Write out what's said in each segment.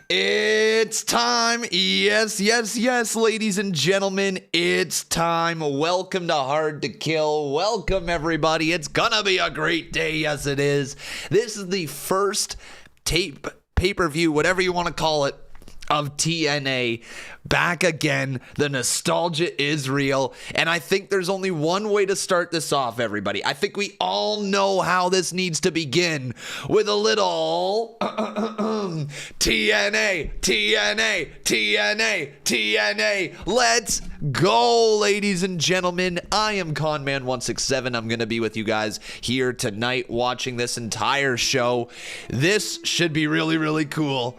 It's time. Yes, ladies and gentlemen, it's time. Welcome to Hard to Kill. Welcome, everybody. It's gonna be a great day. Yes, it is. This is the first pay-per-view, whatever you want to call it, of TNA. Back again. The nostalgia is real. And I think there's only one way to start this off, everybody. I think we all know how this needs to begin with a little TNA. Let's go, ladies and gentlemen. I am Conman167. I'm going to be with you guys here tonight watching this entire show. This should be really, really cool.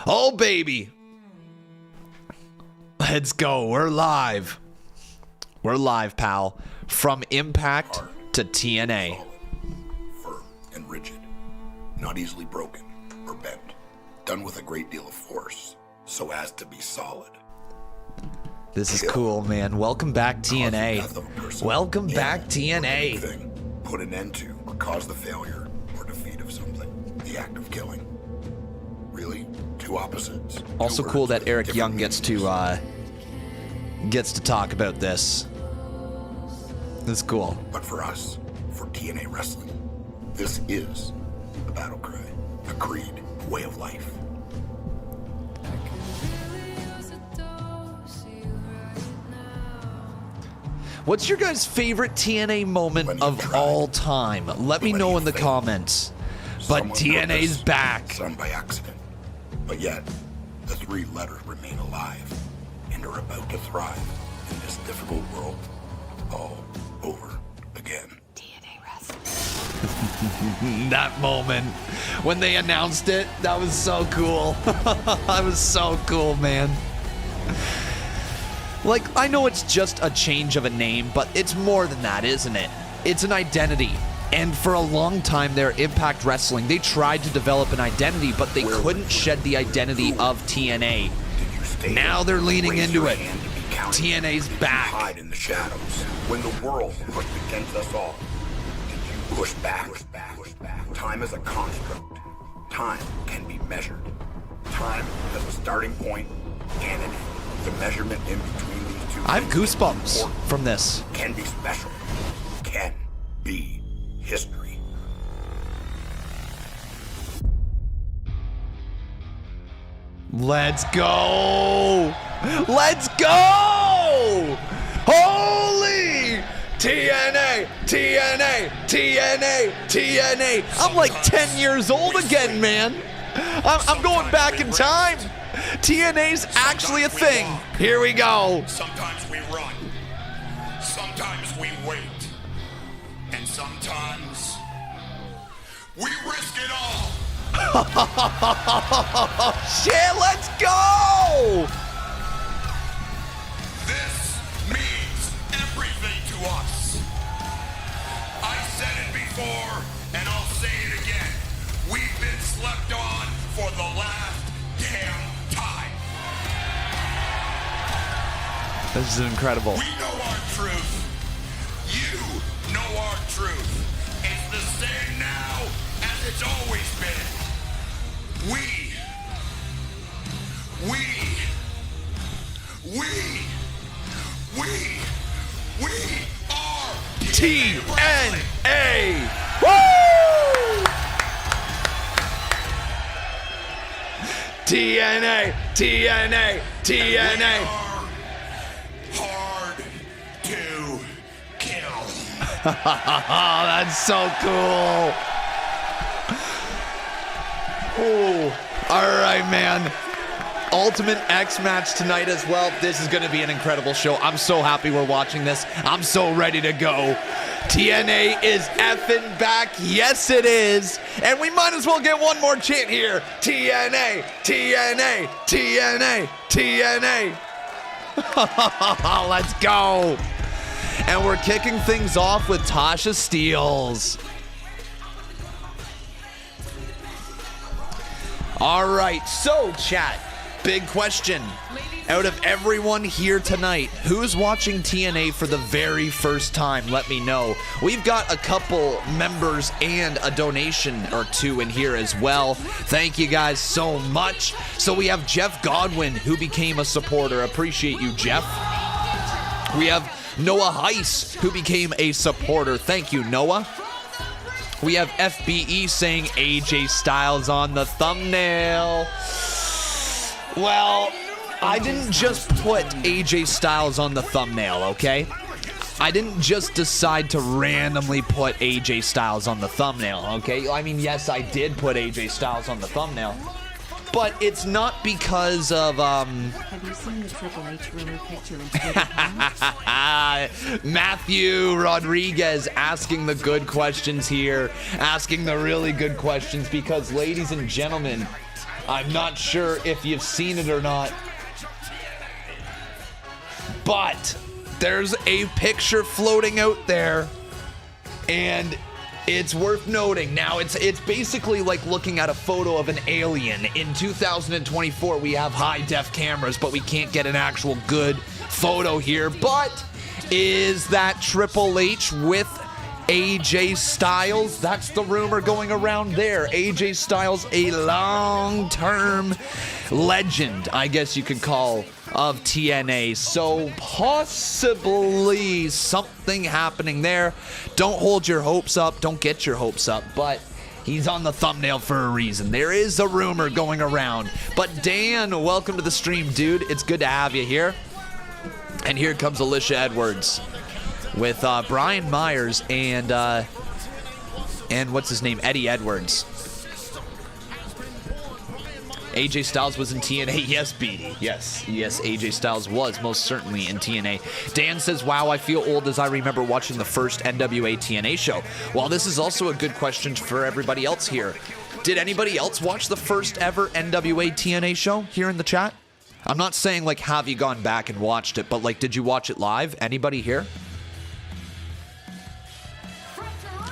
Oh, baby. Let's go. We're live. We're live, pal. From Impact to TNA. Solid, firm, and rigid. Not easily broken or bent. Done with a great deal of force, so as to be solid. This is cool, man. Welcome back, TNA. Welcome back, TNA. Put an end to or cause the failure or defeat of something. The act of killing. Really? Two opposites. Also cool that Eric Young gets to talk about this. This is cool. But for us, for TNA Wrestling, this is a battle cry, a creed, a way of life. What's your guys' favorite TNA moment of all time? Let me know in the comments. But TNA's back. Some by accident. But yet, the three letters remain alive and are about to thrive in this difficult world all over again. TNA Wrestling. That moment when they announced it, that was so cool. That was so cool, man. Like, I know it's just a change of a name, but it's more than that, isn't it? It's an identity. And for a long time there, Impact Wrestling, they tried to develop an identity, but they couldn't shed the identity of TNA. Now they're leaning into it. TNA's back. Hide in the shadows. When the world pushed against us all, did you push back? Time is a construct. Time can be measured. Time has a starting point and an end. The measurement in between these two. I have goosebumps from this. Can be special. Can be history. Let's go! Let's go! Holy TNA! I'm like 10 years old again, man. I'm going back in time. TNA's actually a thing. Here we go. Sometimes we run. Sometimes we wait. And sometimes we risk it all. Shit, let's go! This means everything to us. I said it before, and I'll say it again. We've been slept on for the last damn time. This is incredible. We know our truth. You know our truth. It's the same now as it's always been. We are TNA! Woo! TNA! Hard to kill. That's so cool. Oh, all right, man. Ultimate X match tonight as well. This is going to be an incredible show. I'm so happy we're watching this. I'm so ready to go. TNA is effing back. Yes, it is. And we might as well get one more chant here. TNA. Let's go. And we're kicking things off with Tasha Steelz. All right, so chat. big question. Out of everyone here tonight, who's watching TNA for the very first time? Let me know. We've got a couple members and a donation or two in here as well. Thank you guys so much. So we have Jeff Godwin, who became a supporter. Appreciate you, Jeff. We have Noah Heiss, who became a supporter. Thank you, Noah. We have FBE saying AJ Styles on the thumbnail. Well, I didn't just put AJ Styles on the thumbnail, okay? I didn't just decide to randomly put AJ Styles on the thumbnail, okay? I mean, yes, I did put AJ Styles on the thumbnail, but it's not because of, Have you seen the Triple H rumor picture in Matthew Rodriguez asking the good questions here, asking the really good questions, because, ladies and gentlemen, I'm not sure if you've seen it or not, but there's a picture floating out there, and it's worth noting. Now, it's basically like looking at a photo of an alien. In 2024, we have high-def cameras, but we can't get an actual good photo here. But is that Triple H with AJ Styles? That's the rumor going around there. AJ Styles, a long-term legend, I guess you could call, of TNA. So possibly something happening there. Don't hold your hopes up. Don't get your hopes up. But he's on the thumbnail for a reason. There is a rumor going around. But Dan, welcome to the stream, dude. It's good to have you here. And here comes Alicia Edwards with Brian Myers and what's his name? Eddie Edwards. AJ Styles was in TNA. Yes, Beatty. Yes, AJ Styles was most certainly in TNA. Dan says, wow, I feel old as I remember watching the first NWA TNA show. Well, this is also a good question for everybody else here. Did anybody else watch the first ever NWA TNA show here in the chat? I'm not saying, like, have you gone back and watched it, but, like, did you watch it live? Anybody here?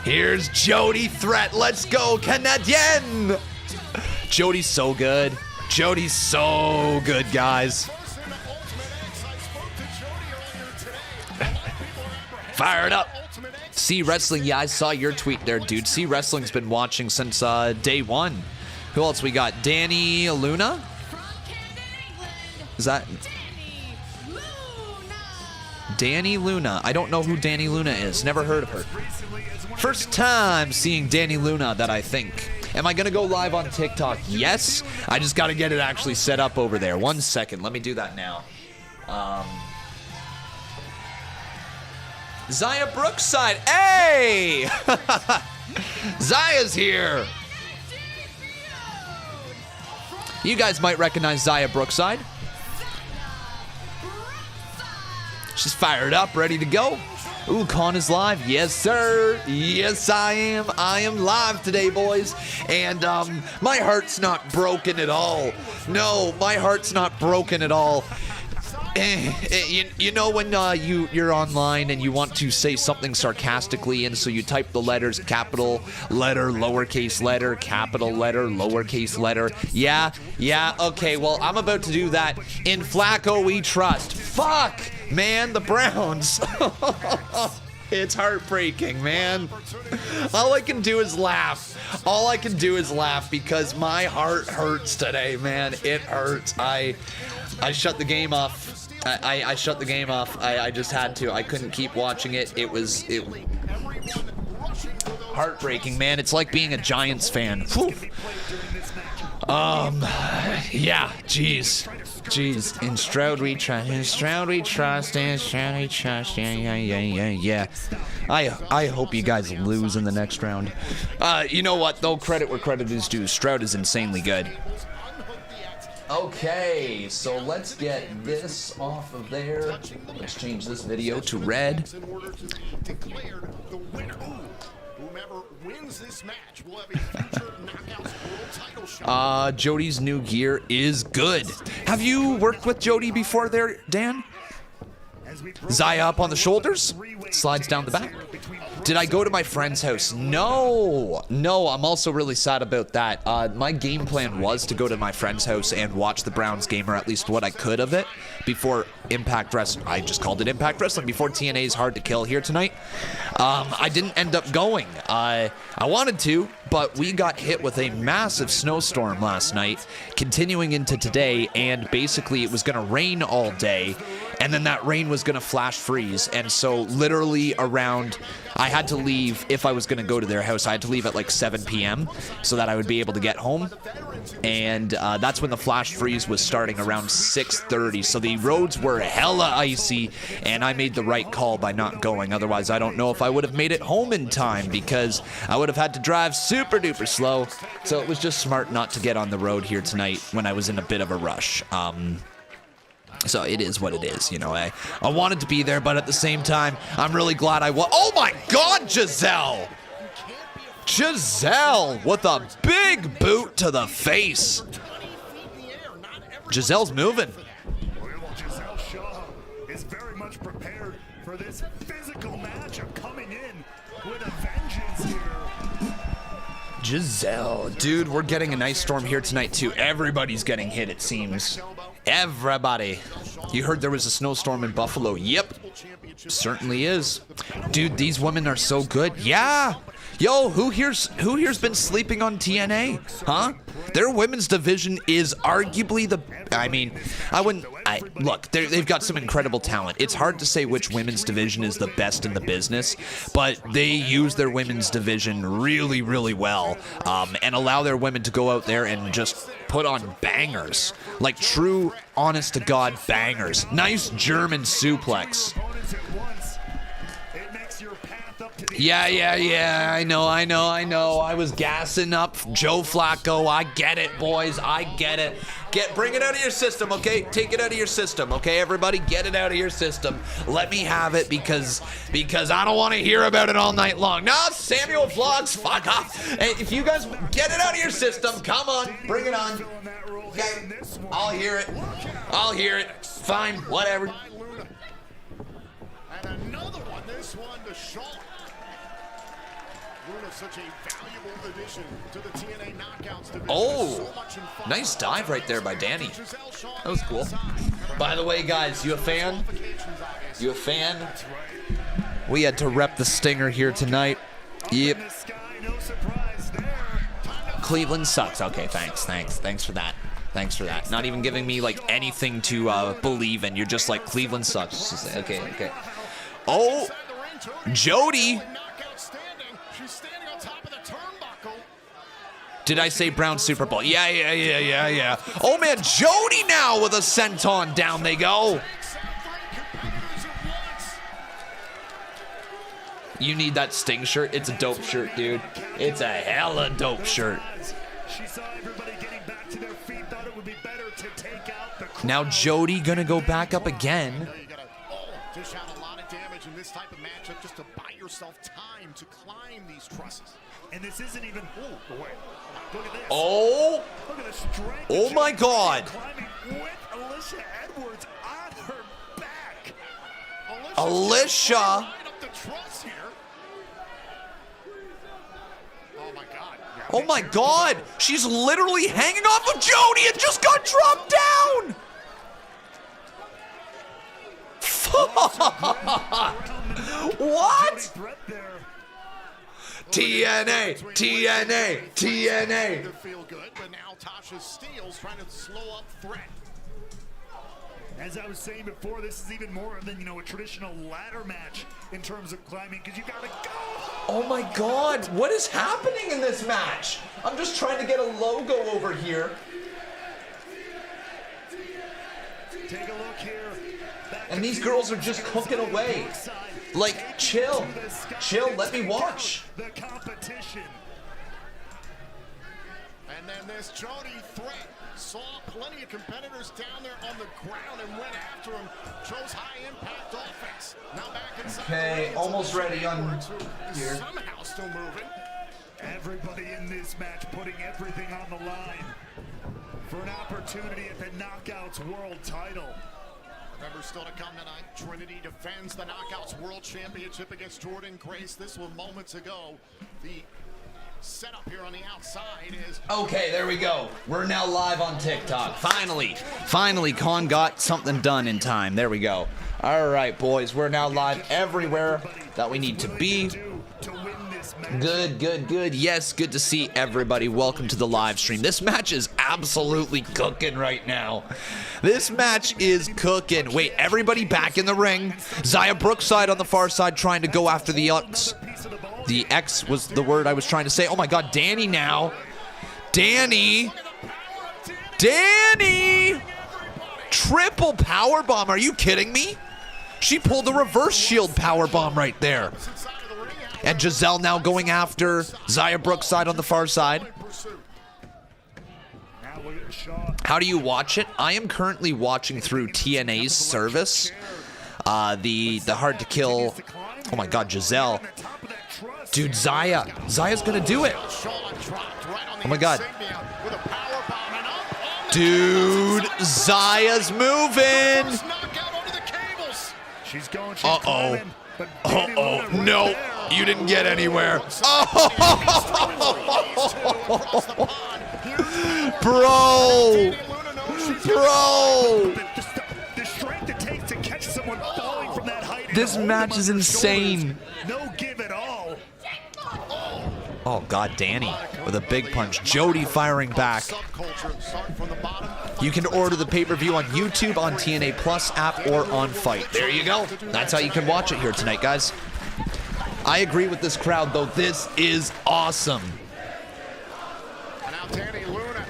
Here's Jody Threat. Let's go, Canadian! Jody's so good. Jody's so good, guys. Fire it up. C Wrestling. Yeah, I saw your tweet there, dude. C Wrestling's been watching since day one. Who else we got? Danny Luna? Is that Danny Luna? I don't know who Danny Luna is. Never heard of her. First time seeing Danny Luna that I think. Am I going to go live on TikTok? Yes. I just got to get it actually set up over there. 1 second. Let me do that now. Zaya Brookside. Hey! Zaya's here. You guys might recognize Zaya Brookside. She's fired up, ready to go. Ooh, Con is live. Yes, sir. Yes, I am. I am live today, boys. And my heart's not broken at all. No, my heart's not broken at all. You know when you're online and you want to say something sarcastically, and so you type the letters capital letter, lowercase letter, capital letter, lowercase letter. Yeah, okay, well, I'm about to do that. In Flacco we trust. Fuck, man, the Browns. It's heartbreaking, man. All I can do is laugh. All I can do is laugh because my heart hurts today, man. It hurts. I shut the game off. I shut the game off. I just had to. I couldn't keep watching it. It was heartbreaking, man. It's like being a Giants fan. Whew. Yeah, jeez. In Stroud we trust. In Stroud we trust. In Stroud we trust. Yeah. I hope you guys lose in the next round. You know what, though? Credit where credit is due. Stroud is insanely good. Okay, so let's get this off of there. Let's change this video to red. Jody's new gear is good. Have you worked with Jody before there, Dan? Zaya up on the shoulders, slides down the back. Did I go to my friend's house? No, I'm also really sad about that. My game plan was to go to my friend's house and watch the Browns game, or at least what I could of it, before Impact Wrestling. I just called it Impact Wrestling, before TNA's Hard to Kill here tonight. I didn't end up going. I wanted to, but we got hit with a massive snowstorm last night, continuing into today, and basically it was going to rain all day, and then that rain was going to flash freeze, and so literally around, I had to leave, if I was going to go to their house, I had to leave at like 7 p.m. so that I would be able to get home, and that's when the flash freeze was starting around 6:30, so the roads were hella icy, and I made the right call by not going. Otherwise, I don't know if I would have made it home in time, because I would have had to drive super duper slow, so it was just smart not to get on the road here tonight when I was in a bit of a rush. So it is what it is, you know. I wanted to be there, but at the same time, I'm really glad I was. Oh my God, Giselle! Giselle with a big boot to the face. Giselle's moving. Giselle Shaw is very much prepared for this physical matchup, coming in with a vengeance here. Giselle, dude, we're getting a nice storm here tonight too. Everybody's getting hit, it seems. Everybody. You heard there was a snowstorm in Buffalo? Yep, certainly is. Dude, these women are so good. Yeah. Yo, who here's been sleeping on TNA? Huh? Their women's division is arguably the, look, they've got some incredible talent. It's hard to say which women's division is the best in the business, but they use their women's division really, really well, and allow their women to go out there and just put on bangers. Like true, honest to God bangers. Nice German suplex. Yeah, I know. I was gassing up Joe Flacco. I get it, boys. I get it. Bring it out of your system, okay? Take it out of your system, okay? Everybody, get it out of your system. Let me have it because I don't want to hear about it all night long. No, Samuel Vlogs, fuck off. Hey, if you guys get it out of your system, come on, bring it on. Okay, I'll hear it. Fine, whatever. And another one. This one to Shaw. Such a valuable addition to the TNA Knockouts division. Oh, nice dive right there by Danny. That was cool. By the way, guys, you a fan? You a fan? We had to rep the Stinger here tonight. Yep. Cleveland sucks. Okay, thanks for that. Not even giving me like anything to believe in. You're just like, Cleveland sucks. Okay. Oh, Jody. Did I say Brown Super Bowl? Yeah. Oh man, Jody now with a senton. Down they go. You need that Sting shirt. It's a dope shirt, dude. It's a hella dope shirt. Now Jody gonna go back up again. Dish out a lot of damage in this type of matchup just to buy yourself time to climb these trusses. And this isn't even. Look at this. Oh. Look at the strength. Oh my God. Climbing with Alicia Edwards on her back. Alicia. Right up the truss here. Oh my God. She's literally hanging off of Jody and just got dropped down. What? TNA. Feel good, but now Tasha Steele's trying to slow up threat. As I was saying before, this is even more than, a traditional ladder match in terms of climbing, because you gotta go. Oh my God, what is happening in this match? I'm just trying to get a logo over here. Take a look here. And these girls are just cooking away. Like, chill, let me watch. The competition. And then this Jody threat saw plenty of competitors down there on the ground and went after him. Chose high impact offense. Now back inside. Okay, almost ready on here. Somehow still moving. Everybody in this match putting everything on the line for an opportunity at the Knockouts World title. Remember, still to come tonight, Trinity defends the Knockouts World Championship against Jordan Grace. This one moments ago. The setup here on the outside is... Okay, there we go. We're now live on TikTok. Finally, Con got something done in time. There we go. All right, boys. We're now live everywhere that we need to be. Good. Yes, good to see everybody. Welcome to the live stream. This match is absolutely cooking right now. This match is cooking. Wait, everybody back in the ring. Xia Brookside on the far side trying to go after the X. The X was the word I was trying to say. Oh my God, Danny now. Danny! Triple powerbomb. Are you kidding me? She pulled a reverse shield powerbomb right there. And Giselle now going after Xia Brookside on the far side. How do you watch it? I am currently watching through TNA's service. The Hard to Kill. Oh my God, Giselle. Dude, Zaya's gonna do it. Oh my God. Dude, Zaya's moving. Uh-oh. No, you didn't get anywhere. Oh, bro. The strength it takes to catch someone falling from that height. This match is insane. No give at all. Oh God, Danny with a big punch. Jody firing back. You can order the pay-per-view on YouTube, on TNA Plus app, or on Fight. There you go. That's how you can watch it here tonight, guys. I agree with this crowd, though. This is awesome. Now Danny Luna.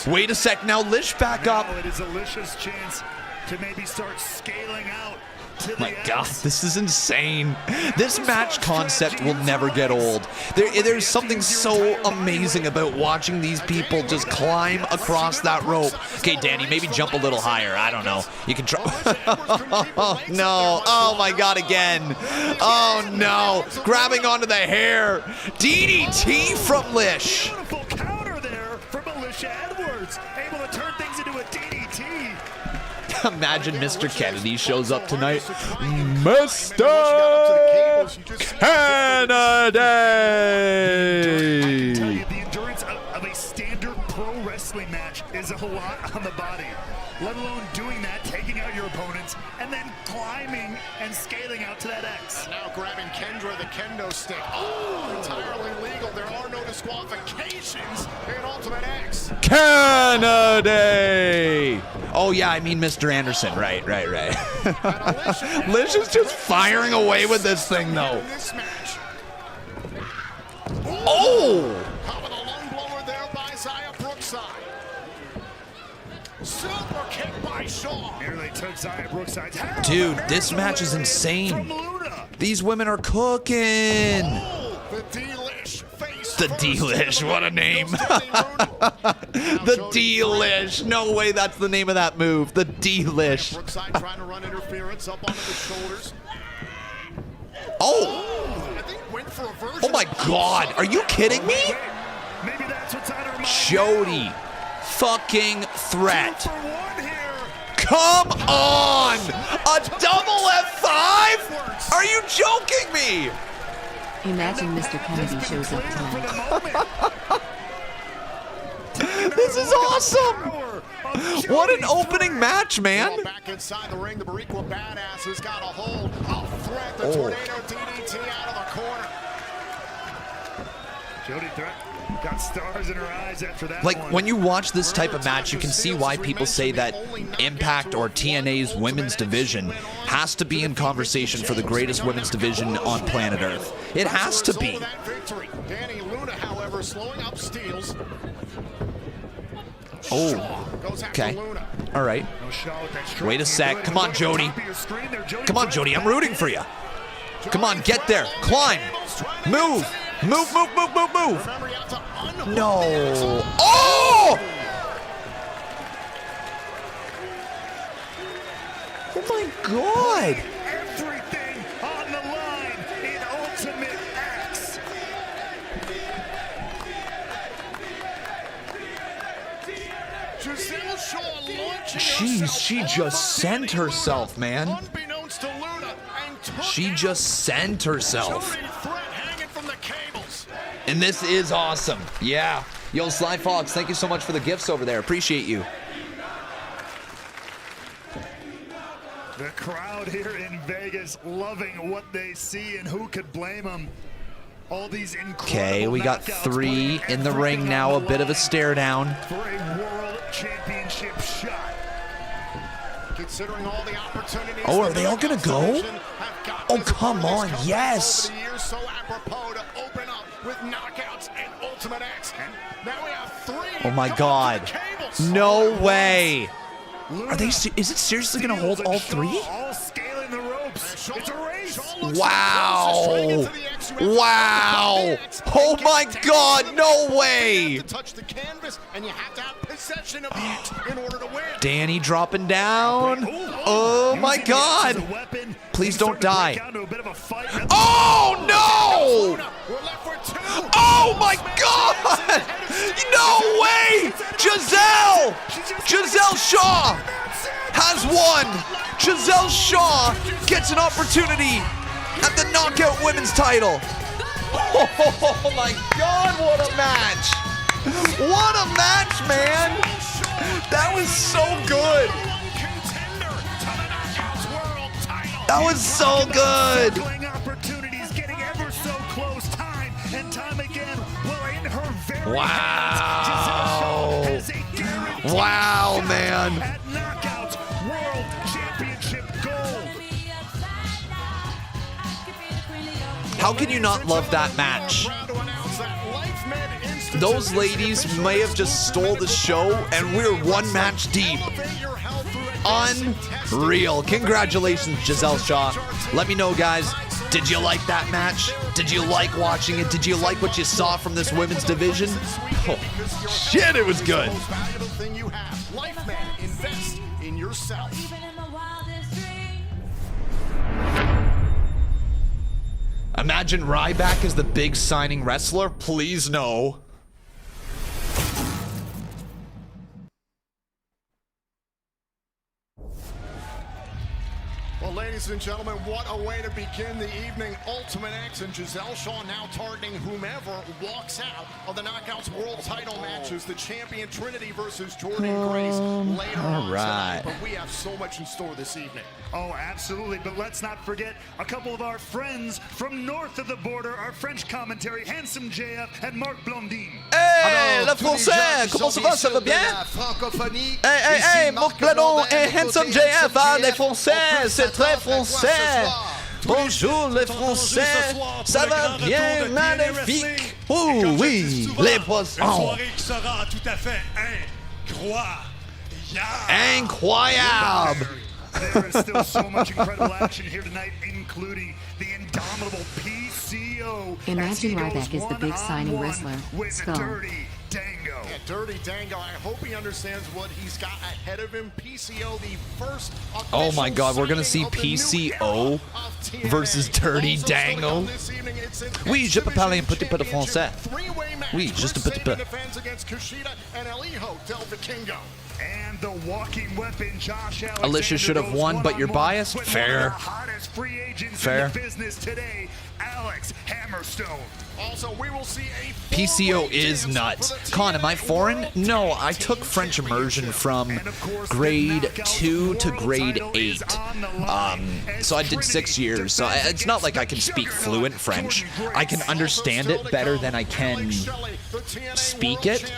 Wait a sec. Now Lish back up. It is Alicia's chance to maybe start scaling out. My God, this is insane. This match concept will never get old. There's something so amazing about watching these people just climb across that rope. Okay, Danny, maybe jump a little higher. I don't know. You can try. No. Oh, my God, again. Oh, no. Grabbing onto the hair. DDT from Lish. Beautiful counter there from Alicia Edwards. Able to turn things into a DDT. Imagine Mr. Kennedy shows up tonight. Mr. Kennedy! The endurance of a standard pro wrestling match is a lot on the body. Let alone doing that, taking out your opponents, and then climbing and scaling out to that X. And now grabbing Kendra, the kendo stick. Oh, entirely legal. There are no disqualifications in Ultimate X. Kennedy! Oh, yeah, I mean Mr. Anderson. Right. Lish is just firing away with this thing, though. Oh! How about a lung blower there by Xia Brookside? Super kick by Shaw. Nearly took Xia Brookside's head. Dude, this match is insane. These women are cooking. Oh, the D-Lish face. The D-Lish, what a name. The D-Lish. No way that's the name of that move. The D-Lish. Brookside trying to run interference up onto the shoulders. Oh. I think went for a version. Oh my God. Are you kidding me? Maybe that's what's on her mind. Jody. Fucking threat. 2 for 1 here. Come on. A double F5? Are you joking me? Imagine Mr. Kennedy shows up tonight. This is awesome. What an opening match, man. Back inside the ring, the Boricua Badass has got a hold. A threat, the tornado DDT out of the corner. Jody Threat got stars in her eyes after that. Like, one. when you watch this type of match, you can see why people say that Impact or TNA's women's division has to be in conversation for the greatest women's division on planet Earth. It has to be. Danny Luna, however, slowing up Steels. Oh, okay. All right. Wait a sec. Come on, Jody. Come on, Jody. I'm rooting for you. Come on, get there. Climb. Move. Move. No. Oh! Oh my God. Everything on the line in Ultimate X. Giselle Shaw launching Jeez, herself she off just of sent Danny herself, Luna, man. Unbeknownst to Luna, and took She out just sent herself. Jody Threat hanging from the cables. And this is awesome. Yeah. Yo, Sly Fox, thank you so much for the gifts over there. Appreciate you. The crowd here in Vegas loving what they see, and who could blame them? All these incredible Okay, we got knockouts, 3 putting in the ring everything now. A on the bit of a line stare down. for a world championship shot. Considering all the opportunities. Oh, are the they all gonna knockouts go? division have gotten Oh, as a come part of on, this comeback yes. over the years, so apropos to open up with knockouts and Ultimate X. And now we have 3. Oh my going to God. the cables. No way. Luna Are they? Is it seriously going to hold steals all and 3? Shaw all scaling the ropes. It's a race. Wow. Wow. Oh my God. No way. Touch the canvas, and you have to have possession of the X in order to win. Danny dropping down. Oh my God. Please don't die. Oh no. We're left with 2. Oh my God. No way. Giselle Shaw has won. Giselle Shaw gets an opportunity at the Knockout Women's title. Oh my God, what a match. What a match, man. That was so good. That was so good. Opportunities getting ever so close time and time again. Well, in her very Wow. has a guaranteed Wow, shot man. at Knockouts World Championship gold. How can you not love that match? Those ladies may have just stole the show, and we're 1 match deep. Unreal. Congratulations, Giselle Shaw. Let me know, guys. Did you like that match? Did you like watching it? Did you like what you saw from this women's division? Oh, shit, it was good. Invest in yourself. Imagine Ryback as the big signing wrestler. Please no. Well, ladies and gentlemen, what a way to begin the evening. Ultimate X and Giselle Shaw now targeting whomever walks out of the Knockouts World title matches. The champion Trinity versus Jordan Grace later on tonight. But we have so much in store this evening. Oh, absolutely. But let's not forget a couple of our friends from north of the border, our French commentary, Handsome JF and Marc Blondin. Hey, le français, comment ça va, ça va bien? Hey, Marc Blondin et Handsome JF, hein, les français, c'est très français. Bonjour les français, ça va bien, magnifique. Oh oui, les poissons. Une soirée qui sera tout à fait Incroyable. There is still so much incredible action here tonight, including the indomitable PCO. Imagine Ryback is the big signing wrestler. With Skull. Dirty Dango. Yeah, Dirty Dango, I hope he understands what he's got ahead of him. PCO, the first Oh my God, we're gonna see PCO versus Dirty Dango. Oui, je peux parler un petit peu de français. Oui, juste un petit peu. And the walking weapon, Josh Alexander. Alicia should have won, but you're biased? with Fair. one of the hottest free agents Fair. in the business today, Alex Hammerstone. Also, we will see a PCO is nuts. Con, am I foreign? No, I took French immersion from grade 2 to grade 8. So I did 6 years. So it's not like I can speak fluent French. I can understand it better than I can speak it.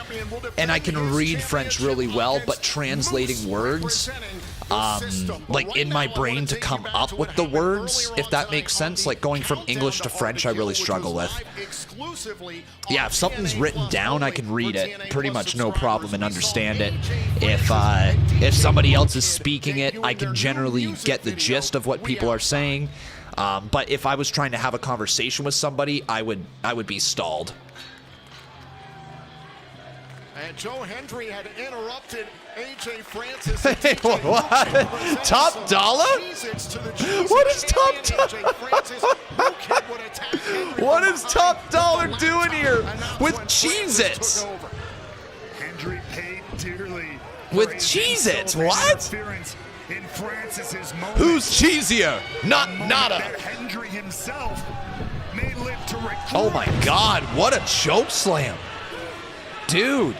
And I can read French really well, but translating words, like in my brain to come up with the words, if that makes sense. Like going from English to French, I really struggle with. Yeah, if something's written down, I can read it pretty much no problem and understand it. If somebody else is speaking it, I can generally get the gist of what people are saying. But if I was trying to have a conversation with somebody, I would be stalled. And Joe Hendry had interrupted AJ Francis. Hey, what? Top dollar? What is Top Dollar? What is Top Dollar doing here with Cheez-Its? Hendry paid dearly With Cheez-Its, what? Interference in Francis's moment. Who's cheesier? Not A moment Nada. that Hendry himself may live to regret. Oh my God, what a choke slam. Dude.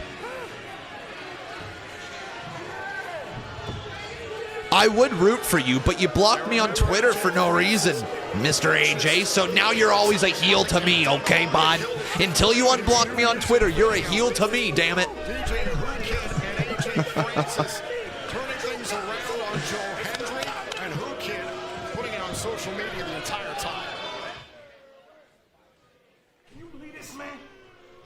I would root for you, but you blocked me on Twitter for no reason, Mr. AJ, so now you're always a heel to me, okay, bud? Until you unblock me on Twitter, you're a heel to me, damn it. DJ Who Kid and AJ Francis turning things around on Joe Hendry, and Who Kid putting it on social media the entire time. Can you believe this, man?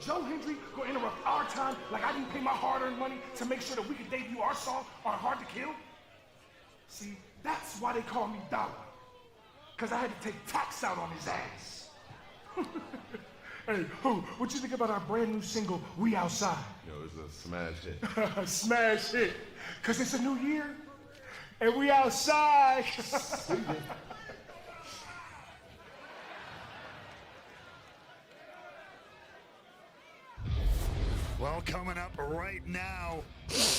Joe Hendry gonna interrupt our time like I didn't pay my hard-earned money to make sure that we could debut our song on Hard to Kill? See, that's why they call me Dollar. Because I had to take tax out on his ass. Hey, what you think about our brand new single, We Outside? Yo, it's a smash hit. Smash hit. Because it's a new year, and we outside. Well, coming up right now,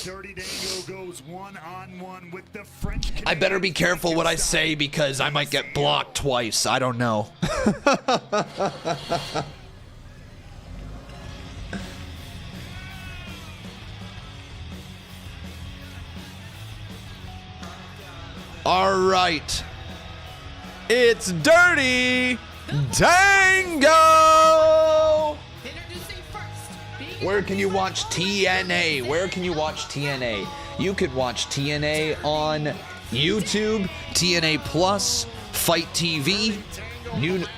Dirty Dango goes one-on-one with the French. I better be careful what I say because I might get blocked twice. I don't know. All right. It's Dirty Dango. Where can you watch TNA? Where can you watch TNA? You could watch TNA on YouTube, TNA Plus, Fight TV,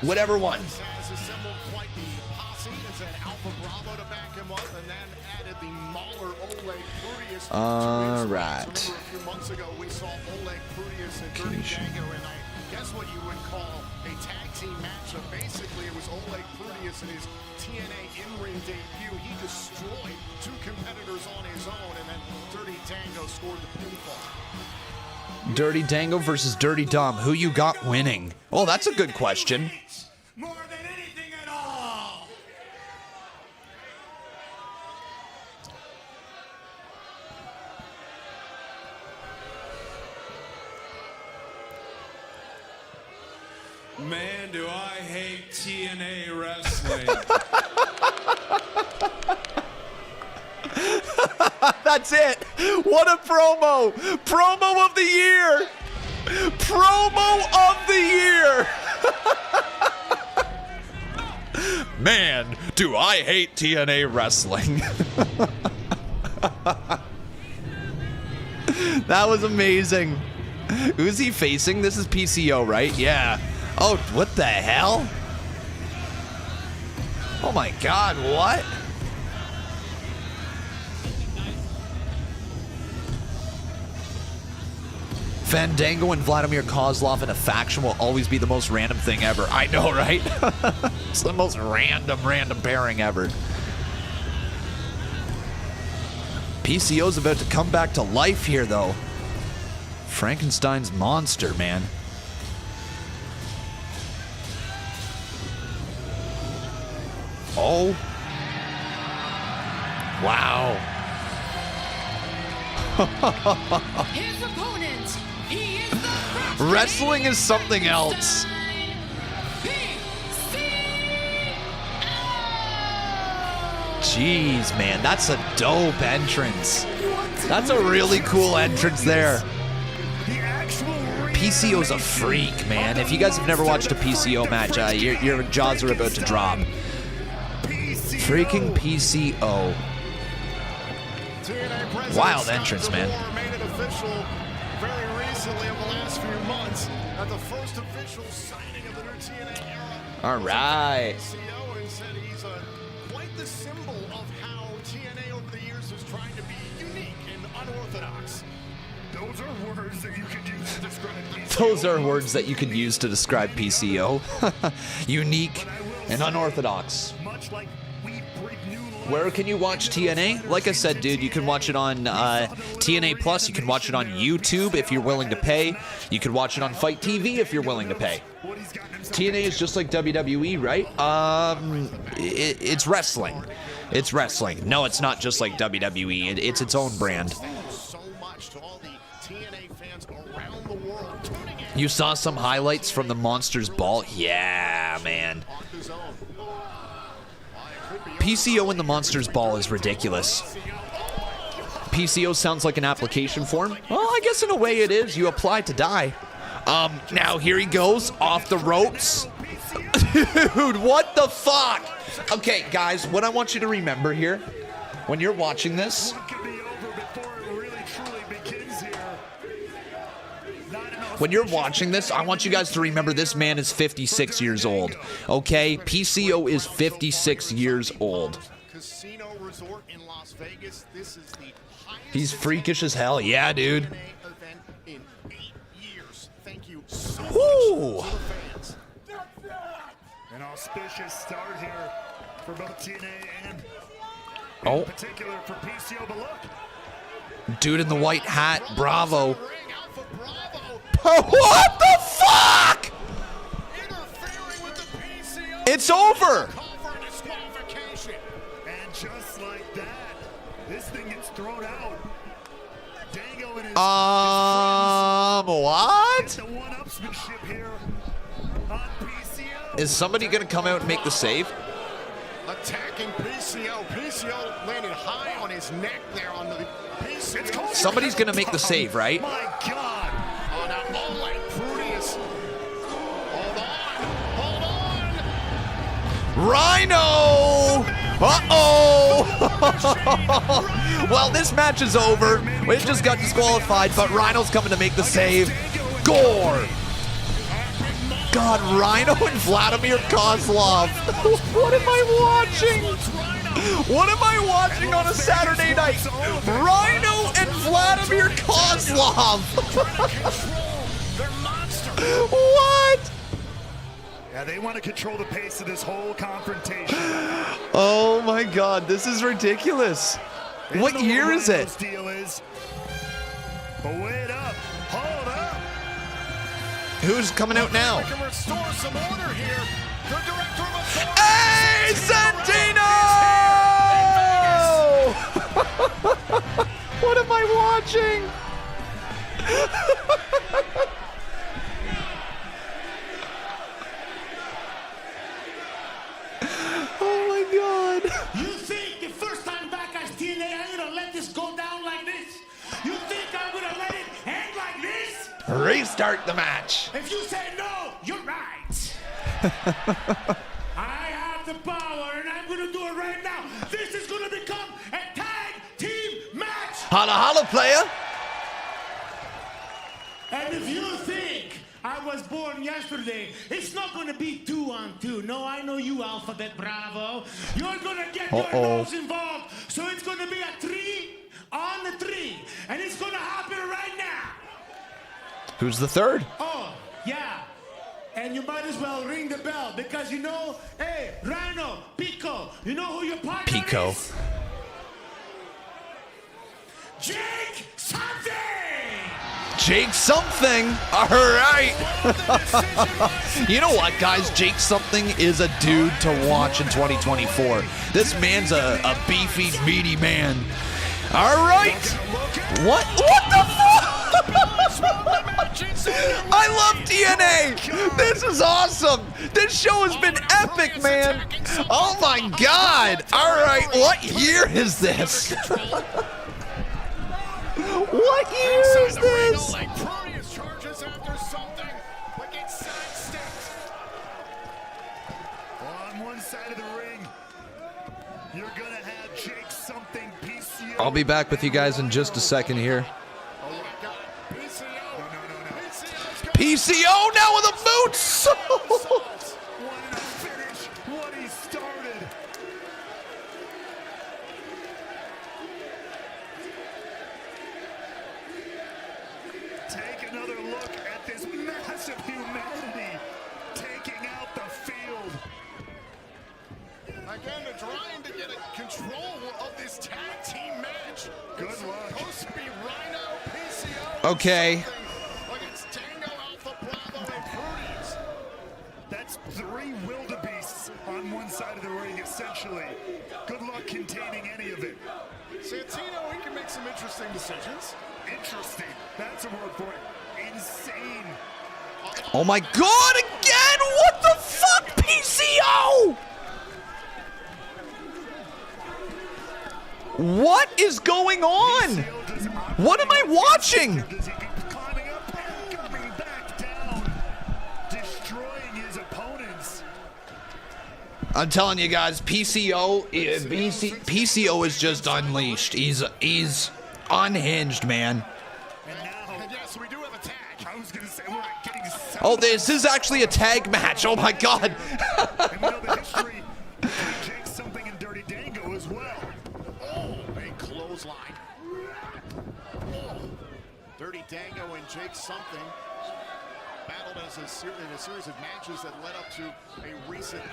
whatever one. Has assembled quite the posse. Has had Alpha Bravo to back him up, and then added the Mauler Oleg Prudius. All right. Remember a few months ago we saw Oleg Prudius and Dirty Dango, and I guess what you would call a tag team matchup. Basically, it was Oleg Prudius in his TNA in-ring debut. He destroyed two competitors on his own, and then Dirty Dango scored the pinfall. Dirty Dango versus Dirty Dom. Who you got winning? Oh, that's a good question. More than anything at all. Man, do I hate TNA wrestling. That's it. What a promo. Promo of the year. Promo of the year. Man, do I hate TNA wrestling. That was amazing. Who's he facing? This is PCO, right? Yeah. Oh, what the hell? Oh my God, what? Fandango and Vladimir Kozlov in a faction will always be the most random thing ever. I know, right? It's the most random pairing ever. PCO's about to come back to life here, though. Frankenstein's monster, man. Oh. Wow. His opponent, he is the Wrestling is something else. Jeez, man, that's a dope entrance. That's a really cool entrance there. PCO's a freak, man. If you guys have never watched a PCO match, your jaws are about to drop. Freaking PCO. Wild entrance, man. Made it official very recently in the last few months at the first official signing of the new TNA era. All right. PCO and said he's quite the symbol of how TNA over the years is trying to be unique and unorthodox. Those are words that you could use to describe PCO. Those are words that you could use to describe PCO. Unique and unorthodox. Much like we breathe new life. Where can you watch TNA? Like I said, dude, you can watch it on TNA Plus. You can watch it on YouTube if you're willing to pay. You can watch it on Fight TV if you're willing to pay. TNA is just like WWE, right? It's wrestling. It's wrestling. No, it's not just like WWE. It's its own brand. watch to all the TNA fans around the world tuning in. You saw some highlights from the Monsters Ball? Yeah, man. PCO in the Monsters Ball is ridiculous. PCO sounds like an application form. Well, I guess in a way it is. You apply to die. Now here he goes off the ropes. Dude, what the fuck? Okay, guys, what I want you to remember here, when you're watching this, I want you guys to remember this man is 56 years old. Okay? PCO is 56 years old. Casino Resort in Las Vegas. This is the highest He's freakish as hell. Yeah, dude. event in 8 years. Thank you so much Woo! to the fans. An auspicious start here for both TNA and Oh, in particular for PCO, but look. dude in the white hat. Bravo. Ring out for Bravo. What the fuck? Interfering with the PCO. It's over. Call for a disqualification. And just like that, this thing gets thrown out. Dango and his What? get the one-upsmanship here on PCO. Is somebody gonna come out and make the save? Attacking PCO. PCO landed high on his neck there on the PCO. Somebody's gonna make the save, right? My God. Oh, now, oh, like Prudius. Hold on. Rhino! Uh-oh! Well, this match is over. It just got disqualified, but Rhino's coming to make the save. Gore! God, Rhino and Vladimir Kozlov. What am I watching? What am I watching on a Saturday night? Rhino and Vladimir Kozlov. What? Yeah, they want to control the pace of this whole confrontation. Oh my God, this is ridiculous. What year is it? Deal is. But wait up. Hold up. Who's coming out now? We can restore some order here. The director of authority. Hey, Santino! What am I watching? Oh my God. You think the first time back as TNA, I'm gonna let this go down like this? You think I'm gonna let it end like this? Restart the match. If you say no, you're right. I have the power and I'm gonna do it right now. This is gonna become a tag team match. Holla, holla, player. And if you think I was born yesterday, it's not gonna be 2-on-2. No, I know you, Alphabet Bravo. You're gonna get your nose involved. So it's gonna be a 3-on-3. And it's gonna happen right now. Who's the third? Oh, yeah. And you might as well ring the bell because you know, hey, Rhino, Pico, you know who your partner Pico. is? Jake something! Jake something. All right. You know what, guys? Jake something is a dude to watch in 2024. This man's a beefy, meaty man. All right. What the fuck? I love TNA. This is awesome. This show has been epic, man. Oh my God. All right. What year is this? What year is this? Like Prudius charges after something, but gets sidestepped. On one side of the ring, you're going to have Jake something PCO. I'll be back with you guys in just a second here. Oh my God. PCO. No. PCO now with the boots. Wanted to finish what he started. Take another look at this massive humanity taking out the field. Again, they're trying to get control of this tag team match. Good It's luck. supposed to be Rhino, PCO. Okay. Against Dango, Alpha Bravo, and Prudius. That's 3 wildebeests on one side of the ring, essentially. Good luck containing any of it. Santino, he can make some some interesting decisions. Interesting. That's a word for it. Insane. Oh my God, again! What the fuck, PCO? What is going on? What am I watching? Does he keep climbing up and coming back down, destroying his opponents? I'm telling you guys, PCO is just unleashed. He's unhinged, man. And yes, we do have a tag. I was gonna say we're getting so Oh, this is actually a tag match. Oh my God. and we know the history of Jake Something and Dirty Dango as well. Oh, a clothesline. Oh. Dirty Dango and Jake Something battled in a series of matches that led up to a recent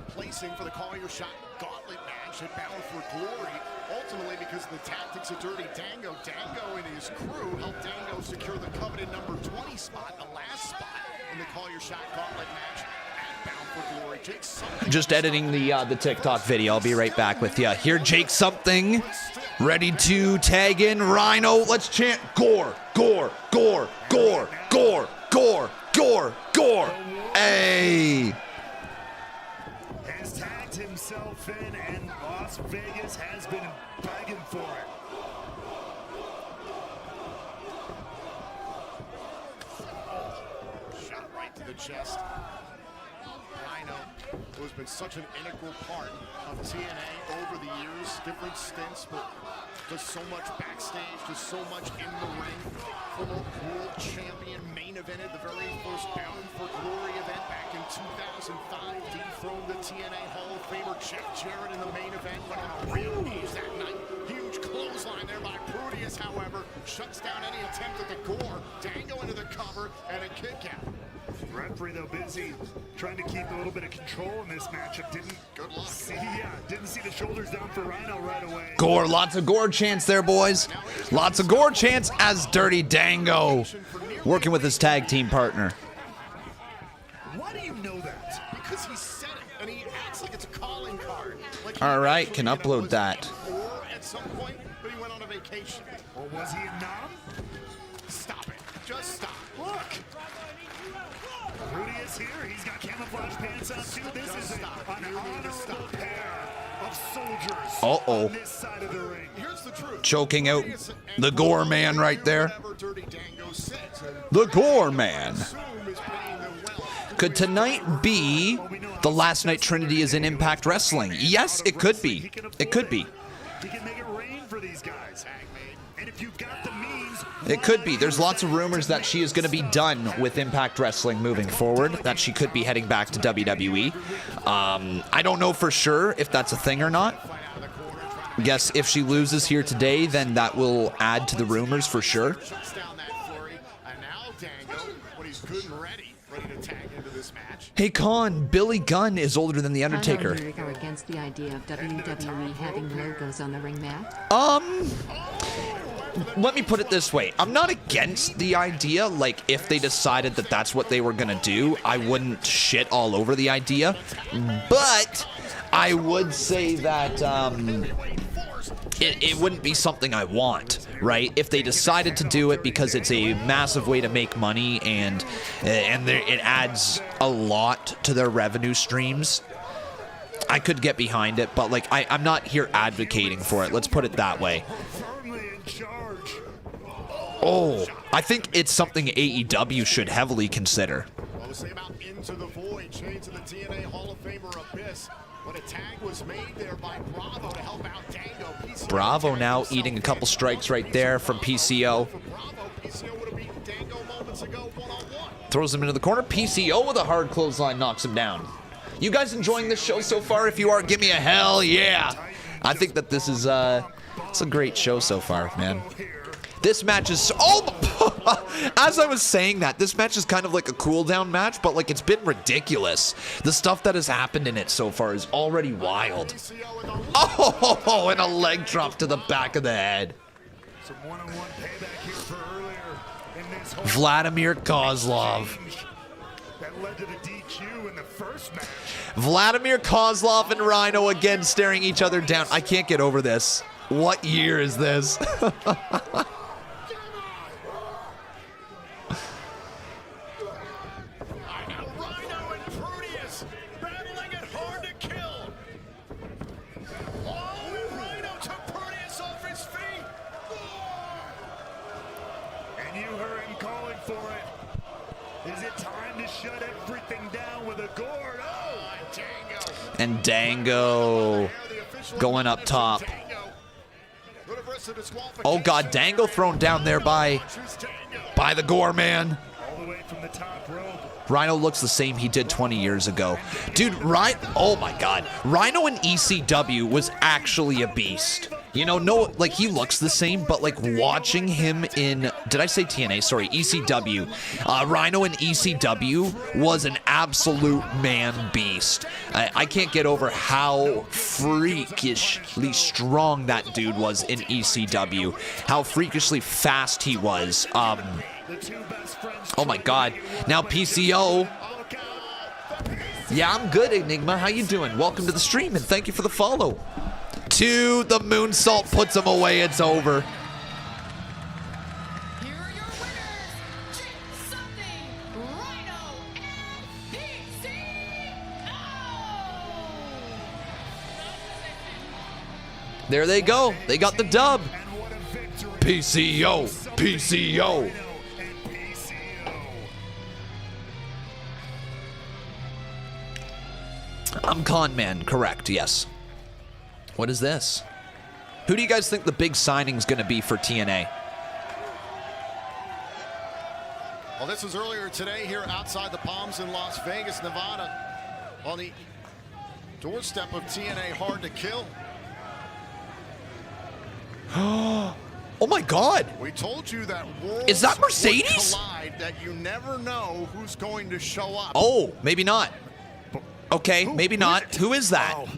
placing for the Call Your Shot Gauntlet match at Battle for Glory. Ultimately, because of the tactics of Dirty Dango, Dango and his crew helped Dango secure the coveted number 20 spot, the last spot in the Call Your Shot Gauntlet match at Bound for Glory. Jake Something. Just editing the TikTok video. I'll be right back with you. Here, Jake Something, ready to tag in Rhino. Let's chant gore, gore, gore, gore, gore, gore, gore, gore. Hey. Has tagged himself in, and Las Vegas has been begging for it. Shot right to the chest. Rhino, who has been such an integral part of TNA over the years, different stints, but does so much backstage, does so much in the ring. Former world champion, main evented the very first Bound for Glory event back in 2005. Dethroned the TNA Hall of Famer Jeff Jarrett in the main event. Went on a rampage that night. Huge clothesline there by Prudius, however, shuts down any attempt at the gore. Dango into the cover and a kick out. Referee though busy trying to keep a little bit of control in this matchup. Didn't see the shoulders down for Rhino right away. Gore, lots of gore chants there, boys. Lots of gore chants as Dirty Dango working with his tag team partner. Why do you know that? Because he said it, and he acts like it's a calling card. Like All right, can upload that. Or at some point, but he went on a vacation. Or was he a nom? Stop it. Just stop. Look! Rudy is here. He's got camouflage pants on too. This is an honorable pair of soldiers on this side of the ring. Here's the truth. Choking out the Gore Man right there. The Gore Man. Could tonight be the last night Trinity is in Impact Wrestling? Yes, it could be. It could be. He can make it rain for these guys. And if you've got the means, It could be. There's lots of rumors that she is going to be done with Impact Wrestling moving forward, that she could be heading back to WWE. I don't know for sure if that's a thing or not. I guess if she loses here today, then that will add to the rumors for sure. Hey Con, Billy Gunn is older than The Undertaker. I are against the idea of WWE having logos on the ring mat. Let me put it this way. I'm not against the idea. Like, if they decided that that's what they were going to do, I wouldn't shit all over the idea. But I would say that it wouldn't be something I want, right? If they decided to do it because it's a massive way to make money and it adds a lot to their revenue streams, I could get behind it. But, like, I'm not here advocating for it. Let's put it that way. Oh, I think it's something AEW should heavily consider. Well, to say about Into the Void, chains of the TNA Hall of Famer Abyss. When a tag was made there by Bravo to help out Dango. PCO Bravo now eating a couple strikes right there from PCO. PCO would have beaten Dango moments ago one-on-one. Throws him into the corner. PCO with a hard clothesline knocks him down. You guys enjoying this show so far? If you are, give me a hell yeah. I think that this is it's a great show so far, man. This match is as I was saying that, this match is kind of like a cool down match, but like it's been ridiculous. The stuff that has happened in it so far is already wild. Oh, and a leg drop to the back of the head. some one-on-one payback here for earlier in this whole Vladimir Kozlov. that led to the DQ in the first match. Vladimir Kozlov and Rhino again staring each other down. I can't get over this. What year is this? And Dango going up top. Oh God, Dango thrown down there by the Gore man. Rhino looks the same he did 20 years ago. Dude, oh my God. Rhino in ECW was actually a beast. You know, no, like he looks the same, but like watching him in, did I say TNA? Sorry, ECW. Rhino in ECW was an absolute man beast. I can't get over how freakishly strong that dude was in ECW. How freakishly fast he was. Oh my God. Now PCO. Yeah, I'm good, Enigma. How you doing? Welcome to the stream and thank you for the follow. The moonsault puts him away. It's over. Here are your winners. Rhino and PCO. There they go. They got the dub. PCO. PCO. I'm Con Man. Correct. Yes. What is this? Who do you guys think the big signing's going to be for TNA? Well, this was earlier today here outside the Palms in Las Vegas, Nevada, on the doorstep of TNA Hard to Kill. Oh my God! We told you that worlds is that Mercedes? would collide, that you never know who's going to show up. Oh, maybe not. Okay, maybe not. Who is that? Oh,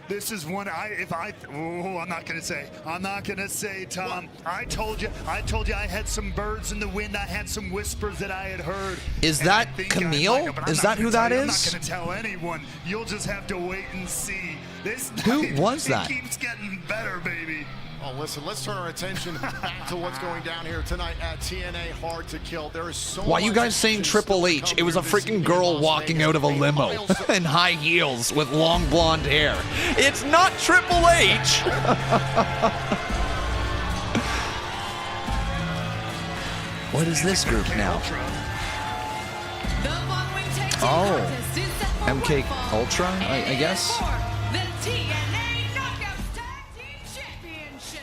this is one I'm not gonna say. I'm not gonna say, Tom. I told you I had some birds in the wind. I had some whispers that I had heard. Is that Camille? Is that who that is? I'm not gonna tell anyone. You'll just have to wait and see. Who was that? It keeps getting better, baby. Oh, listen, let's turn our attention back to what's going down here tonight at TNA Hard to Kill. There is so Why you guys saying Triple H? It was a freaking girl walking out of a limo in high heels with long blonde hair. It's not Triple H! What is this group now? Oh, MK Ultra, I guess? The TNA Knockouts Tag Team Championship.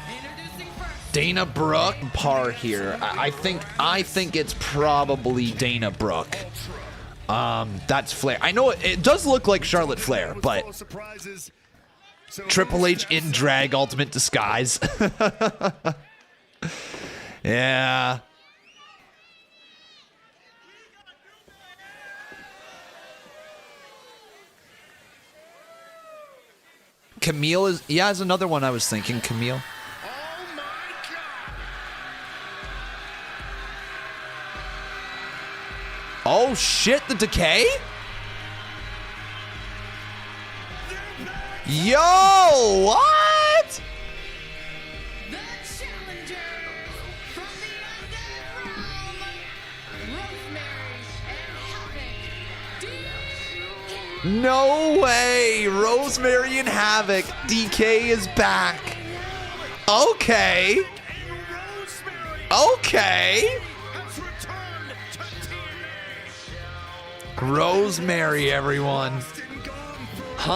Introducing first. Dana Brooke par here. I think it's probably Dana Brooke. That's Flair. I know it does look like Charlotte Flair, but Triple H in drag ultimate disguise. Yeah. Camille is, yeah, is another one I was thinking. Camille. Oh shit, the Decay? Yo, what? The challenger from the Undead Realm, Rosemary and Havoc. No way, Rosemary and Havoc. DK is back. Okay. Okay. Rosemary, everyone. Huh.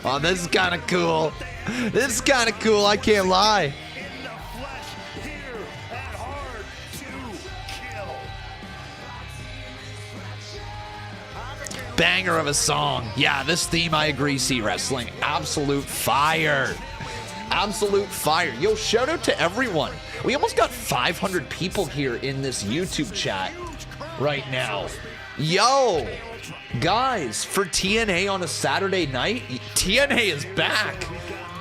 Oh, this is kind of cool. This is kind of cool, I can't lie. Banger of a song. Yeah, this theme, I agree, C Wrestling. Absolute fire. Absolute fire. Yo, shout out to everyone. We almost got 500 people here in this YouTube chat right now. Yo, guys, for TNA on a Saturday night, TNA is back.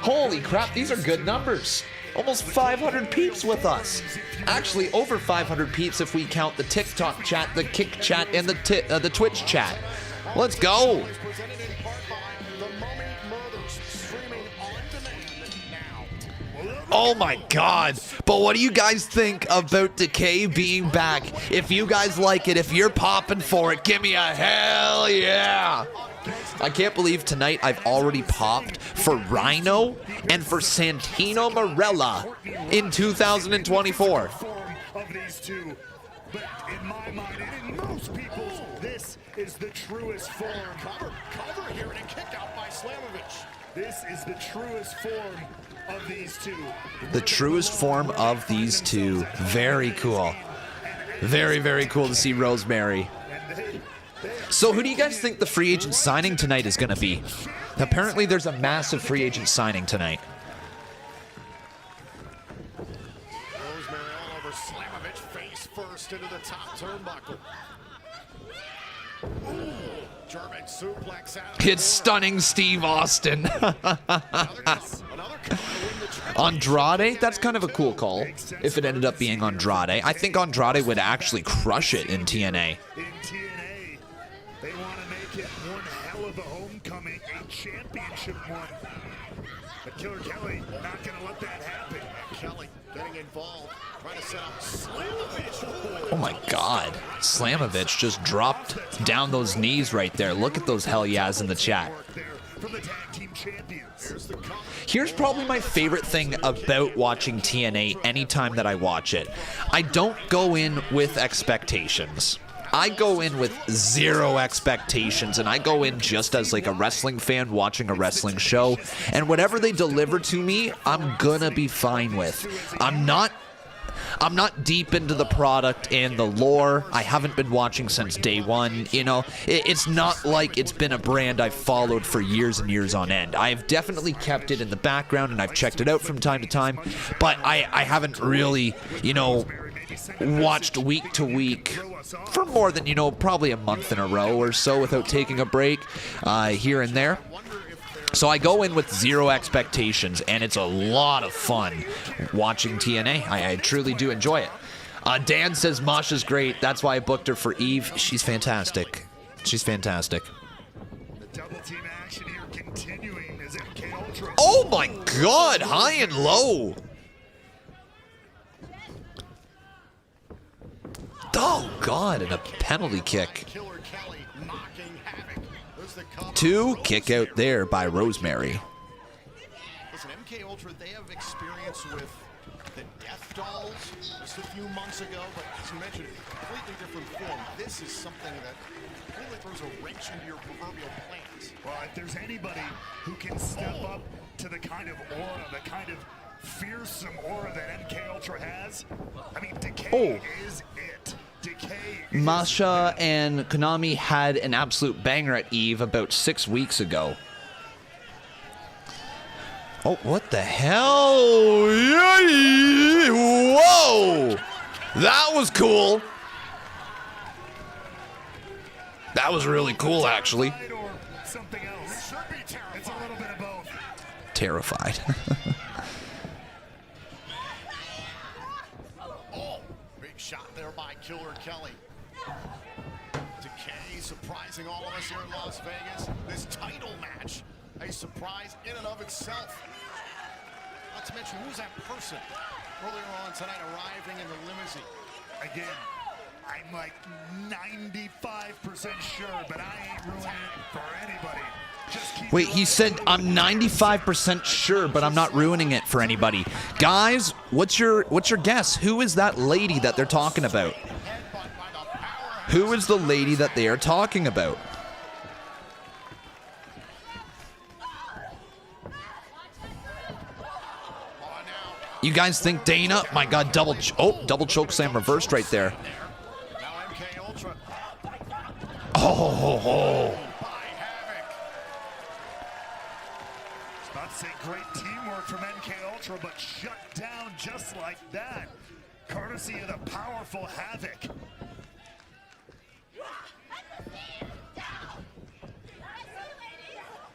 Holy crap, these are good numbers. Almost 500 peeps with us. Actually, over 500 peeps if we count the TikTok chat, the Kick chat, and the Twitch chat. Let's go. Presented in part by the Mummy Murders, streaming on demand now. Oh my god. But what do you guys think about Decay being back? If you guys like it, if you're popping for it, give me a hell yeah. I can't believe tonight I've already popped for Rhino and for Santino Marella in 2024. Of these two, but in my mind and in most people's, this is the truest form. Cover here and a kick out by Slamovich. This is the truest form of these two. The truest form of these two. Very cool. Very, very cool to see Rosemary. So who do you guys think the free agent signing tonight is going to be? Apparently there's a massive free agent signing tonight. Rosemary all over Slamovich, face first into the top turnbuckle. Ooh, German suplex out. It's stunning Steve Austin. Andrade, that's kind of a cool call if it ended up being Andrade. I think Andrade would actually crush it in TNA. In TNA, they want to make it one hell of a homecoming, a championship one. But Killer Kelly not going to let that happen. Kelly getting involved, trying to set up Slamovich. Oh my god. Slamovich just dropped down those knees right there. Look at those hell yeahs in the chat. From the tag team champions. Here's probably my favorite thing about watching TNA anytime that I watch it. I don't go in with expectations. I go in with zero expectations, and I go in just as like a wrestling fan watching a wrestling show, and whatever they deliver to me, I'm gonna be fine with. I'm not deep into the product and the lore. I haven't been watching since day one. You know, it's not like it's been a brand I've followed for years and years on end. I've definitely kept it in the background and I've checked it out from time to time, but I haven't really, you know, watched week to week for more than, you know, probably a month in a row or so without taking a break here and there. So I go in with zero expectations, and it's a lot of fun watching TNA. I truly do enjoy it. Dan says Masha's great. That's why I booked her for Eve. She's fantastic. She's fantastic. The double team action here continuing as MK Ultra. Oh my god, high and low. Oh god, and a penalty kick. Killer Kelly knocking havoc. There's the cover. 2 kick out there by Rosemary. Listen, MK Ultra, they have experience with the Death Dolls just a few months ago, but as you mentioned, completely different form. This is something that really throws a wrench into your proverbial plans. Well, if there's anybody who can step up to the kind of aura, the kind of fearsome aura that MK Ultra has, I mean, Decay is it. Decay is Masha and Konami had an absolute banger at Eve about 6 weeks ago. Oh, what the hell? Yay! Whoa! That was cool. That was really cool, actually. or something else. It's a little bit of both. Terrified. Oh, big shot there by Killer Kelly. Decay surprising all of us here in Las Vegas. This title match, a surprise in and of itself. Not to mention, who's that person earlier on tonight arriving in the limousine? Again, I'm like 95% sure, but I ain't ruining it for anybody. Just keep Wait, your he eyes said, open. I'm 95% sure, but I'm not ruining it for anybody. Guys, what's your guess? Who is that lady that they're talking about? Who is the lady that they are talking about? You guys think Dana? My God, double choke slam reversed right there. Now MK Ultra Oh. by Havoc. About to say great teamwork from MK Ultra, but shut down just like that. Courtesy of the powerful Havoc.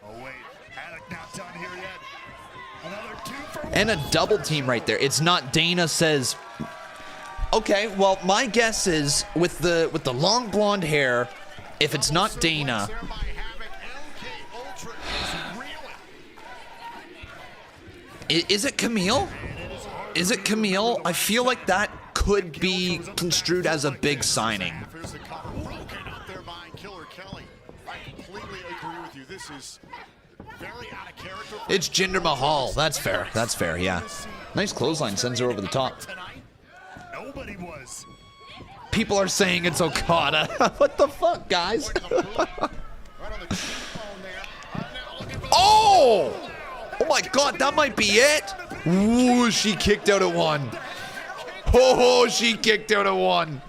Oh wait, Havoc not done here yet. Another 2 for And a double team right there. It's not Dana says, okay, well, my guess is with the long blonde hair, if it's not Dana, is it Camille? Is it Camille? I feel like that could be construed as a big signing. It's Jinder Mahal. That's fair. That's fair, yeah. Nice clothesline, sends her over the top. Nobody was. People are saying it's Okada. What the fuck, guys? Oh! Oh my god, that might be it. Ooh, she kicked out at one. Oh, she kicked out at one.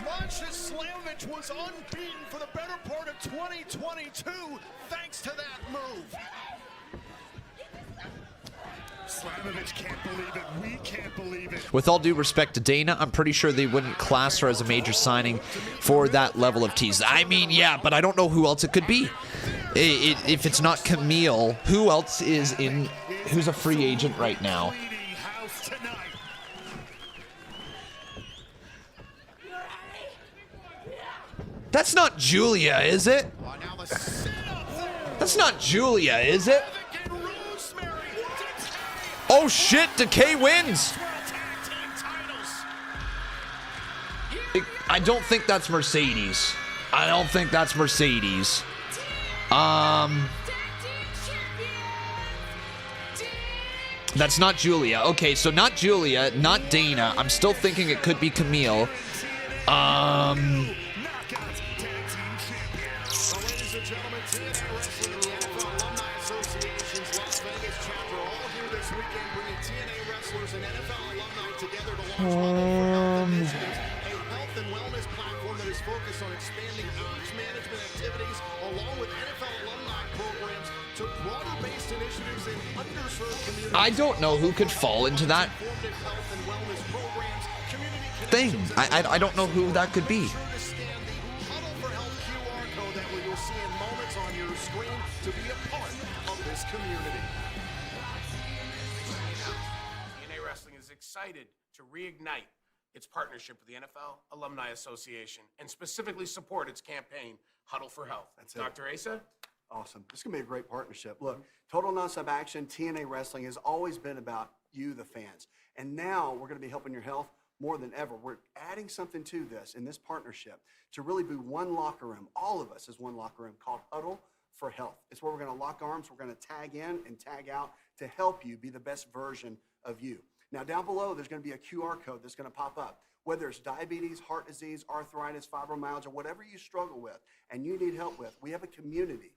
Marcus Slamovich was unbeaten for the better part of 2022 thanks to that move. Slamovich can't believe it. We can't believe it. With all due respect to Dana, I'm pretty sure they wouldn't class her as a major signing for that level of tease. I mean, yeah, but I don't know who else it could be. If it's not Camille, who else is in? Who's a free agent right now? That's not Julia, is it? That's not Julia, is it? Oh shit, Decay wins! I don't think that's Mercedes. I don't think that's Mercedes. That's not Julia. Okay, so not Julia, not Dana. I'm still thinking it could be Camille. I don't know who could fall into that thing. I don't know who that could be. TNA Wrestling is excited to reignite its partnership with the NFL Alumni Association and specifically support its campaign, Huddle for Health. That's it. Dr. Asa? Awesome. This is going to be a great partnership. Look, Total Nonstop Action, TNA Wrestling has always been about you, the fans. And now we're going to be helping your health more than ever. We're adding something to this in this partnership to really be one locker room, all of us as one locker room, called Huddle for Health. It's where we're going to lock arms, we're going to tag in and tag out to help you be the best version of you. Now, down below, there's going to be a QR code that's going to pop up. Whether it's diabetes, heart disease, arthritis, fibromyalgia, whatever you struggle with and you need help with, we have a community.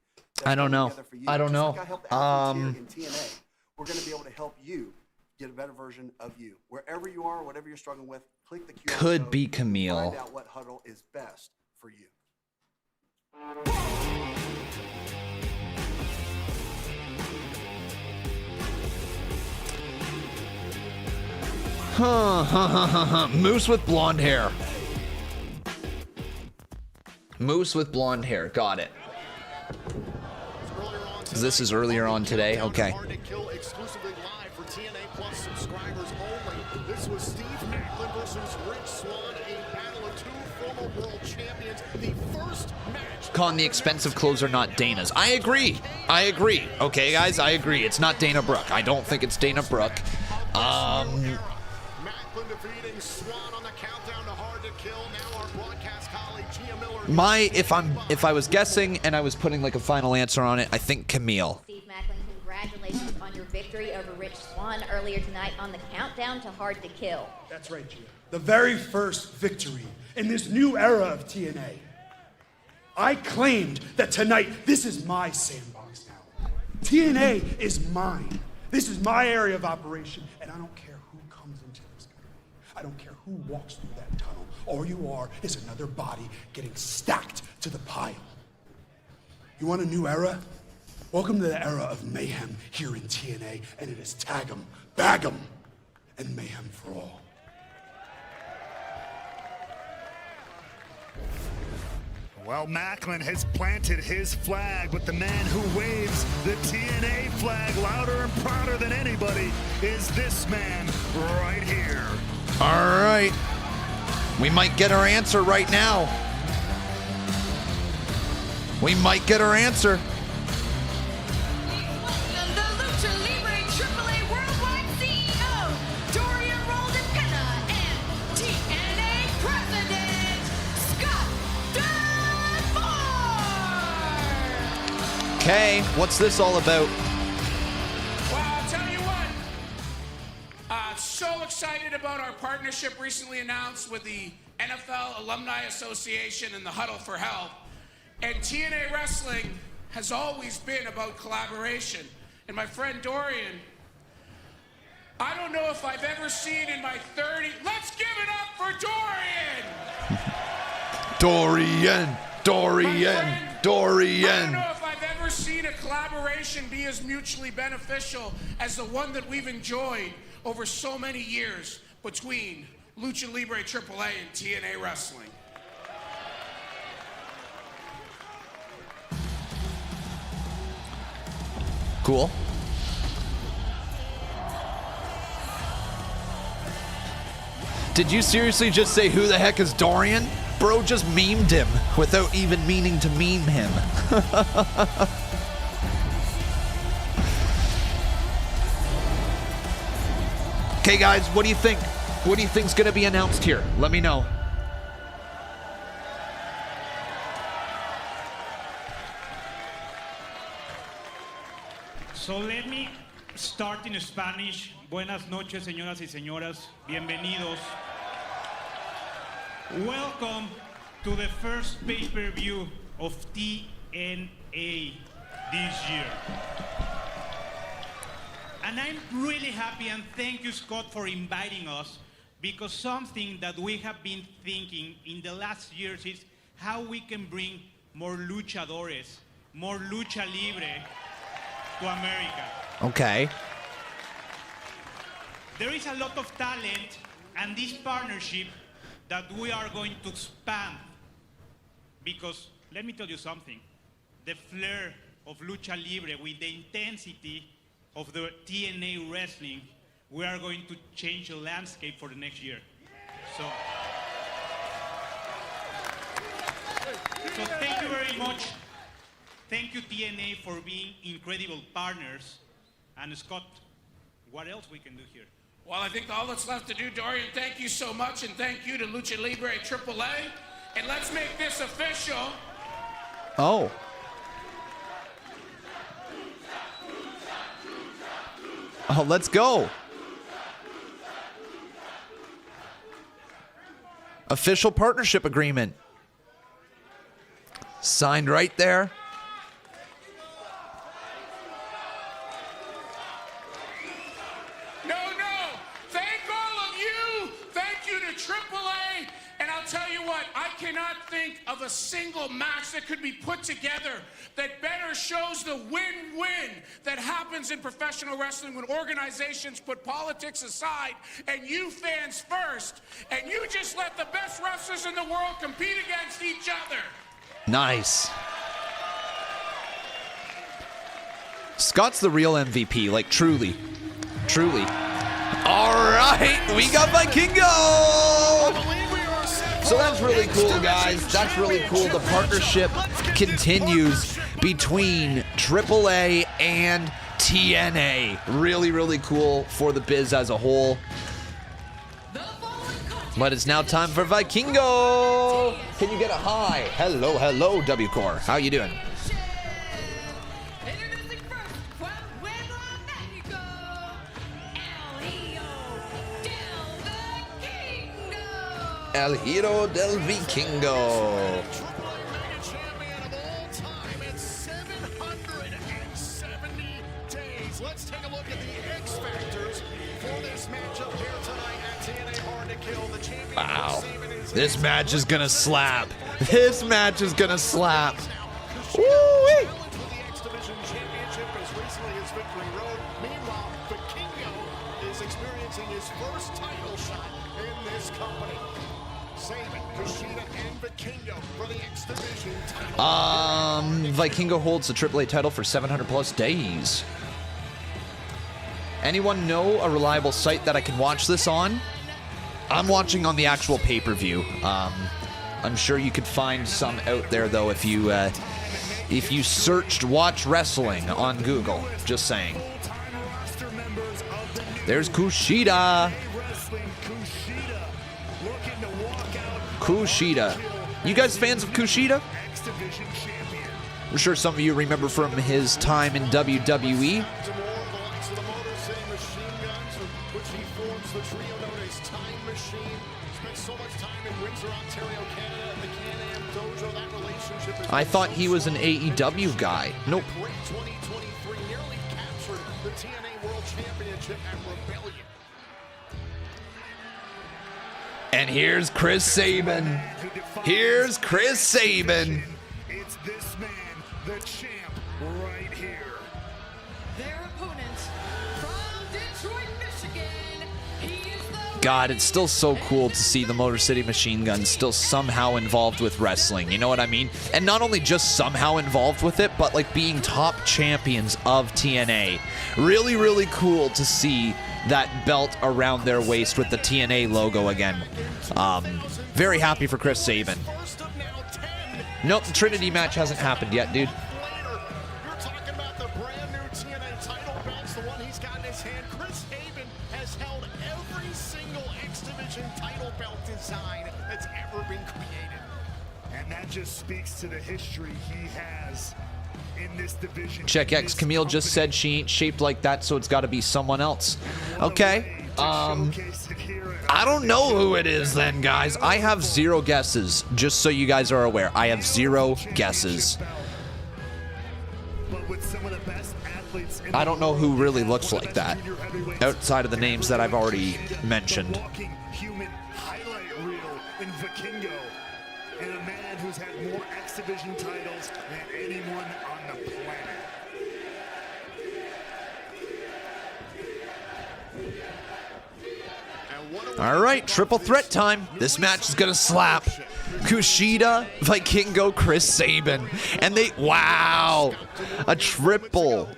I don't know. I don't know. Like I helped athletes here in TNA. We're going to be able to help you get a better version of you. Wherever you are, whatever you're struggling with, click the QR Could code be Camille. and find out what Huddle is best for you. Moose with blonde hair. Moose with blonde hair. Got it. This is earlier on today. Okay. Exclusively live for TNA Plus subscribers only. This was Steve Macklin versus Rich Swann, a battle of two former world champions. The first match. Con, the expensive clothes are not Dana's. I agree. I agree. Okay, guys, I agree. It's not Dana Brooke. I don't think it's Dana Brooke. Macklin defeating Swann on the countdown to Hard to Kill. Now our broadcast colleague Gia Miller. If I was guessing and I was putting like a final answer on it, I think Camille. Steve Macklin, congratulations on your victory over Rich Swann earlier tonight on the countdown to Hard to Kill. That's right, Gia. The very first victory in this new era of TNA. I claimed that tonight, this is my sandbox now. TNA is mine. This is my area of operation, and I don't care who comes into this company. I don't care who walks through that tunnel. All you are is another body getting stacked to the pile. You want a new era? Welcome to the era of mayhem here in TNA, and it is tag 'em, bag 'em, and mayhem for all. Well, Macklin has planted his flag, but the man who waves the TNA flag louder and prouder than anybody is this man right here. All right. We might get our answer right now. We might get our answer. Welcome the Lucha Libre AAA Worldwide CEO, Dorian Roldan Penna, and TNA President, Scott Dunford. Okay, what's this all about? Well, I'll tell you what. So excited about our partnership recently announced with the NFL Alumni Association and the Huddle for Health. And TNA Wrestling has always been about collaboration. And my friend Dorian, I don't know if I've ever seen in my 30... Let's give it up for Dorian! Dorian! I Dorian! don't know if I've ever seen a collaboration be as mutually beneficial as the one that we've enjoyed over so many years between Lucha Libre AAA and TNA Wrestling. Cool. Did you seriously just say who the heck is Dorian? Bro just memed him without even meaning to meme him. Okay, guys, what do you think? What do you think's gonna be announced here? Let me know. So let me start in Spanish. Buenas noches, señoras y señoras. Bienvenidos. Welcome to the first pay-per-view of TNA this year. And I'm really happy, and thank you, Scott, for inviting us, because something that we have been thinking in the last years is how we can bring more luchadores, more lucha libre to America. Okay. There is a lot of talent and this partnership that we are going to expand, because let me tell you something, the flair of lucha libre with the intensity of the TNA wrestling, we are going to change the landscape for the next year. So thank you very much. Thank you, TNA, for being incredible partners. And Scott, what else we can do here? Well, I think all that's left to do, Dorian, thank you so much, and thank you to Lucha Libre AAA. And let's make this official. Oh. Oh, let's go. Official partnership agreement. Signed right there. No. Thank all of you. Thank you to AAA. And I'll tell you what, I cannot think of a single match that could be put together that better shows the win-win that happens in professional wrestling when organizations put politics aside and you fans first, and you just let the best wrestlers in the world compete against each other. Nice. Scott's the real MVP, like truly. Truly. All right, we got Vikingo! So that's really cool, guys. That's really cool. The partnership continues between AAA and TNA. Really, really cool for the biz as a whole. But it's now time for Vikingo. Can you get a hi? Hello, W-Core. How you doing? El Hero del Vikingo. Let's take a look at the X factors for this matchup here tonight at TNA Hard to Kill. The champion. Wow. This match is gonna slap. This match is gonna slap. Woo-wee. Meanwhile, Vikingo is experiencing his first title shot in this company. Vikingo holds the AAA title for 700 plus days. Anyone know a reliable site that I can watch this on? I'm watching on the actual pay-per-view. I'm sure you could find some out there though if you searched "watch wrestling" on Google. Just saying. There's Kushida. Kushida. You guys fans of Kushida? I'm sure some of you remember from his time in WWE. I thought he was an AEW guy. Nope. And here's Chris Sabin. Here's Chris Sabin. It's this man, the champ, right here. Their opponent from Detroit, Michigan. He is the God, it's still so cool to see the Motor City Machine Guns still somehow involved with wrestling. You know what I mean? And not only just somehow involved with it, but like being top champions of TNA. Really, really cool to see that belt around their waist with the TNA logo again. Very happy for Chris Sabin. Nope, the Trinity match hasn't happened yet, dude. You're talking about the brand new TNA title belts, the one he's got in his hand. Chris Sabin has held every single X Division title belt design that's ever been created. And that just speaks to the history he has in this division. Check X. Camille just said she ain't shaped like that, so it's got to be someone else. Okay. I don't know who it is then, guys. I have 0 guesses, just so you guys are aware. I have 0 guesses. I don't know who really looks like that, outside of the names that I've already mentioned. Human highlight reel in Vikingo, and a man who's had more X Division titles than anyone on the planet. All right, triple threat time. This match is gonna slap. Kushida, Vikingo, Chris Sabin, and wow, a triple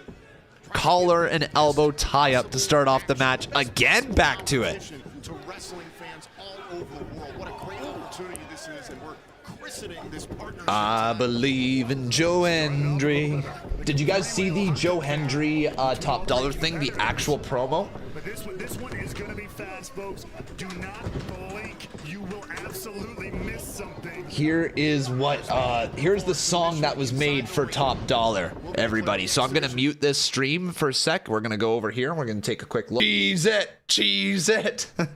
collar and elbow tie-up to start off the match. Again, back to it. To wrestling fans all over the world, what a great opportunity this is, and we're christening this partnership. I believe in Joe Hendry. Did you guys see the Joe Hendry top dollar thing, the actual promo? But this one is going to be fast, folks. Do not blink. You will absolutely miss something. Here is what, here's the song that was made for Top Dollar, everybody. So I'm going to mute this stream for a sec. We're going to go over here and we're going to take a quick look. Cheese it! Cheese it! The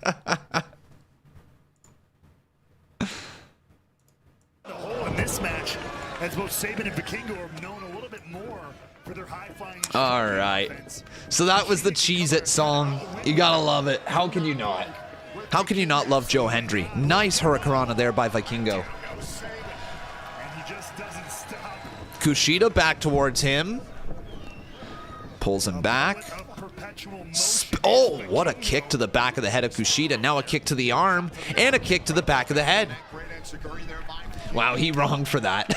hole in this match, as both Sabin and Vikingo are known a little bit more for their high-flying. All right. So that was the Cheese It song. You gotta love it. How can you not? How can you not love Joe Hendry? Nice Hurricanrana there by Vikingo. Kushida back towards him. Pulls him back. Oh, what a kick to the back of the head of Kushida. Now a kick to the arm and a kick to the back of the head. Wow, he wronged for that.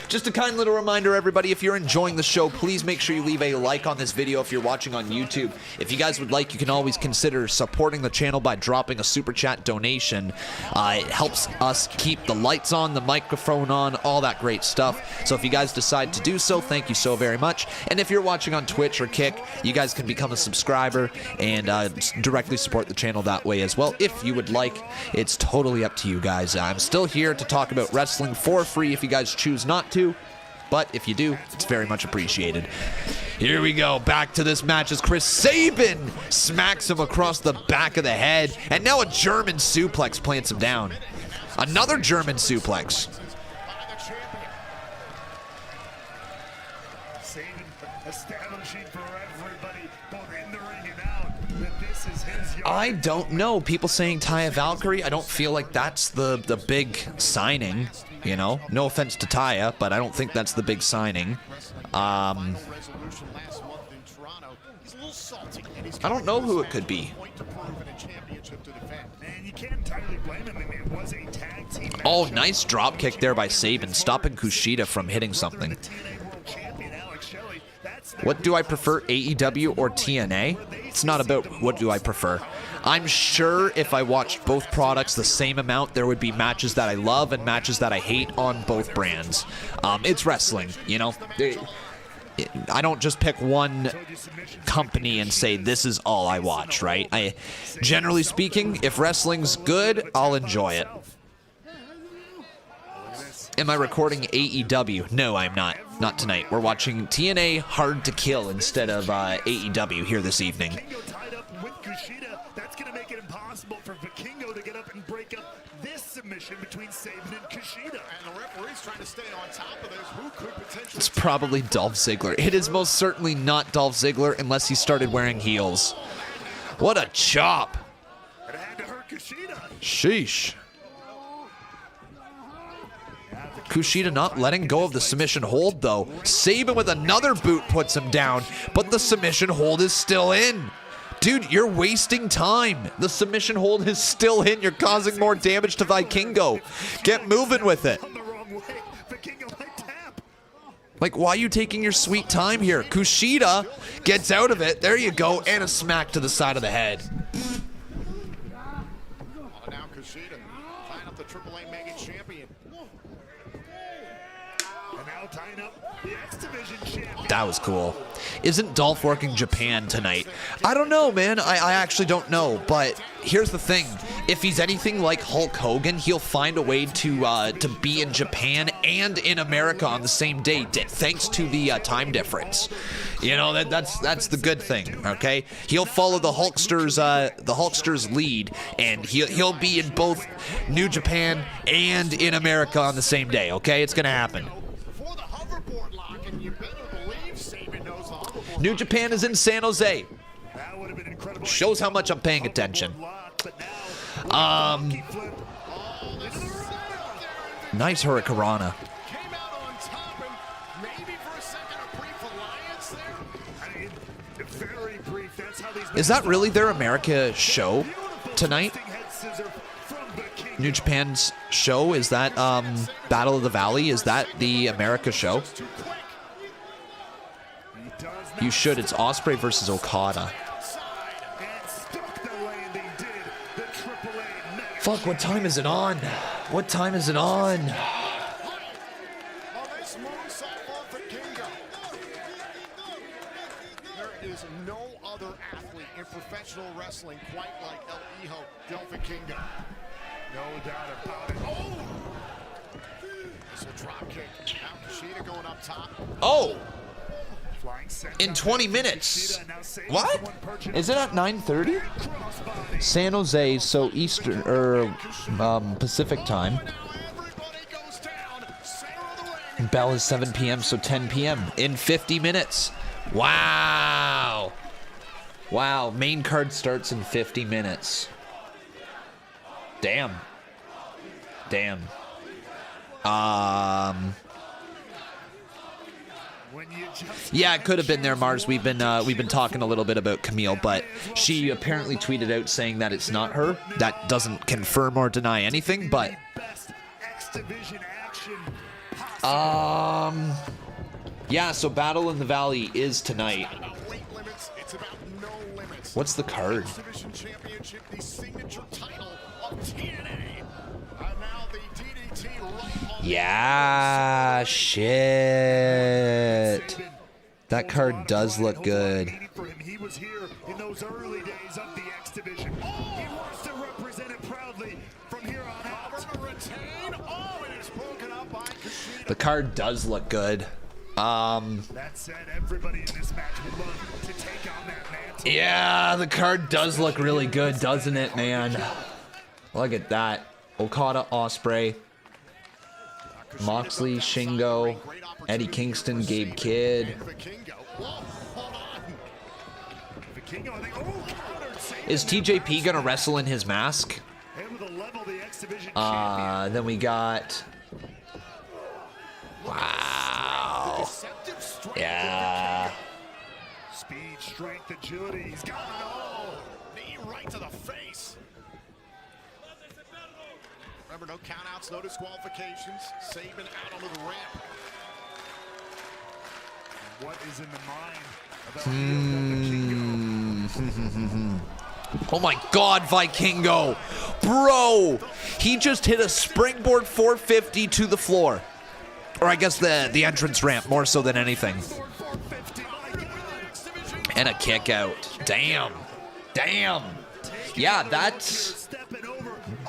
Just a kind little reminder, everybody, if you're enjoying the show, please make sure you leave a like on this video if you're watching on YouTube. If you guys would like, you can always consider supporting the channel by dropping a super chat donation. It helps us keep the lights on, the microphone on, all that great stuff. So if you guys decide to do so, thank you so very much. And if you're watching on Twitch or Kick, you guys can become a subscriber and directly support the channel that way as well. If you would like, it's totally up to you guys. I'm still here to talk about wrestling for free if you guys choose not to, but if you do, it's very much appreciated. Here we go, back to this match as Chris Sabin smacks him across the back of the head, and now a German suplex plants him down. Another German suplex. Sabin establishing for everybody, both in the ring and out, that this is his yard. I don't know. People saying Taya Valkyrie, I don't feel like that's the big signing, you know? No offense to Taya, but I don't think that's the big signing. I don't know who it could be. can't entirely blame him. I mean, it was a tag team match. Oh, nice drop kick there by Sabin, stopping Kushida from hitting something. What do I prefer, AEW or TNA? It's not about what do I prefer. I'm sure if I watched both products the same amount, there would be matches that I love and matches that I hate on both brands. It's wrestling, you know? I don't just pick one company and say this is all I watch, right? Generally speaking, if wrestling's good, I'll enjoy it. Am I recording AEW? No, I'm not. Not tonight. We're watching TNA Hard to Kill instead of AEW here this evening. Tied up with Kushida, that's going to make it impossible for Vikingo to get up and break up this submission between Sabin and Kushida. And the referee's trying to stay on top of this. Who could potentially... It's probably Dolph Ziggler. It is most certainly not Dolph Ziggler unless he started wearing heels. What a chop. It had to hurt Kushida. Sheesh. Kushida not letting go of the submission hold, though. Sabin with another boot puts him down, but the submission hold is still in. Dude, you're wasting time. The submission hold is still in. You're causing more damage to Vikingo. Get moving with it. Like, why are you taking your sweet time here? Kushida gets out of it. There you go. And a smack to the side of the head. Now Kushida tying up the AAA Mega Champion. And now tying up the X Division champion. That was cool. Isn't Dolph working Japan tonight? I don't know, man. I actually don't know. But here's the thing. If he's anything like Hulk Hogan, he'll find a way to be in Japan and in America on the same day, thanks to the time difference. You know, that's the good thing, okay? He'll follow the Hulkster's lead, and he'll be in both New Japan and in America on the same day, okay? It's gonna happen. New Japan is in San Jose. Shows how much I'm paying attention. Nice Hurricanrana. Is that really their America show tonight? New Japan's show? Is that Battle of the Valley? Is that the America show? You should. It's Ospreay versus Okada. Fuck, what time is it on? What time is it on? There is no other athlete in professional wrestling quite like El Hijo del Vikingo. No doubt about it. Oh! This will drop kick. Now Kushida going up top. Oh! In 20 minutes. What? Is it at 9:30? San Jose, so Eastern or Pacific time. Bell is 7 p.m., so 10 p.m. in 50 minutes. Wow. Wow, main card starts in 50 minutes. Damn. Damn. Yeah, it could have been there, Mars. We've been talking a little bit about Camille, but she apparently tweeted out saying that it's not her. That doesn't confirm or deny anything, but yeah, so Battle in the Valley is tonight. What's the card? Yeah, shit. That card does look good. He was here in those early days of the X Division. He wants to represent it proudly from here on out. The card does look good. That said, everybody in this match would love to take on that mantle. Yeah, the card does look really good, doesn't it, man? Look at that. Okada, Ospreay, Moxley, Shingo, Eddie Kingston, Gabe Kidd. Is TJP gonna wrestle in his mask? Then we got... Wow. Yeah. Speed, strength, agility. He's got it all. Knee right to the face. Remember, no countouts, no disqualifications. Sabin out onto the ramp. What is in the mind about Oh my God, Vikingo. Bro, he just hit a springboard 450 to the floor. Or I guess the entrance ramp, more so than anything. And a kick out. Damn. Damn. Yeah, that's...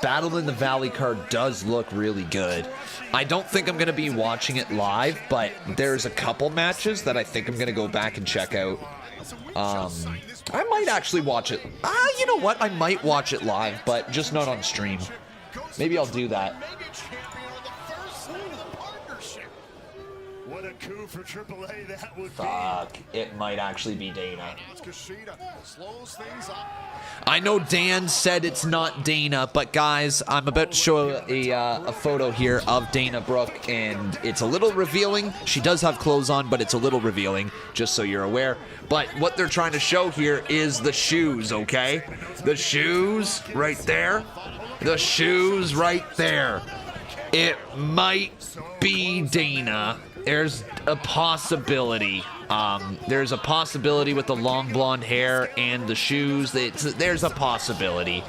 Battle in the Valley card does look really good. I don't think I'm going to be watching it live, but there's a couple matches that I think I'm going to go back and check out. I might actually watch it. You know what? I might watch it live, but just not on stream. Maybe I'll do that. What a coup for AAA that would Fuck, it might actually be Dana. I know Dan said it's not Dana, but guys, I'm about to show a photo here of Dana Brooke, and it's a little revealing. She does have clothes on, but it's a little revealing, just so you're aware. But what they're trying to show here is the shoes, okay? The shoes right there. The shoes right there. It might be Dana. There's a possibility. There's a possibility with the long blonde hair and the shoes. There's a possibility.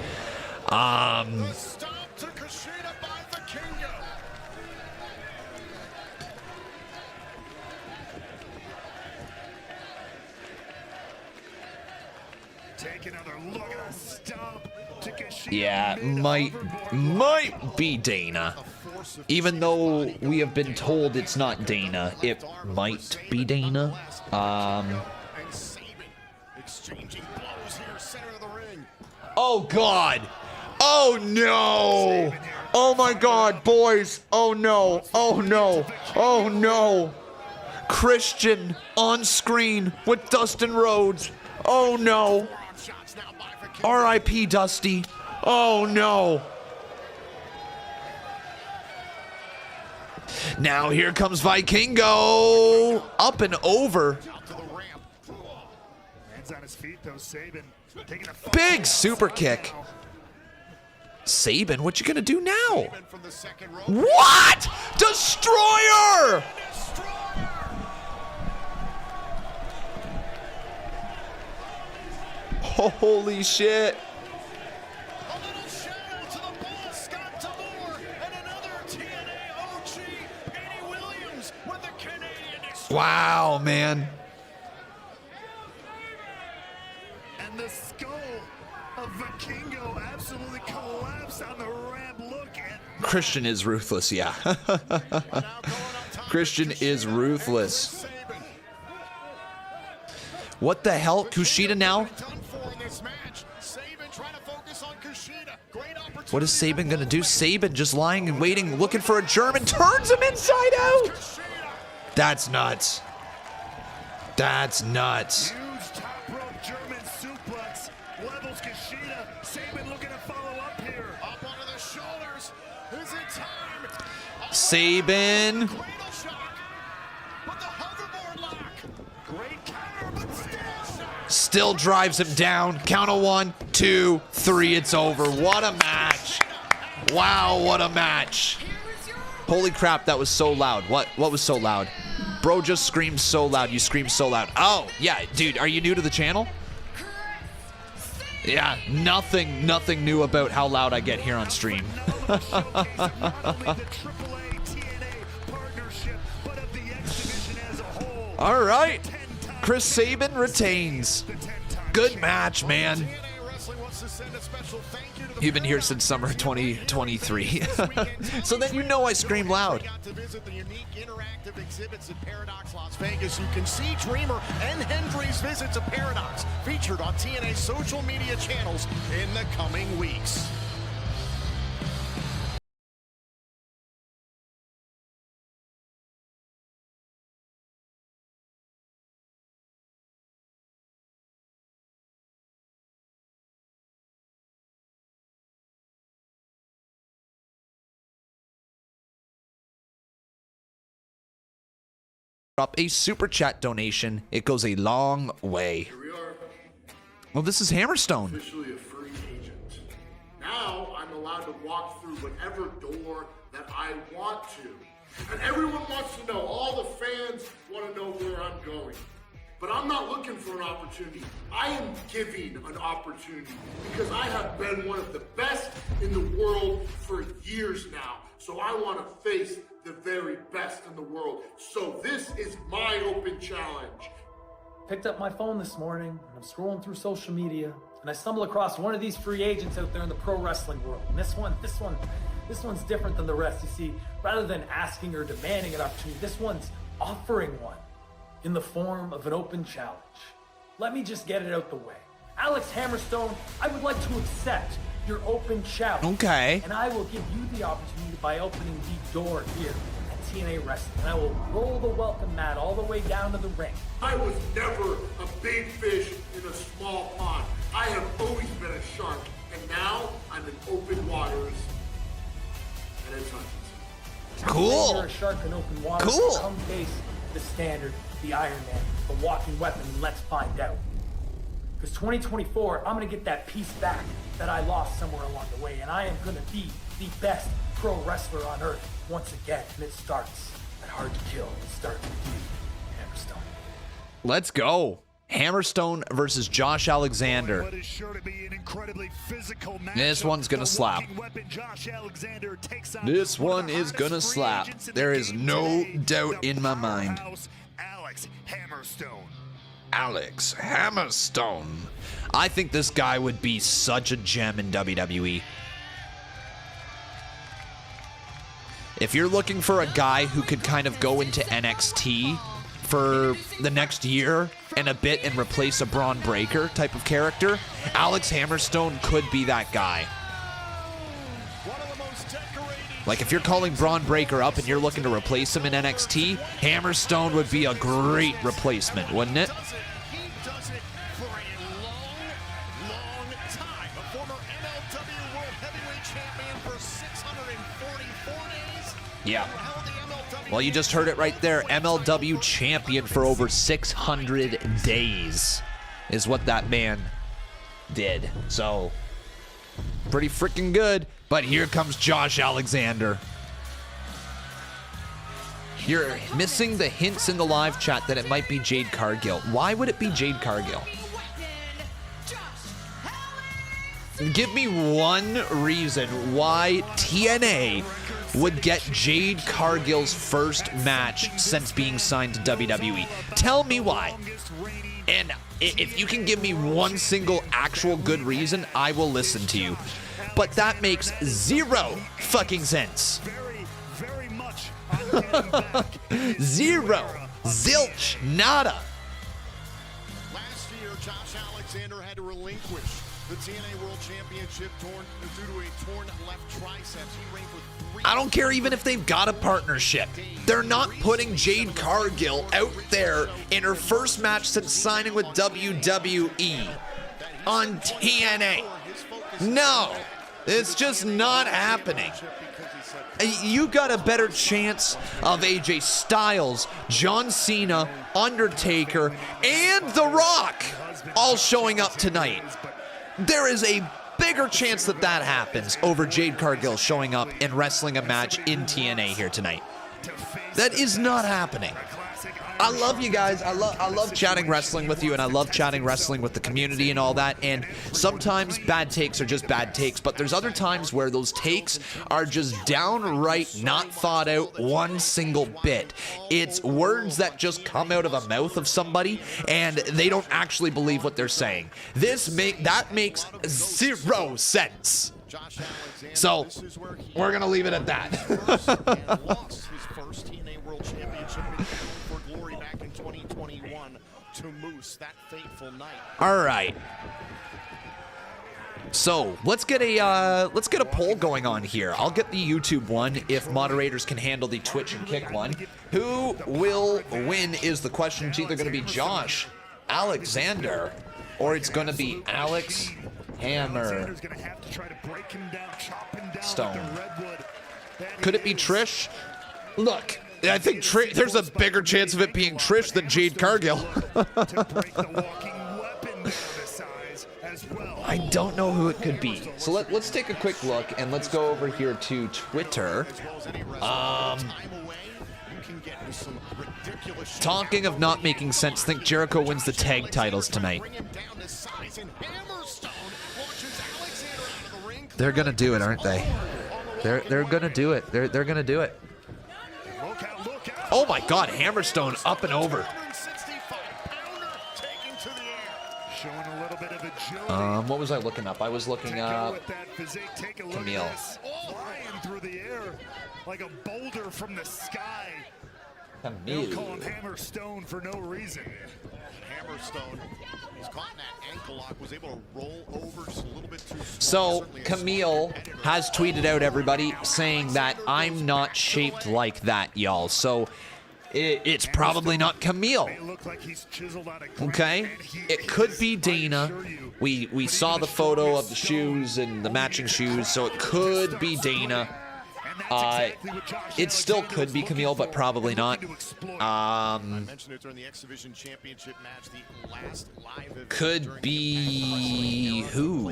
Take another look at a stomp to Kushida. Yeah, might be Dana. Even though we have been told it's not Dana, it might be Dana. Oh God! Oh no! Oh my God, boys! Oh no! Oh no! Oh no! Christian on screen with Dustin Rhodes. Oh no! R.I.P. Dusty. Oh no! Now here comes Vikingo. Up and over. Hands on his feet though, Sabin. Big super kick. Sabin, what you gonna do now? What? Destroyer! Holy shit. Wow, man. And the skull of Vikingo absolutely collapsed on the ramp. Look at Christian is ruthless, yeah. Christian is ruthless. What the hell? Kushida now? What is Sabin gonna do? Sabin just lying and waiting, looking for a German, turns him inside out! That's nuts. That's nuts. huge top rope German suplex. Levels Kushida. Sabin looking to follow up here. Up onto the shoulders. Is it time? Sabin. Still drives him down. Count of 1, 2, 3. It's over. What a match. Wow, what a match. Holy crap, that was so loud. What was so loud? Bro just screamed so loud. You screamed so loud. Oh, yeah, dude, are you new to the channel? Yeah, nothing new about how loud I get here on stream. All right. Chris Sabin retains. Good match, man. You've been here since summer 2023. So then you know I scream loud. To visit the unique interactive exhibits at Paradox Las Vegas. You can see Dreamer and Hendry's visit to Paradox featured on TNA's social media channels in the coming weeks. Drop a super chat donation. It goes a long way. Here we are. Well, this is Hammerstone. Officially a free agent. Now I'm allowed to to walk through whatever door that I want to. And everyone wants to know, all the fans want to know where I'm going. But I'm not looking for an opportunity. I am giving an opportunity because I have been one of the best in the world for years now. So I want to face the very best in the world. So this is my open challenge. Picked up my phone this morning, and I'm scrolling through social media, and I stumble across one of these free agents out there in the pro wrestling world. And this one's different than the rest. You see, rather than asking or demanding an opportunity, this one's offering one in the form of an open challenge. Let me just get it out the way. Alex Hammerstone, I would like to accept your open challenge. Okay. And I will give you the opportunity by opening the door here at TNA Wrestling. And I will roll the welcome mat all the way down to the ring. I was never a big fish in a small pond. I have always been a shark, and now I'm in open waters, and it's hunting. Cool. You're a shark in open water. Cool. Come face the standard, the Iron Man, the walking weapon, and let's find out. Because 2024, I'm going to get that piece back that I lost somewhere along the way, and I am going to be the best pro wrestler on earth once again. And it starts at Hard to Kill. It starts with you, Hammerstone. Let's go. Hammerstone versus Josh Alexander. What is sure to be an incredibly physical match. This one's gonna slap. This one is gonna slap. There is no doubt in my mind. Alex Hammerstone. Alex Hammerstone. I think this guy would be such a gem in WWE. If you're looking for a guy who could kind of go into NXT for the next year and a bit and replace a Braun Breaker type of character, Alex Hammerstone could be that guy. Like if you're calling Braun Breaker up and you're looking to replace him in NXT, Hammerstone would be a great replacement, wouldn't it? He does it for a long time. A former MLW World Heavyweight Champion for 644 days. Yeah. Well, you just heard it right there. MLW champion for over 600 days is what that man did. So, pretty freaking good. But here comes Josh Alexander. You're missing the hints in the live chat that it might be Jade Cargill. Why would it be Jade Cargill? Give me one reason why TNA would get Jade Cargill's first match since being signed to WWE. Tell me why. And if you can give me one single actual good reason, I will listen to you. But that makes zero fucking sense. Zero. Zilch. Nada. Last year, Josh Alexander had to relinquish the TNA World Championship due to a torn left triceps. He reigned for 3 I don't care even if they've got a partnership. They're not putting Jade Cargill out there in her first match since signing with WWE on TNA. No, it's just not happening. You got a better chance of AJ Styles, John Cena, Undertaker, and The Rock all showing up tonight. There is a bigger chance that that happens over Jade Cargill showing up and wrestling a match in TNA here tonight. That is not happening. I love you guys. I love chatting wrestling with you, and I love chatting wrestling with the community and all that. And sometimes bad takes are just bad takes, but there's other times where those takes are just downright not thought out one single bit. It's words that just come out of the mouth of somebody, and they don't actually believe what they're saying. That makes zero sense. So we're gonna leave it at that. lost his first TNA World Championship for Glory back in 2021 to Moose that fateful night. All right. So let's get a poll going on here. I'll get the YouTube one if moderators can handle the Twitch and Kick one. Who will win is the question. It's either going to be Josh Alexander or it's going to be Alex Hammerstone. Could it be Trish? Look, I think there's a bigger chance of it being Trish than Jade Cargill. I don't know who it could be. So let's take a quick look and let's go over here to Twitter. Talking of not making sense, think Jericho wins the tag titles tonight. They're gonna do it, aren't they? They're gonna do it. They're gonna do it. Oh my God, Hammerstone up and over. What was I looking up? I was looking up Camille. Flying through the air like a boulder from the sky. Camille. They'll call him Hammerstone for no reason. Hammerstone was caught in that ankle lock, was able to roll over just a little bit too So Camille has tweeted out, everybody, saying that I'm not shaped like that, y'all. So it's probably not Camille. Okay? It could be Dana. We saw the photo of the shoes and the matching shoes, so it could be Dana. It still could be Camille, but probably not. Could be who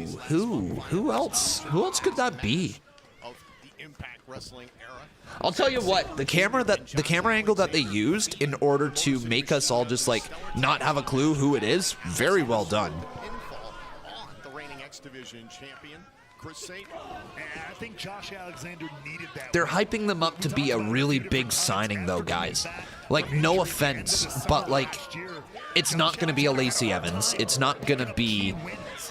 else? Who else could that be? I'll tell you what, the camera angle that they used in order to make us all just like not have a clue who it is, very well done. The reigning X Division champion, Chris Satan. I think Josh Alexander needed that. They're hyping them up to be a really big signing though, guys. Like, no offense, but like, it's not gonna be a Lacey Evans. It's not gonna be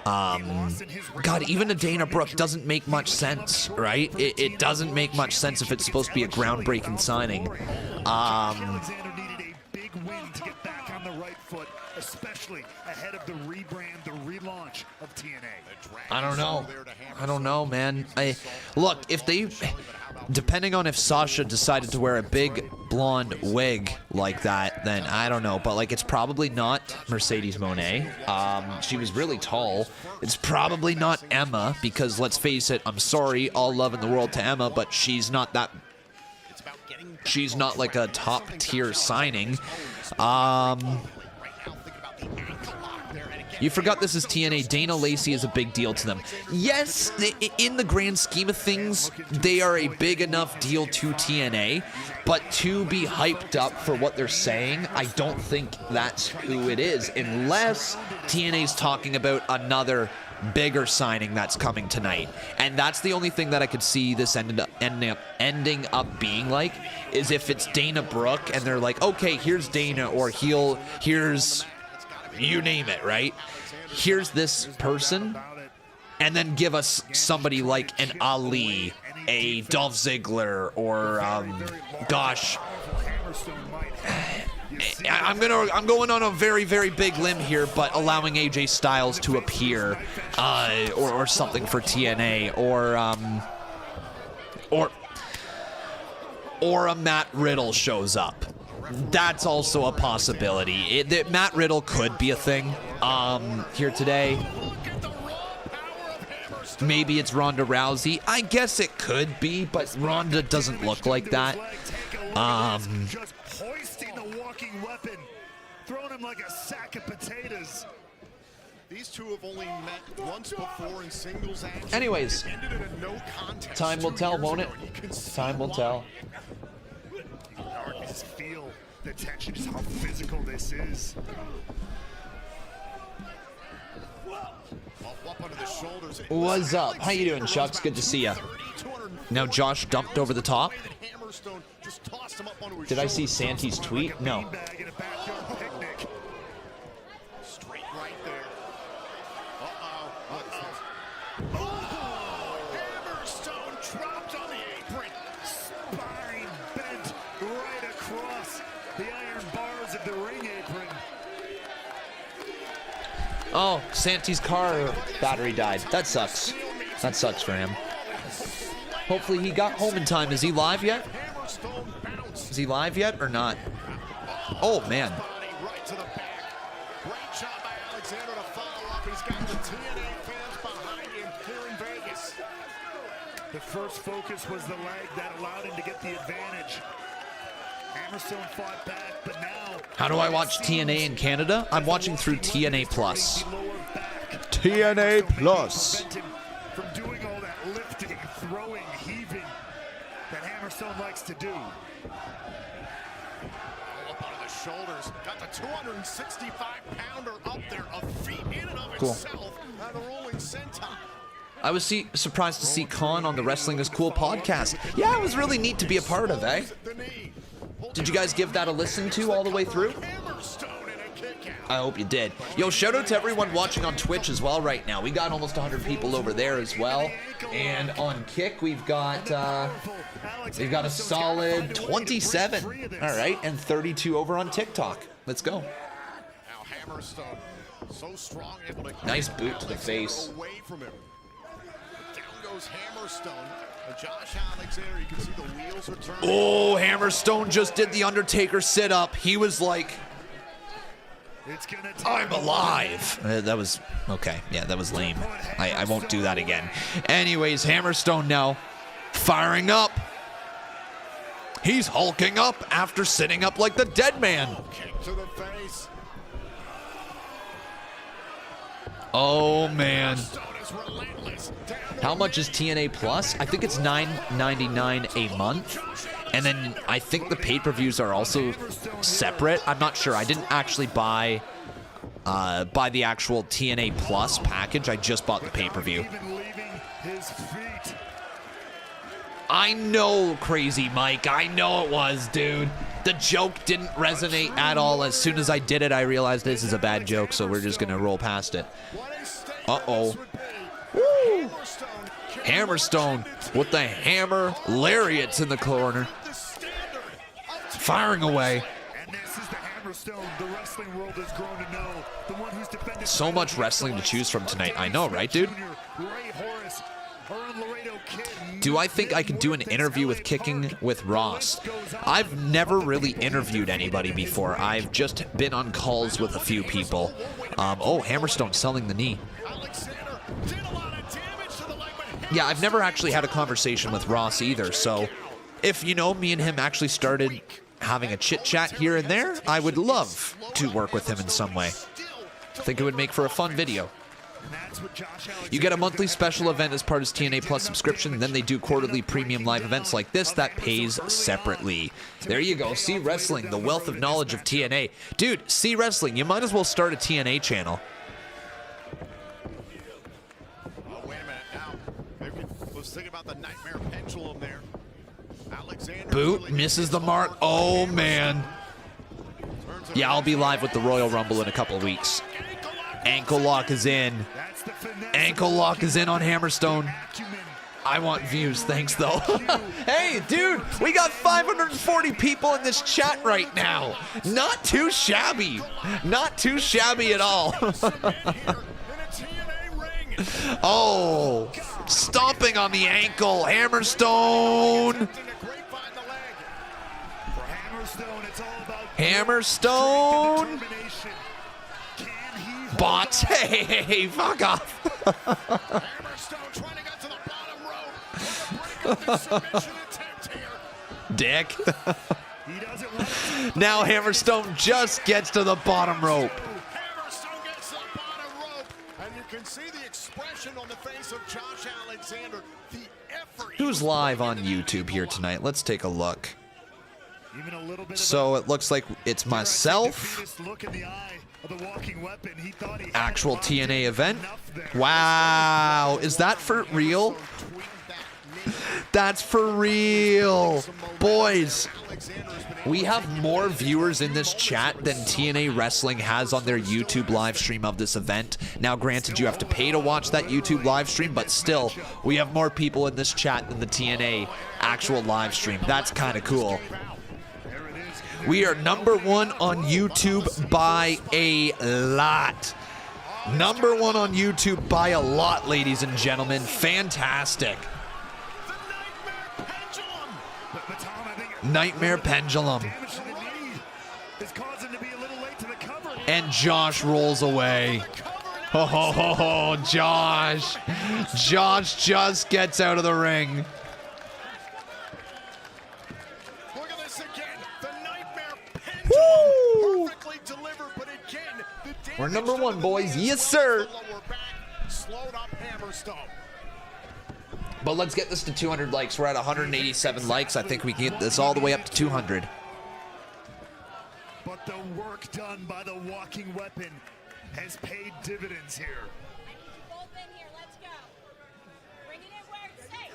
God, even a Dana Brooke doesn't make much sense, right? It doesn't make much sense if it's supposed to be a groundbreaking signing. Alexander needed a big win to get back on the right foot, especially ahead of the rebrand, the relaunch of TNA. I don't know, man. Look, if they, depending on if Sasha decided to wear a big blonde wig like that, then I don't know. But like, it's probably not Mercedes Moné. She was really tall. It's probably not Emma, because let's face it, I'm sorry, all love in the world to Emma, but she's not that. She's not like a top tier signing. You forgot this is TNA. Dana Lacey is a big deal to them. Yes, in the grand scheme of things, they are a big enough deal to TNA, but to be hyped up for what they're saying, I don't think that's who it is, unless TNA's talking about another bigger signing that's coming tonight. And that's the only thing that I could see this ending up being like, is if it's Dana Brooke and they're like, okay, here's Dana, or here's you name it, right? Here's this person, and then give us somebody like an Ali, a Dolph Ziggler, or gosh, I'm going on a very, very big limb here, but allowing AJ Styles to appear, or something for TNA, or a Matt Riddle shows up. That's also a possibility. Matt Riddle could be a thing here today. Maybe it's Ronda Rousey. I guess it could be, but Ronda doesn't look like that. Just hoisting the walking weapon, throwing him like a sack of potatoes. These two have only met once before in singles action. Anyways, time will tell, won't it? Time will tell. Darkness, feel the tension, just how physical this is. What's up? How you doing, Chucks? Good to see ya. Now Josh dumped over the top. Did I see Santi's tweet? No. Straight right there. Hammerstone dropped on the apron. Spine bent right across the iron bars of the ring apron. Oh, Santi's car battery died. That sucks. That sucks for him. Hopefully he got home in time. Is he live yet? Is he live yet or not? Oh, man. The first focus was the leg that allowed him to get the advantage. Hammerstone fought back, but now... How do I watch TNA in Canada? I'm watching through TNA Plus. TNA Plus. From doing all that lifting, throwing, heaving that Hammerstone likes to do. All up onto the shoulders. Got the 265-pounder up there, a feat in and of Cool. itself. The rolling senton. I was surprised to see Khan on the Wrestling is Cool podcast. Yeah, it was really neat to be a part of, eh? Did you guys give that a listen to all the way through? I hope you did. Yo, shout out to everyone watching on Twitch as well right now. We got almost 100 people over there as well. And on Kick, we've got a solid 27. All right, and 32 over on TikTok. Let's go. Now Hammerstone, so strong, able to Nice boot to the face. away from him. Down goes Hammerstone. Josh Alexander, you can see the wheels are turning. Oh, Hammerstone just did the Undertaker sit-up. He was like, I'm alive. That was, okay, yeah, that was lame. I won't do that again. Anyways, Hammerstone now firing up. He's hulking up after sitting up like the dead man. Kick to the face. Oh, man. How much is TNA Plus? I think it's $9.99 a month. And then I think the pay-per-views are also separate. I'm not sure. I didn't actually buy the actual TNA Plus package. I just bought the pay-per-view. I know, Crazy Mike. I know it was, dude. The joke didn't resonate at all. As soon as I did it, I realized this is a bad joke, so we're just going to roll past it. Uh-oh. Woo! Hammerstone with the hammer lariats in the corner. Firing away. So much wrestling to choose from tonight. I know, right, dude? Do I think I could do an interview with Kicking with Ross? I've never really interviewed anybody before. I've just been on calls with a few people. Oh, Hammerstone selling the knee. Yeah, I've never actually had a conversation with Ross either, so if, you know, me and him actually started having a chit-chat here and there, I would love to work with him in some way. I think it would make for a fun video. You get a monthly special event as part of TNA Plus subscription, then they do quarterly premium live events like this that pays separately. There you go, See Wrestling, the wealth of knowledge of TNA. Dude, See Wrestling, you might as well start a TNA channel. Think about the nightmare pendulum there. Alexander Boot misses the mark. Oh, man. Yeah, I'll be live with the Royal Rumble in a couple of weeks. Ankle lock is in. Ankle lock is in on Hammerstone. I want views, thanks, though. Hey, dude, we got 540 people in this chat right now. Not too shabby. Not too shabby at all. Oh, stomping on the ankle. Hammerstone. Hammerstone. Bots. Hey, fuck off. Dick. Now Hammerstone just gets to the bottom rope. can see the expression on the face of Josh Alexander. The effort. Who's live on YouTube here tonight? Let's take a look. So it looks like it's myself. Actual TNA event. Wow. Is that for real? That's for real. Boys, we have more viewers in this chat than TNA Wrestling has on their YouTube live stream of this event. Now, granted, you have to pay to watch that YouTube live stream, but still, we have more people in this chat than the TNA actual live stream. That's kind of cool. We are #1 on YouTube by a lot. #1 on YouTube by a lot, ladies and gentlemen. Fantastic. Nightmare Pendulum. And Josh rolls away. Oh, Josh. Josh just gets out of the ring. Look at this again. The Nightmare Pendulum perfectly delivered, but again, the We're #1, boys. Yes, sir. Hammerstone. But let's get this to 200 likes. We're at 187 likes. I think we can get this all the way up to 200. But the work done by the walking weapon has paid dividends here. Both in here, let's go. Bring it in where it's safe.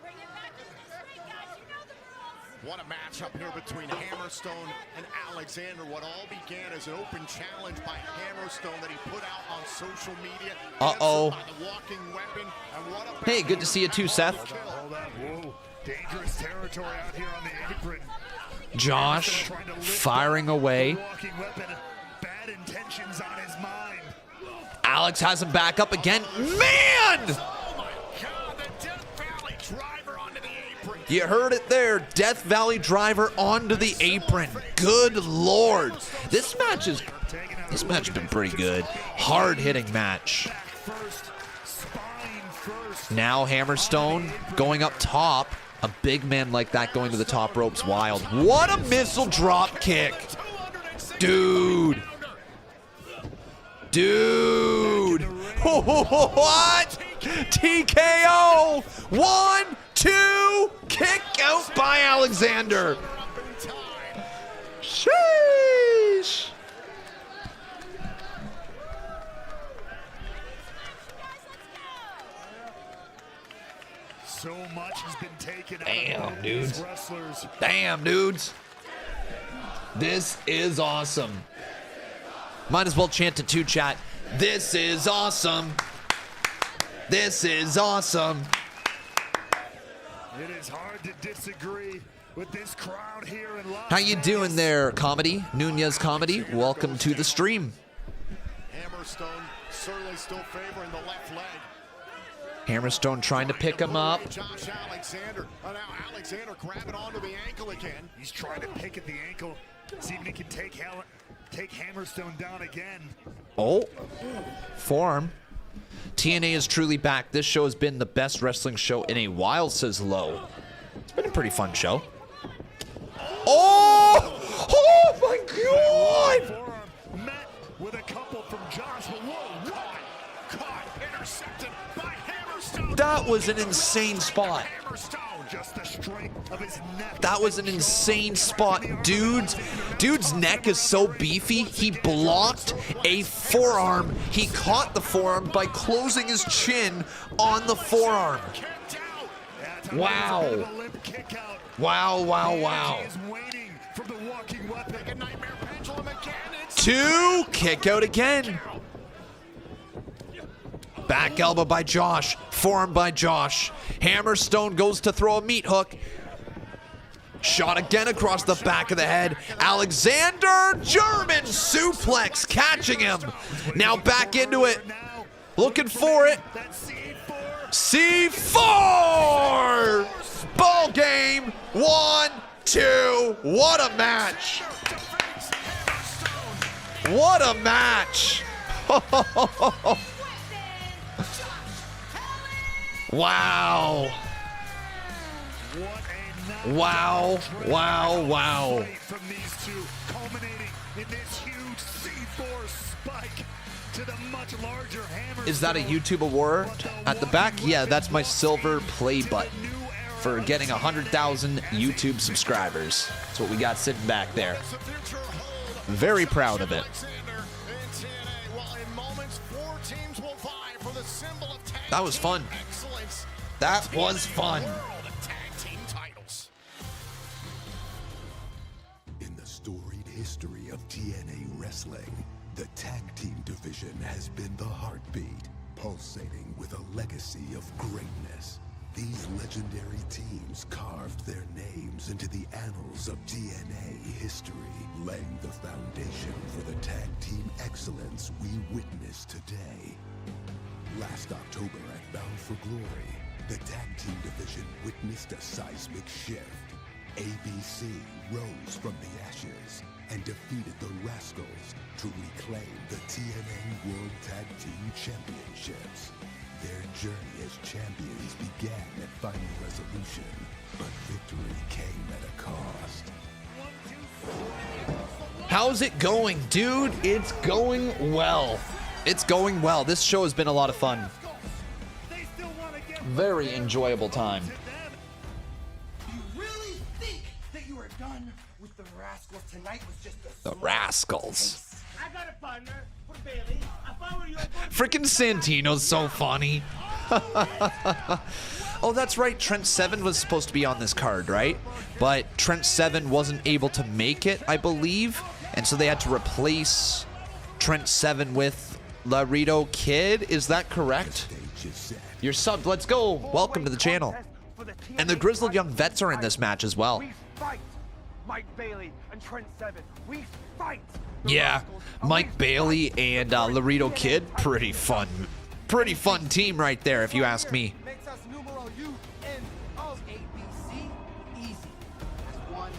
Bring it back to this ring, guys. You know the rules. What a matchup here between Hammerstone and Alexander. What all began as an open challenge by Hammerstone that he put out on social media. Uh-oh. By the walking weapon. And what a Hey, good to see you too, Seth. Hold on. Whoa. Dangerous territory out here on the apron. Josh firing away. Walking weapon. Bad intentions on his mind. Alex has him back up again. Man! Oh my God, the Death Valley driver onto the apron. You heard it there. Death Valley driver onto the apron. Good Lord. This match has been pretty good. Hard-hitting match. Now Hammerstone going up top. A big man like that going to the top rope's wild. What a missile drop kick. Dude. Dude. What? TKO. 1, 2. Kick out by Alexander. Sheesh. So much has been taken Damn, out of dudes. these wrestlers. Damn, dudes. This is awesome. Might as well chant to 2 chat. This is awesome. This is awesome. It is hard to disagree with this crowd here in Las How you doing there, Comedy? Nunez Comedy, welcome to the stream. Hammerstone certainly still favoring the left leg. Hammerstone trying to pick him up. Josh Alexander. Now Alexander grabbing onto the ankle again. He's trying to pick at the ankle. See if he can take Hammerstone down again. Oh, forearm. TNA is truly back. This show has been the best wrestling show in a while, says Lowe. It's been a pretty fun show. Oh! Oh my God! Forearm met with a couple from Josh. Whoa, what? Caught, intercepted by Hammerstone. That was an insane spot. Hammerstone, just the strength of his neck. That was an insane spot. Dude's neck is so beefy, he blocked a forearm. He caught the forearm by closing his chin on the forearm. Wow. Wow, wow, wow. 2, kick out again. Back elbow by Josh, forearm by Josh. Hammerstone goes to throw a meat hook. Shot again across the back of the head. Alexander, German suplex, catching him. Now back into it. Looking for it. C4! Ball game. 1, 2. What a match. What a match. Wow. Wow, wow, wow. From these two, culminating in this huge C4 spike to the much larger Hammer. Is that a YouTube award at the back? Yeah, that's my silver play button for getting 100,000 YouTube subscribers. That's what we got sitting back there. Very proud of it. That was fun. That was fun. In the storied history of TNA Wrestling, the tag team division has been the heartbeat, pulsating with a legacy of greatness. These legendary teams carved their names into the annals of TNA history, laying the foundation for the tag team excellence we witness today. Last October at Bound for Glory, the tag team division witnessed a seismic shift. ABC rose from the ashes and defeated the Rascals to reclaim the TNA World Tag Team Championships. Their journey as champions began at Final Resolution, but victory came at a cost. How's it going, dude? It's going well. It's going well. This show has been a lot of fun. Very enjoyable time. You really think that you are done with the Rascals? Tonight was just The Rascals. I got a partner for Bailey. If I were you, Freaking Santino's so funny. Oh, that's right. Trent Seven was supposed to be on this card, right? But Trent Seven wasn't able to make it, I believe. And so they had to replace Trent Seven with Laredo Kid. Is that correct? You're subbed. Let's go. Welcome to the channel. And the Grizzled Young Vets are in this match as well. We fight Mike Bailey and Trent Seven. We fight. Yeah, Mike Bailey and Laredo Kid, pretty fun team right there, if you ask me. Makes us numero U-N-O-A-B-C easy. That's 1,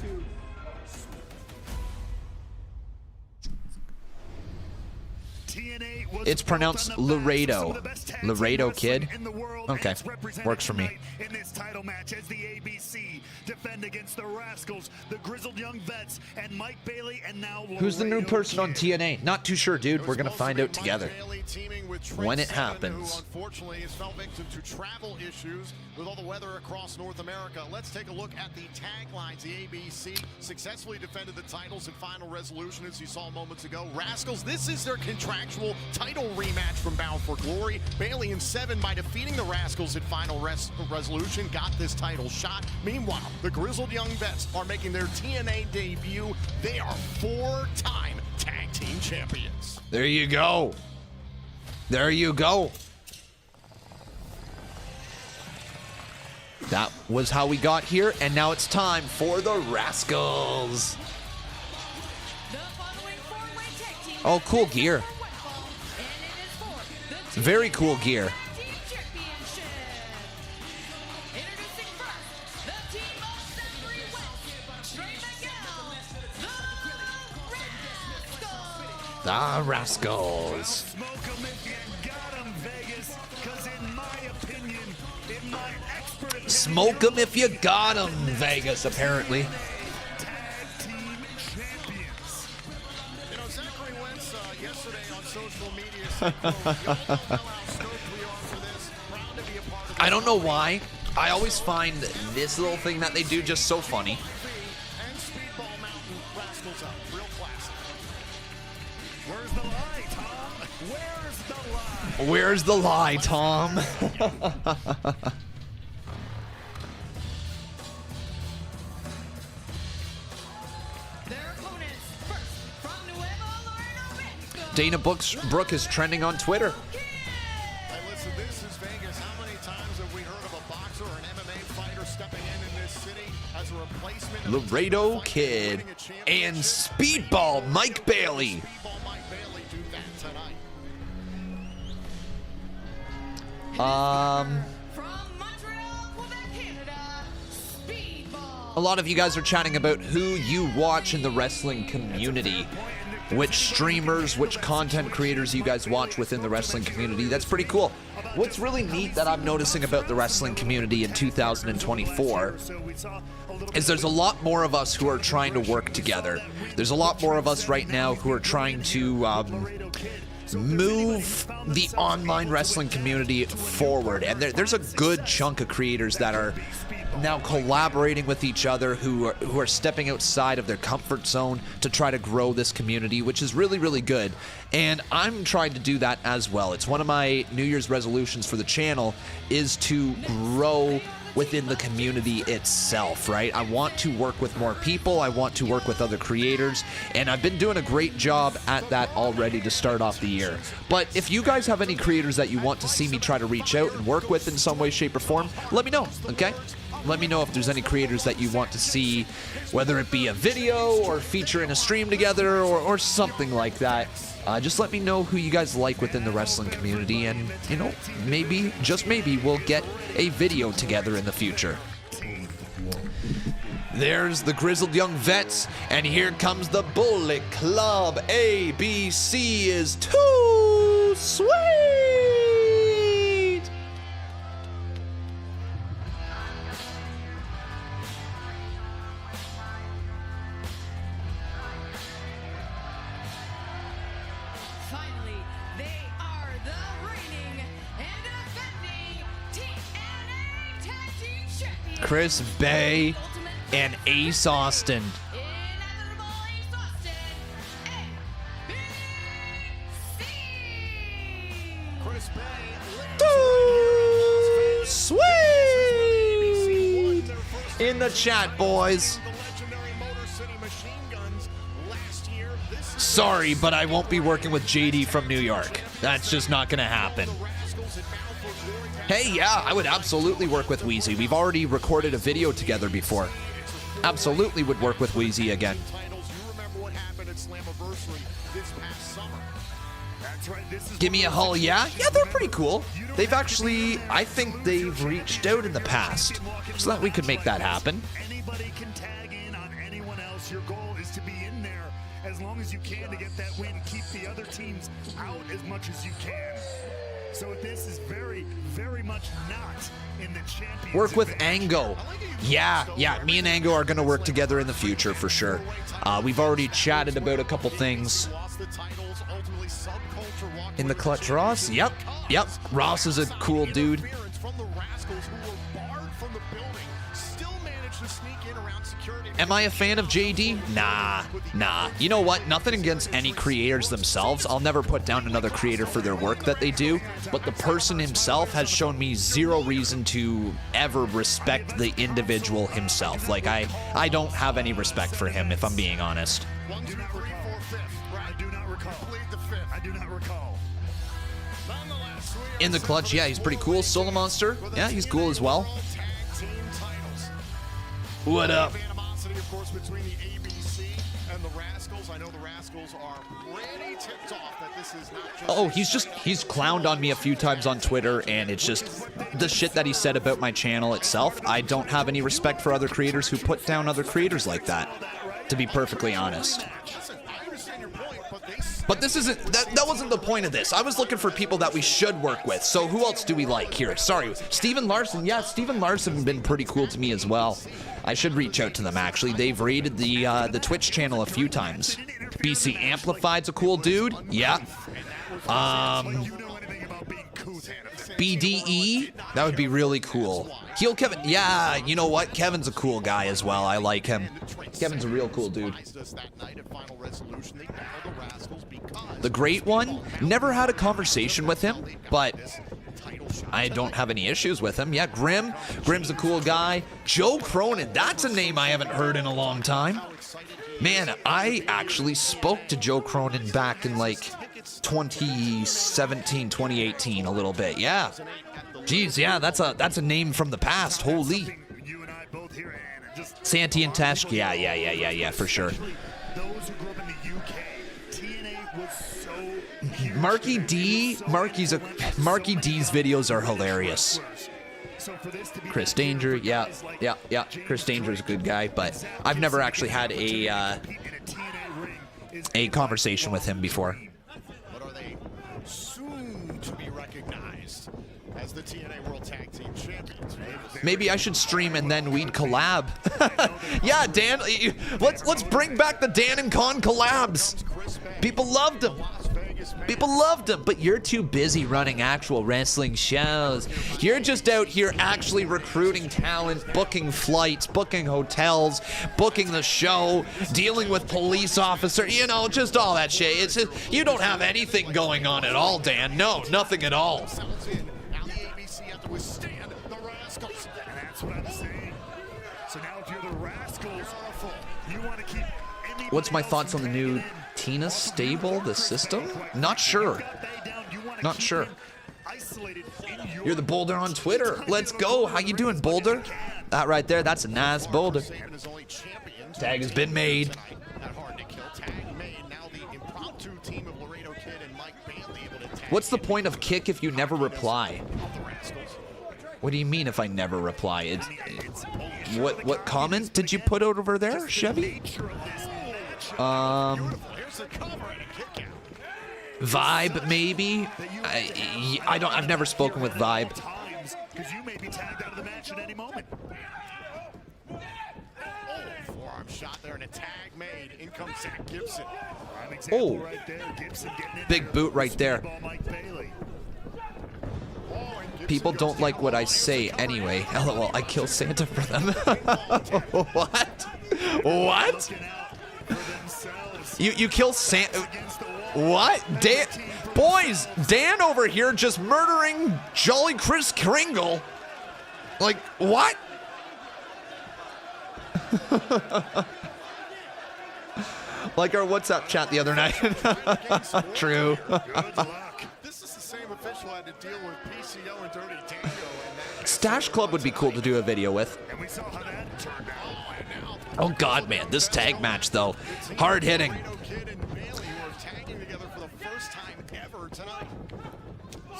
2. It's pronounced Laredo. Laredo Kid. Okay, works for me. In this title match, as the ABC defend against the Rascals, the Grizzled Young Vets, and Mike Bailey, and now Who's the new person on TNA? Not too sure, dude. We're gonna find out together when it happens. Unfortunately, has fell victim to travel issues with all the weather across North America. Let's take a look at the taglines. The ABC successfully defended the titles in Final Resolution, as you saw moments ago. Rascals, this is their contractual title rematch from Bound for Glory. Bailey and Seven, by defeating the Rascals at Final Resolution, got this title shot. Meanwhile, the Grizzled Young Vets are making their TNA debut. They are 4-time tag team champions. There you go. There you go. That was how we got here, and now it's time for the Rascals. Oh, cool gear. Very cool gear. The Rascals. Smoke 'em if you got 'em, Vegas, apparently. I don't know why. I always find this little thing that they do just so funny. Where's the lie, Tom? Dana Brooke is trending on Twitter. Hey, listen, this is Vegas. How many times have we heard of a boxer or an MMA fighter stepping in this city as a replacement? Laredo Kid and Speedball Mike Bailey. Speedball Mike Bailey do that tonight. A lot of you guys are chatting about who you watch in the wrestling community. Which streamers, which content creators you guys watch within the wrestling community. That's pretty cool. What's really neat that I'm noticing about the wrestling community in 2024 is there's a lot more of us who are trying to work together. There's a lot more of us right now who are trying to move the online wrestling community forward. And there's a good chunk of creators that are now collaborating with each other, who are stepping outside of their comfort zone to try to grow this community, which is really, really good. And I'm trying to do that as well. It's one of my New Year's resolutions for the channel is to grow within the community itself, right? I want to work with more people. I want to work with other creators, and I've been doing a great job at that already to start off the year. But if you guys have any creators that you want to see me try to reach out and work with in some way, shape, or form, let me know, okay? Let me know if there's any creators that you want to see, whether it be a video or feature in a stream together or something like that. Just let me know who you guys like within the wrestling community, and, you know, maybe, just maybe, we'll get a video together in the future. There's the Grizzled Young Vets, and here comes the Bullet Club. ABC is too sweet! Finally, Chris Bay and Ace Austin. Sweet! In the chat, boys. Sorry, but I won't be working with JD from New York. That's just not going to happen. Hey, yeah, I would absolutely work with Wheezy. We've already recorded a video together before. Absolutely would work with Wheezy again. Give me a hull, yeah? Yeah, they're pretty cool. They've actually, I think they've reached out in the past so that we could make that happen. Anybody can tag in on anyone else. Your goal is to be in there as long as you can to get that win. Keep the other teams out as much as you can. So this is very, very much not in the championship. Work with Ango. Yeah, me and Ango are going to work together in the future for sure. We've already chatted about a couple things. In the clutch, Ross? Yep. Ross is a cool dude. Am I a fan of JD? Nah. You know what? Nothing against any creators themselves. I'll never put down another creator for their work that they do. But the person himself has shown me zero reason to ever respect the individual himself. Like, I don't have any respect for him, if I'm being honest. In the clutch, yeah, he's pretty cool. Solo Monster, yeah, he's cool as well. What up? Of course, between the ABC and the Rascals. I know the Rascals are pretty tipped off that this is not just... Oh, he's clowned on me a few times on Twitter, and it's just the shit that he said about my channel itself. I don't have any respect for other creators who put down other creators like that, to be perfectly honest. But this isn't, that wasn't the point of this. I was looking for people that we should work with. So who else do we like here? Sorry, Steven Larson. Yeah, Steven Larson has been pretty cool to me as well. I should reach out to them, actually. They've raided the Twitch channel a few times. BC Amplified's a cool dude. Yeah. BDE, that would be really cool. Heel Kevin, yeah, you know what? Kevin's a cool guy as well. I like him. Kevin's a real cool dude. The Great One, never had a conversation with him, but I don't have any issues with him. Yeah, Grim's a cool guy. Joe Cronin, that's a name I haven't heard in a long time. Man, I actually spoke to Joe Cronin back in like 2017, 2018 a little bit. Yeah. Jeez, yeah, that's a name from the past. Holy. Santi and Tesh. Yeah, for sure. Marky D's videos are hilarious. Chris Danger, yeah. Chris Danger's a good guy, but I've never actually had a conversation with him before. But are they soon to be recognized as the TNA World Tag Team Champions? Maybe I should stream and then we'd collab. Yeah, Dan, let's bring back the Dan and Con collabs. People loved them. But you're too busy running actual wrestling shows. You're just out here actually recruiting talent, booking flights, booking hotels, booking the show, dealing with police officers, just all that shit. It's just, you don't have anything going on at all, Dan. No, nothing at all. Now the ABC have to withstand the Rascals. And that's what I'm saying. So now if you're the Rascals, you want to keep... What's my thoughts on the new Tina stable, the system? Not sure. You're the Boulder on Twitter. Let's go. How you doing, Boulder? That right there, that's a nice Boulder. Tag has been made. What's the point of kick if you never reply? What do you mean if I never reply? What comment did you put over there, Chevy? Vibe, maybe? I've never spoken with Vibe. Because you may be tagged out of the match at any moment. Forearm shot there and a tag made. In comes Zach Gibson. Oh, right there. Gibson getting in big boot right there. People don't like what I say anyway. LOL, I kill Santa for them. What? What? You kill Santa? What? Dan, boys, Dan over here just murdering Jolly Chris Kringle. Like, what? Like our WhatsApp chat the other night. True. This is the same official I had to deal with PCO and Dirty Dango. Stash Club would be cool to do a video with. And we saw how that turned out. Oh God, man, this tag match though, hard hitting. Kid and Bailey who are tagging together for the first time ever tonight.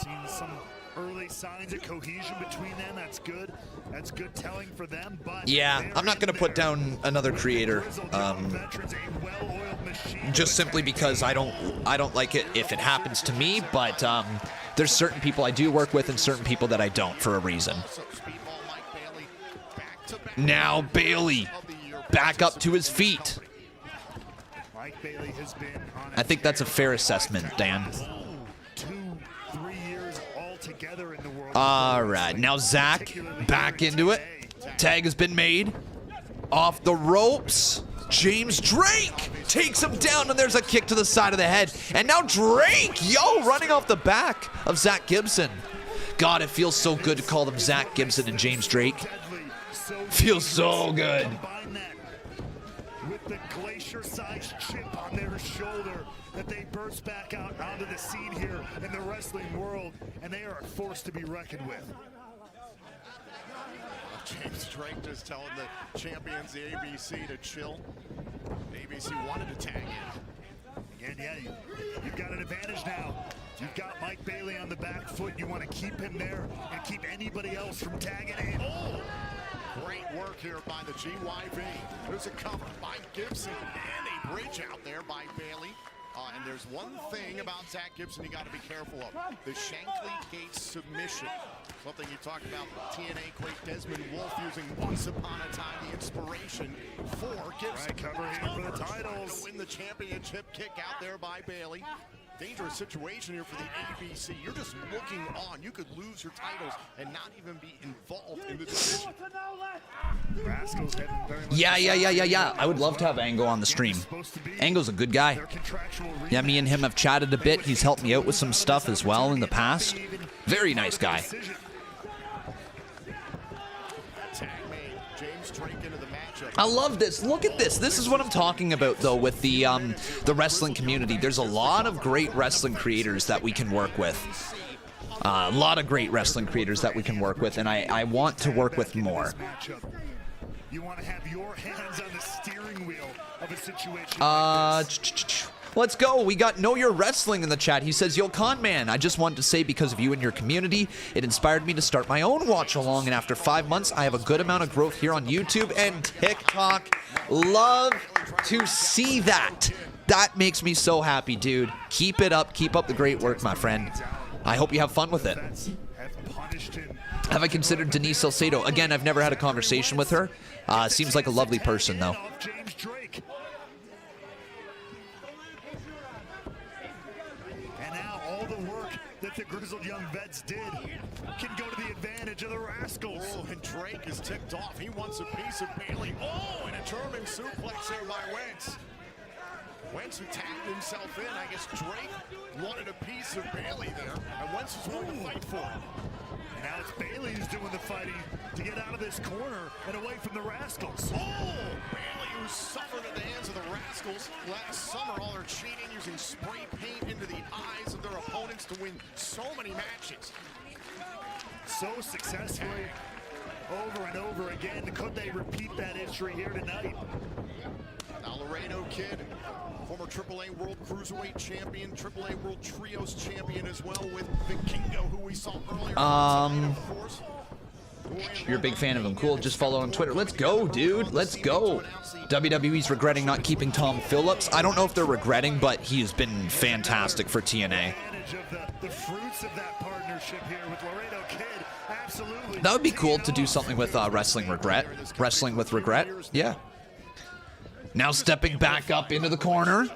Seeing some early signs of cohesion between them. That's good. That's good telling for them. But Yeah, I'm not gonna put down another creator, just simply because I don't like it if it happens to me. But there's certain people I do work with and certain people that I don't for a reason. Now Bailey, back up to his feet. I think that's a fair assessment, Dan. 2-3 years all together in the world. All right, now Zach back into it. Tag has been made. Off the ropes. James Drake takes him down, and there's a kick to the side of the head. And now Drake, running off the back of Zach Gibson. God, it feels so good to call them Zach Gibson and James Drake. Feels so good. With the glacier-sized chip on their shoulder, that they burst back out onto the scene here in the wrestling world, and they are a force to be reckoned with. James Drake just telling the champions, the ABC, to chill. The ABC wanted to tag in. Again, yeah, you've got an advantage now. You've got Mike Bailey on the back foot. You want to keep him there and keep anybody else from tagging in. Oh! Great work here by the GYV. There's a cover by Gibson and a bridge out there by Bailey. And there's one thing about Zach Gibson you got to be careful of. The Shankly Gate submission. Something you talked about with TNA great Desmond Wolf using once upon a time the inspiration for Gibson. Right, covering for the titles. To win the championship, kick out there by Bailey. Dangerous situation here for the ABC. You're just looking on. You could lose your titles and not even be involved in the decision. Yeah. I would love to have Ango on the stream. Ango's a good guy. Yeah, me and him have chatted a bit. He's helped me out with some stuff as well in the past. Very nice guy. I love this. Look at this. This is what I'm talking about, though, with the wrestling community. There's a lot of great wrestling creators that we can work with. A lot of great wrestling creators that we can work with, and I want to work with more. You want to have your hands on the steering wheel of a situation Let's go. We got Know Your Wrestling in the chat. He says, Yo, Con Man, I just wanted to say because of you and your community, it inspired me to start my own watch along. And after 5 months, I have a good amount of growth here on YouTube and TikTok. Love to see that. That makes me so happy, dude. Keep it up. Keep up the great work, my friend. I hope you have fun with it. Have I considered Denise Salcedo? Again, I've never had a conversation with her. Seems like a lovely person, though. That the grizzled young vets did can go to the advantage of the Rascals. Oh, and Drake is ticked off. He wants a piece of Bailey. Oh, and a German suplex there by Wentz. Wentz who tagged himself in. I guess Drake wanted a piece of Bailey there, and Wentz is willing to fight for it. And now it's Bailey who's doing the fighting to get out of this corner and away from the Rascals. Oh, Bailey who suffered at the hands of the Rascals last summer. All their cheating, using spray paint into the eyes of their opponents to win so many matches. So successfully, over and over again. Could they repeat that history here tonight? Now Laredo Kid, former AAA World Cruiserweight Champion, AAA World Trios Champion as well with Vikingo, who we saw earlier. You're a big fan of him. Cool. Just follow on Twitter. Let's go, dude. Let's go. WWE's regretting not keeping Tom Phillips. I don't know if they're regretting, but he has been fantastic for TNA. The fruits of that partnership here with Laredo Kid. Absolutely. That would be cool to do something with Wrestling Regret. Wrestling with Regret. Yeah. Now stepping back up into the corner.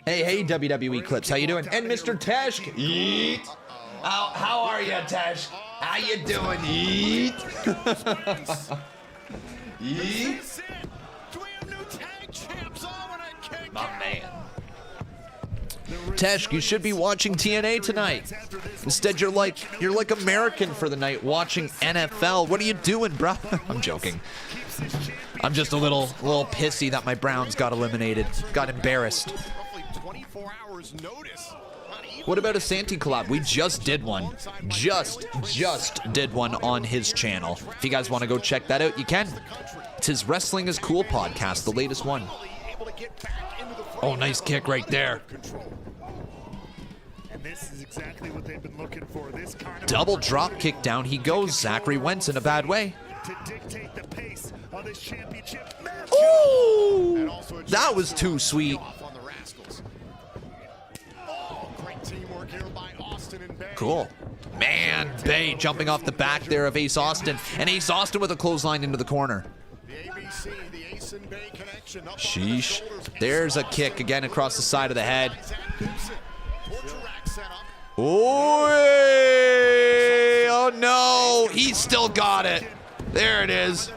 Hey, WWE Clips. How you doing? And Mr. Teshk. Eat. How are you, Tesh? How you doing? Yeet. Yeet. My man. Tesh, you should be watching TNA tonight. Instead, you're like American for the night, watching NFL. What are you doing, bruh? I'm joking. I'm just a little pissy that my Browns got eliminated. Got embarrassed. What about a Santi collab? We just did one. Just did one on his channel. If you guys want to go check that out, you can. It's his Wrestling is Cool podcast, the latest one. Oh, nice kick right there. And this is exactly what they've been looking for. This kind of double drop kick down. He goes. Zachary Wentz in a bad way. to dictate the pace of this championship match. Ooh, that was too sweet. Cool. Man, Bay jumping off the back there of Ace Austin. And Ace Austin with a clothesline into the corner. Sheesh. There's a kick again across the side of the head. Oh no, he still got it. There it is.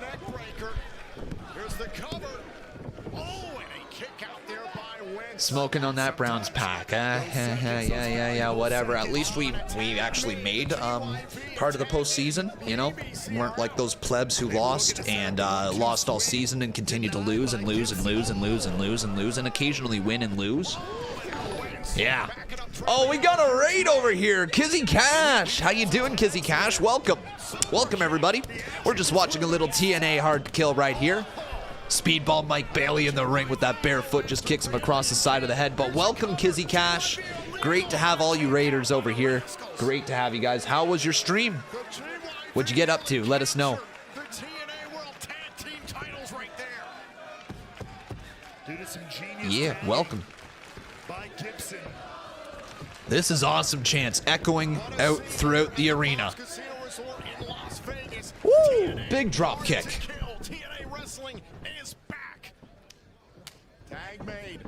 Smoking on that Browns pack. Yeah, whatever. At least we actually made part of the postseason, you know? We weren't like those plebs who lost and lost all season and continued to lose and lose and lose and lose and lose and lose and occasionally win and lose. Yeah. Oh, we got a raid over here. Kizzy Cash. How you doing, Kizzy Cash? Welcome. Welcome, everybody. We're just watching a little TNA hard kill right here. Speedball Mike Bailey in the ring with that bare foot just kicks him across the side of the head. But welcome, Kizzy Cash. Great to have all you raiders over here. Great to have you guys. How was your stream? What'd you get up to? Let us know. Yeah, welcome. This is awesome chants echoing out throughout the arena. Woo! Big drop kick. TNA Wrestling is back. Tag made.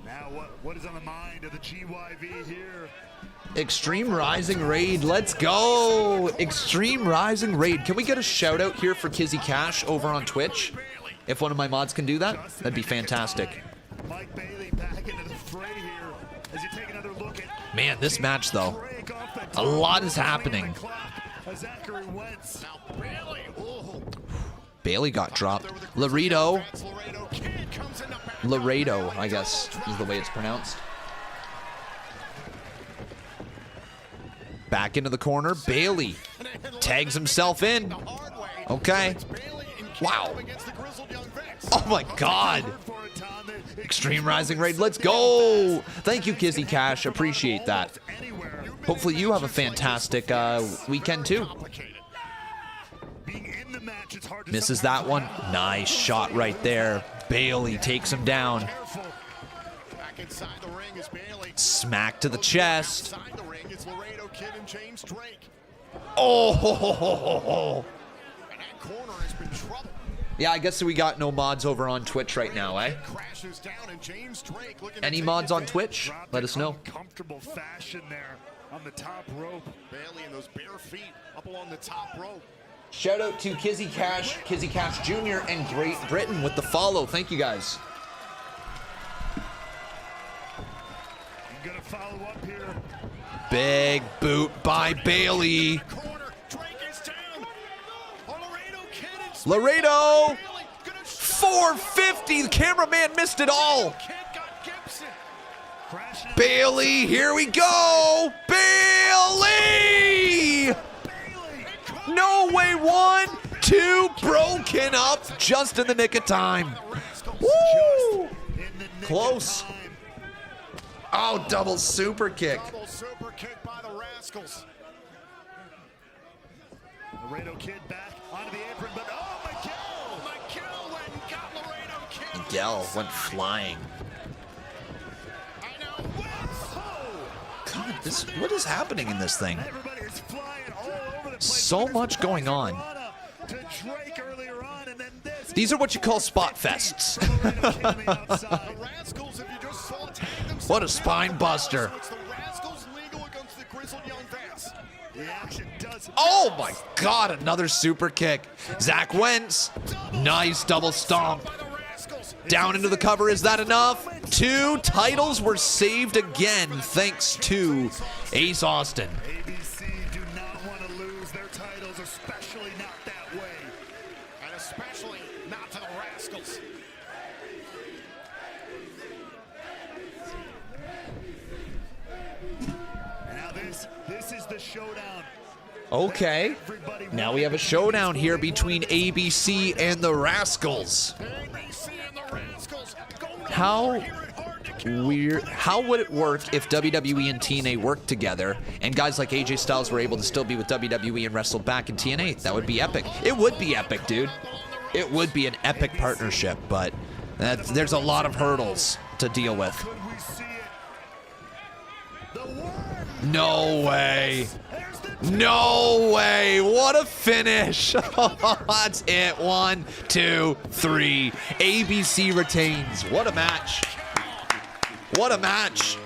Now what is on the mind of the GYV here? Extreme Rising Raid, let's go! Extreme Rising Raid. Can we get a shout out here for Kizzy Cash over on Twitch? If one of my mods can do that, that'd be fantastic. Mike Bailey back into the fray here as you take another look at Man, this match though, a lot is happening. Zachary Wentz. Bailey got dropped. Laredo, I guess is the way it's pronounced. Back into the corner. Bailey tags himself in. Okay. Wow. Oh my God. Extreme Rising Raid. Let's go. Thank you, Kizzy Cash. Appreciate that. Hopefully you have a fantastic weekend too. Misses that one. Nice shot right there. Bailey takes him down. Smack to the chest. Oh! Yeah, I guess we got no mods over on Twitch right now, eh? Any mods on Twitch? Let us know. Comfortable fashion there on the top rope. Bailey in those bare feet up along the top rope. Shout out to Kizzy Cash Jr. and Great Britain with the follow. Thank you guys. I'm gonna follow up here. Big boot by Bailey. Laredo. 450. The cameraman missed it all. Bailey, here we go. Bailey. No way. 1, 2, broken up just in the nick of time. Woo! Close. Oh, double super kick. Double super kick by the Rascals. Laredo Kid back onto the apron, but Miguel went and got Laredo Kid. Miguel went flying. God, what is happening in this thing? So much going on. These are what you call spot fests. What a spine buster. Oh my God, another super kick. Zach Wentz, nice double stomp. Down into the cover, is that enough? 2 titles were saved again thanks to Ace Austin. ABC do not want to lose their titles, especially not that way. And especially not to the Rascals. Now this is the showdown. Okay, now we have a showdown here between ABC and the Rascals. How weird, how would it work if WWE and TNA worked together and guys like AJ Styles were able to still be with WWE and wrestle back in TNA? That would be epic. It would be epic, dude. It would be an epic partnership, but there's a lot of hurdles to deal with. No way. No way. What a finish. That's it. 1, 2, 3. ABC retains. What a match. What a match.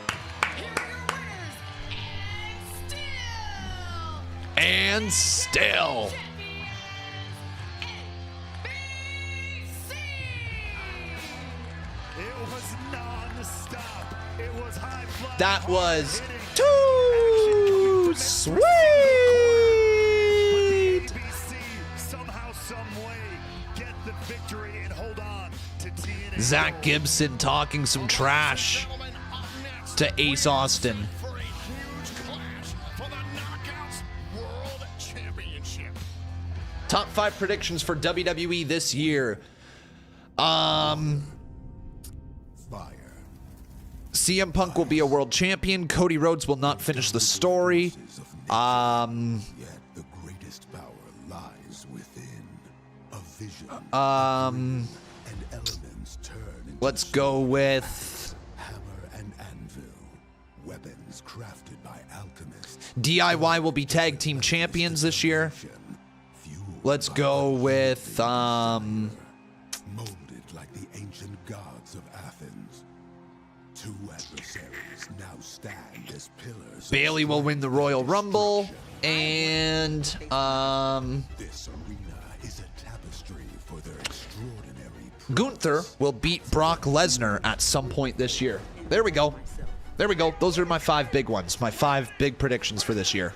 And still. That was too sweet. Zach Gibson talking some trash to Ace Austin. Top 5 predictions for WWE this year. CM Punk will be a world champion. Cody Rhodes will not finish the story. Yet the greatest power lies within a vision. And elements turn into let's go with hammer and anvil, weapons crafted by alchemists. DIY will be tag team champions this year. Let's go with molded like the ancient gods of Athens. 2 adversaries now stand as pillars. Bailey will win the Royal Rumble, and this arena is a tapestry for their extraordinary. Gunther will beat Brock Lesnar at some point this year. There we go. There we go. Those are my 5 big ones. My 5 big predictions for this year.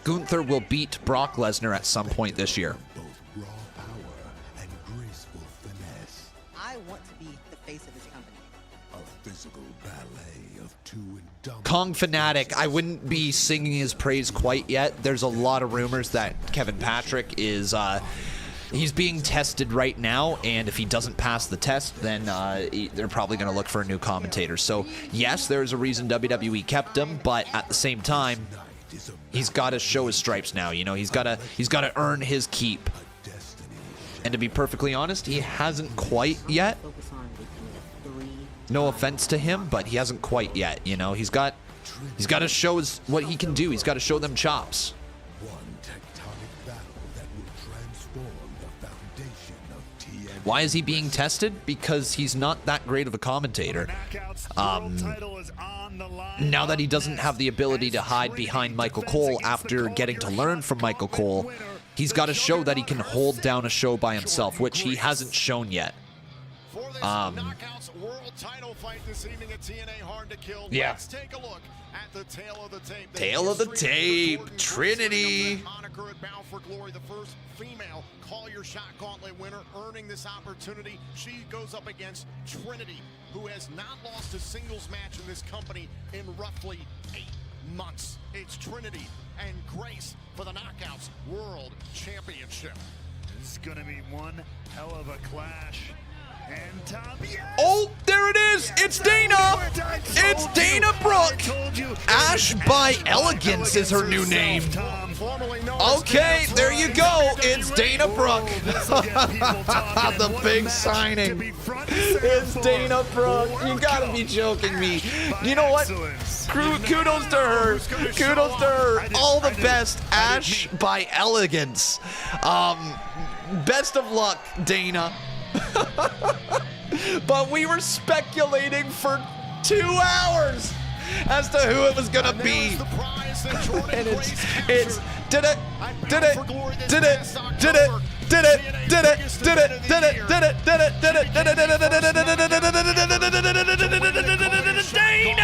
Gunther will beat Brock Lesnar at some point this year. Both raw power and graceful finesse. I want to be the face of this company. A physical ballet of 2 indomitable. Kong Fanatic, I wouldn't be singing his praise quite yet. There's a lot of rumors that Kevin Patrick is he's being tested right now, and if he doesn't pass the test, then they're probably going to look for a new commentator. So yes, there's a reason WWE kept him, but at the same time, he's got to show his stripes now. You know, he's got to earn his keep. And to be perfectly honest, he hasn't quite yet. No offense to him, but he hasn't quite yet. You know, he's got to show what he can do. He's got to show them chops. One tectonic battle that will transform the foundation of TNA. Why is he being tested? Because he's not that great of a commentator. Now that he doesn't have the ability to hide behind Michael Cole after getting to learn from Michael Cole, he's got to show that he can hold down a show by himself, which he hasn't shown yet. Yeah. Let's take a look at the tail of the tape. Tail of the tape, Trinity. Moniker at Bound for Glory, the first female Call Your Shot Gauntlet winner, earning this opportunity. She goes up against Trinity, who has not lost a singles match in this company in roughly 8 months. It's Trinity and Grace for the Knockouts World Championship. This is going to be one hell of a clash. And Tom, yes! Oh, there it is! It's Dana! It's Dana Brooke! Ash by Elegance is her new name. Okay, there you go. It's Dana Brooke. The big signing. It's Dana Brooke. You gotta be joking me. You know what? Kudos to her. Kudos to her. All the best. Ash by Elegance. Best of luck, Dana. But we were speculating for 2 hours as to who it was gonna be. And it's Did it. Did it. Did it. Did it. Did it. Did it. Did it. Did it. Did it. Did it. Did it. Did it. Dana!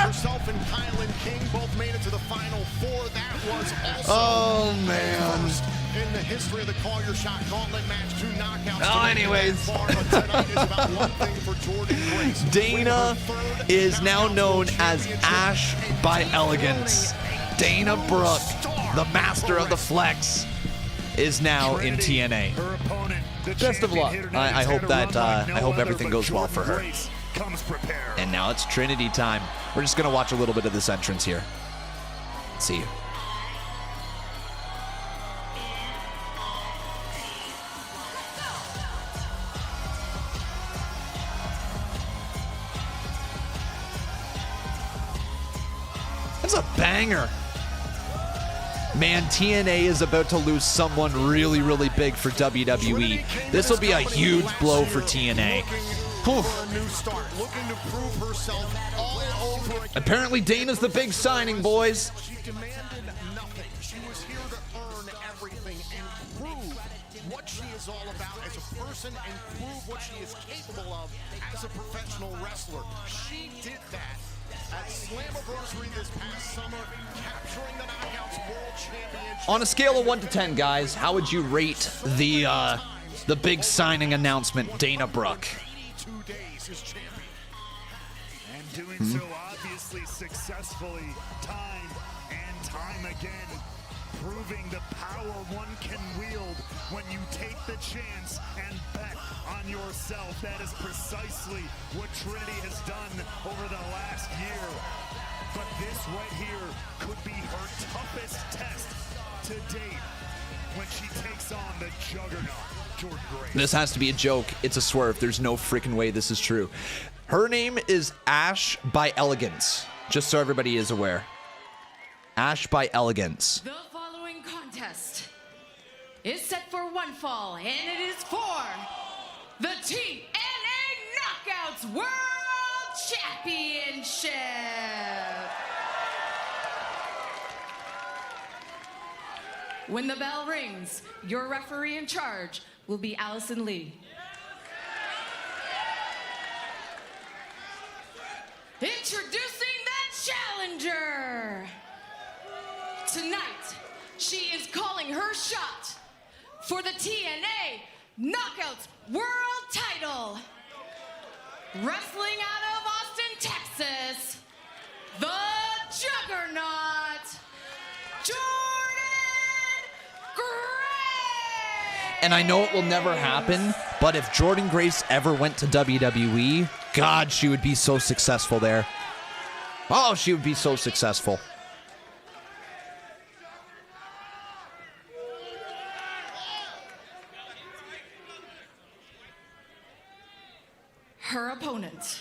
Herself and Kylan King both made it to the final four. That was also first in the history of the Call Your Shot Gauntlet match. 2 knockouts. Oh, anyways. Dana is now known as Ash by Elegance. Dana Brooke, the master of the flex, is now in TNA. Best of luck. I hope that I hope everything goes well for her. And now it's Trinity time. We're just gonna watch a little bit of this entrance here. See you. That's a banger. Man, TNA is about to lose someone really, really big for WWE. This will be a huge blow for TNA. Apparently Dana's the big signing, boys. She demanded nothing. She was here to earn everything and prove what she is all about as a person and prove what she is capable of as a professional wrestler. She did that at Slammiversary this past summer, capturing the Knockouts World Championship. On a scale of 1 to 10, guys, how would you rate the big signing announcement, Dana Brooke? 82 days as champion. And doing so obviously successfully, time and time again, proving the power one can wield when you take the chance and bet on yourself. That is precisely what Trinity has done over the last year. But this right here could be her toughest test to date when she takes on the juggernaut, Jordan Grace. This has to be a joke. It's a swerve. There's no freaking way this is true. Her name is Ash by Elegance, just so everybody is aware. Ash by Elegance. The following contest is set for one fall, and it is for the TNA Knockouts World Championship. When the bell rings, your referee in charge will be Allison Lee. Introducing the challenger. Tonight, she is calling her shot for the TNA Knockouts World Title. Wrestling out of Austin, Texas, the Juggernaut, Jordan Grace. And I know it will never happen, but if Jordan Grace ever went to WWE, God, she would be so successful there. Oh, she would be so successful. Her opponent.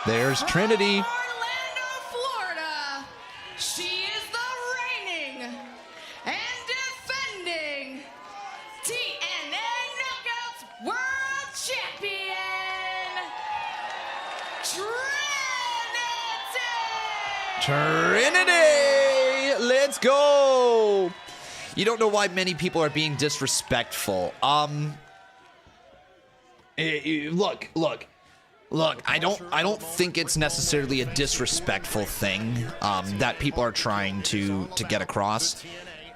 There's Trinity. Orlando, Florida. She is the reigning and defending TNA Knockouts World Champion, Trinity! Let's go! You don't know why many people are being disrespectful. Look. I don't think it's necessarily a disrespectful thing that people are trying to get across.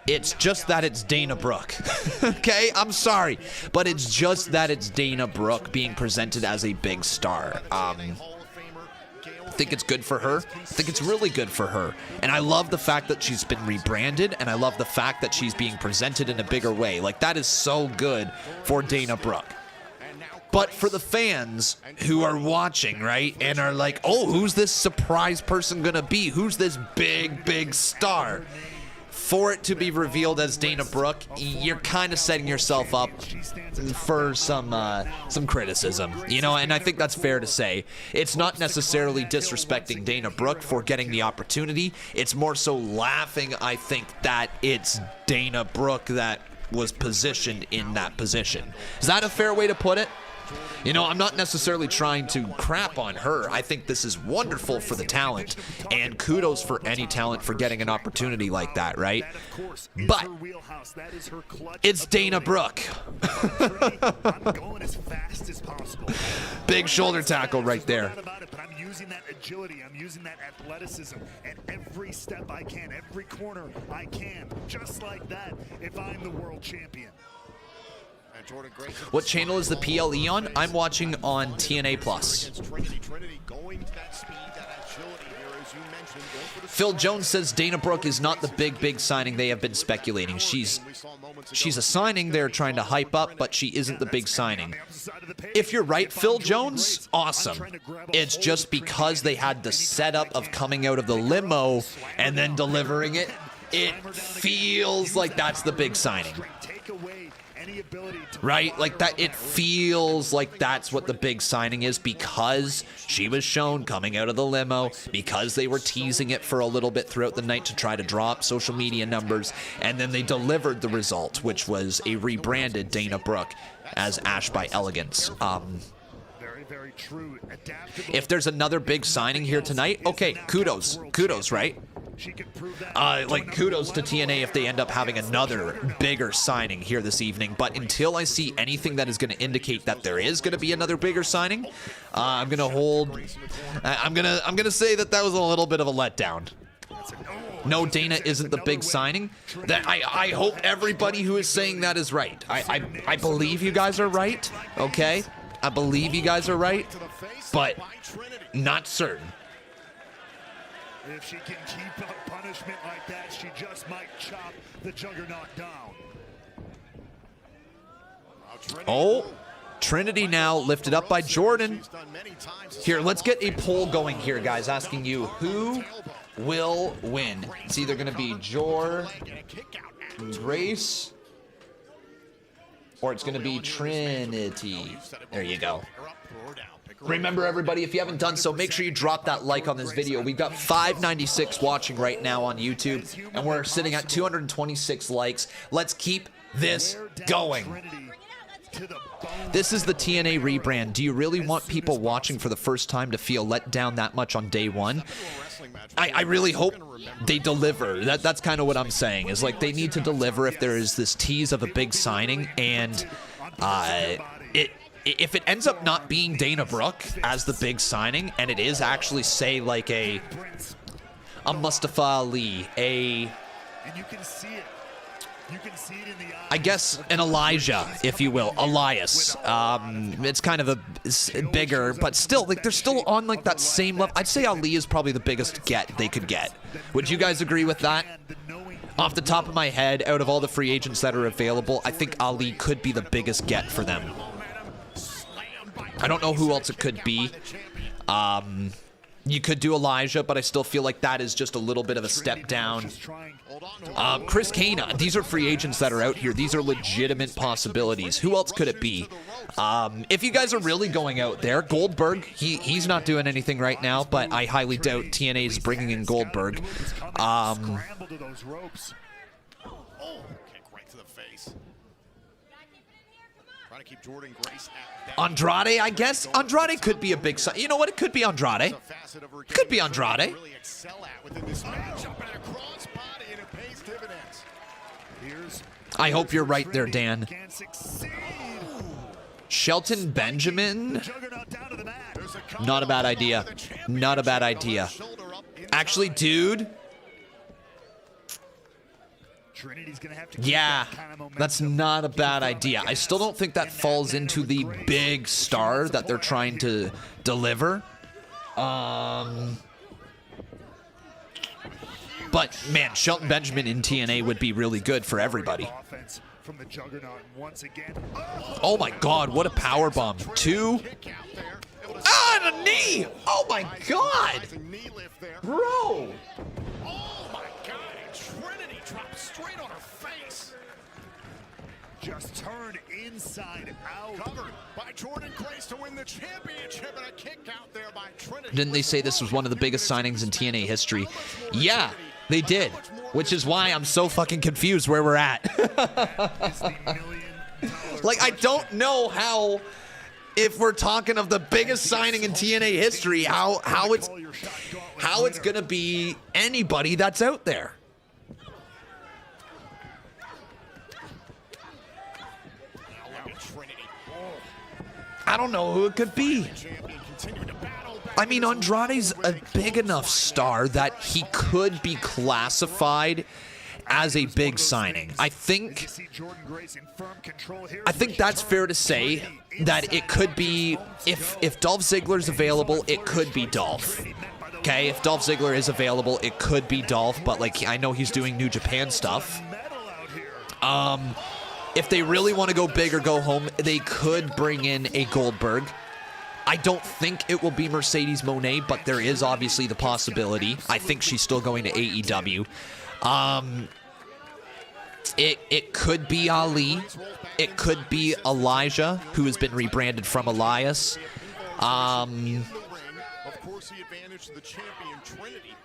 It's just that it's Dana Brooke. Okay, I'm sorry, but it's just that it's Dana Brooke being presented as a big star. I think it's good for her. I think it's really good for her. And I love the fact that she's been rebranded, and I love the fact that she's being presented in a bigger way. Like, that is so good for Dana Brooke. But for the fans who are watching, right, and are like, oh, who's this surprise person gonna be? Who's this big star? For it to be revealed as Dana Brooke, you're kind of setting yourself up for some criticism, you know, and I think that's fair to say. It's not necessarily disrespecting Dana Brooke for getting the opportunity. It's more so laughing, I think, that it's Dana Brooke that was positioned in that position. Is that a fair way to put it? You know, I'm not necessarily trying to crap on her. I think this is wonderful for the talent, and kudos for any talent for getting an opportunity like that, right? But it's Dana Brooke. Big shoulder tackle right there. I'm using that agility, I'm using that athleticism at every step I can, every corner I can, just like that if I'm the world champion. What channel is the PLE on? I'm watching on TNA Plus. Phil Jones says Dana Brooke is not the big signing they have been speculating. She's a signing they're trying to hype up, but she isn't the big signing. If you're right, Phil Jones, awesome. It's just because they had the setup of coming out of the limo and then delivering it, it feels like that's the big signing. Right? Like that, it feels like that's what the big signing is, because she was shown coming out of the limo, because they were teasing it for a little bit throughout the night to try to drop social media numbers, and then they delivered the result, which was a rebranded Dana Brooke as Ash by Elegance. If there's another big signing here tonight, okay, kudos, right? Like, kudos to TNA if they end up having another bigger signing here this evening. But until I see anything that is going to indicate that there is going to be another bigger signing, I'm going to hold. I'm gonna say that was a little bit of a letdown. No, Dana isn't the big signing. That I hope everybody who is saying that is right. I believe you guys are right. Okay, I believe you guys are right, but not certain. If she can keep up punishment like that, she just might chop the Juggernaut down. Oh, Trinity now lifted up by Jordan. Here, let's get a poll going here, guys, asking you who will win. It's either going to be Jor, Grace, or it's going to be Trinity. There you go. Remember, everybody, if you haven't done so, make sure you drop that like on this video. We've got 596 watching right now on YouTube, and we're sitting at 226 likes. Let's keep this going. This is the TNA rebrand. Do you really want people watching for the first time to feel let down that much on day one? I really hope they deliver. That's kind of what I'm saying, is like they need to deliver if there is this tease of a big signing, and if it ends up not being Dana Brooke as the big signing, and it is actually, say, like a Mustafa Ali, I guess an Elijah, if you will, Elias. It's kind of a bigger, but still, like, they're still on like that same level. I'd say Ali is probably the biggest get they could get. Would you guys agree with that? Off the top of my head, out of all the free agents that are available, I think Ali could be the biggest get for them. I don't know who else it could be. You could do Elijah, but I still feel like that is just a little bit of a step down. Chris Kana, these are free agents that are out here. These are legitimate possibilities. Who else could it be? If you guys are really going out there, Goldberg, he's not doing anything right now, but I highly doubt TNA is bringing in Goldberg. Andrade, I guess. Andrade could be a big sign. You know what? It could be Andrade. It could be Andrade. I hope you're right there, Dan. Shelton Benjamin? Not a bad idea. Not a bad idea. Actually, dude. Yeah, that's not a bad idea. I still don't think that falls into the big star that they're trying to deliver. But, man, Shelton Benjamin in TNA would be really good for everybody. Oh, my God, what a powerbomb. 2. Ah, and a knee! Oh, my God! Bro! Straight on her face. Just turned inside out. Covered by Jordan Grace to win the championship, and a kick out there by Trinity. Didn't they say this was one of the biggest signings in TNA history? Yeah, they did. Which is why I'm so fucking confused where we're at. Like, I don't know how if we're talking of the biggest signing in TNA history, how it's going to be anybody that's out there. I don't know who it could be. I mean, Andrade's a big enough star that he could be classified as a big signing. I think that's fair to say, that it could be, if Dolph Ziggler's available, it could be Dolph. Okay, if Dolph Ziggler is available, it could be Dolph, but like, I know he's doing New Japan stuff. If they really want to go big or go home, they could bring in a Goldberg. I don't think it will be Mercedes Moné, but there is obviously the possibility. I think she's still going to AEW. It could be Ali. It could be Elijah, who has been rebranded from Elias.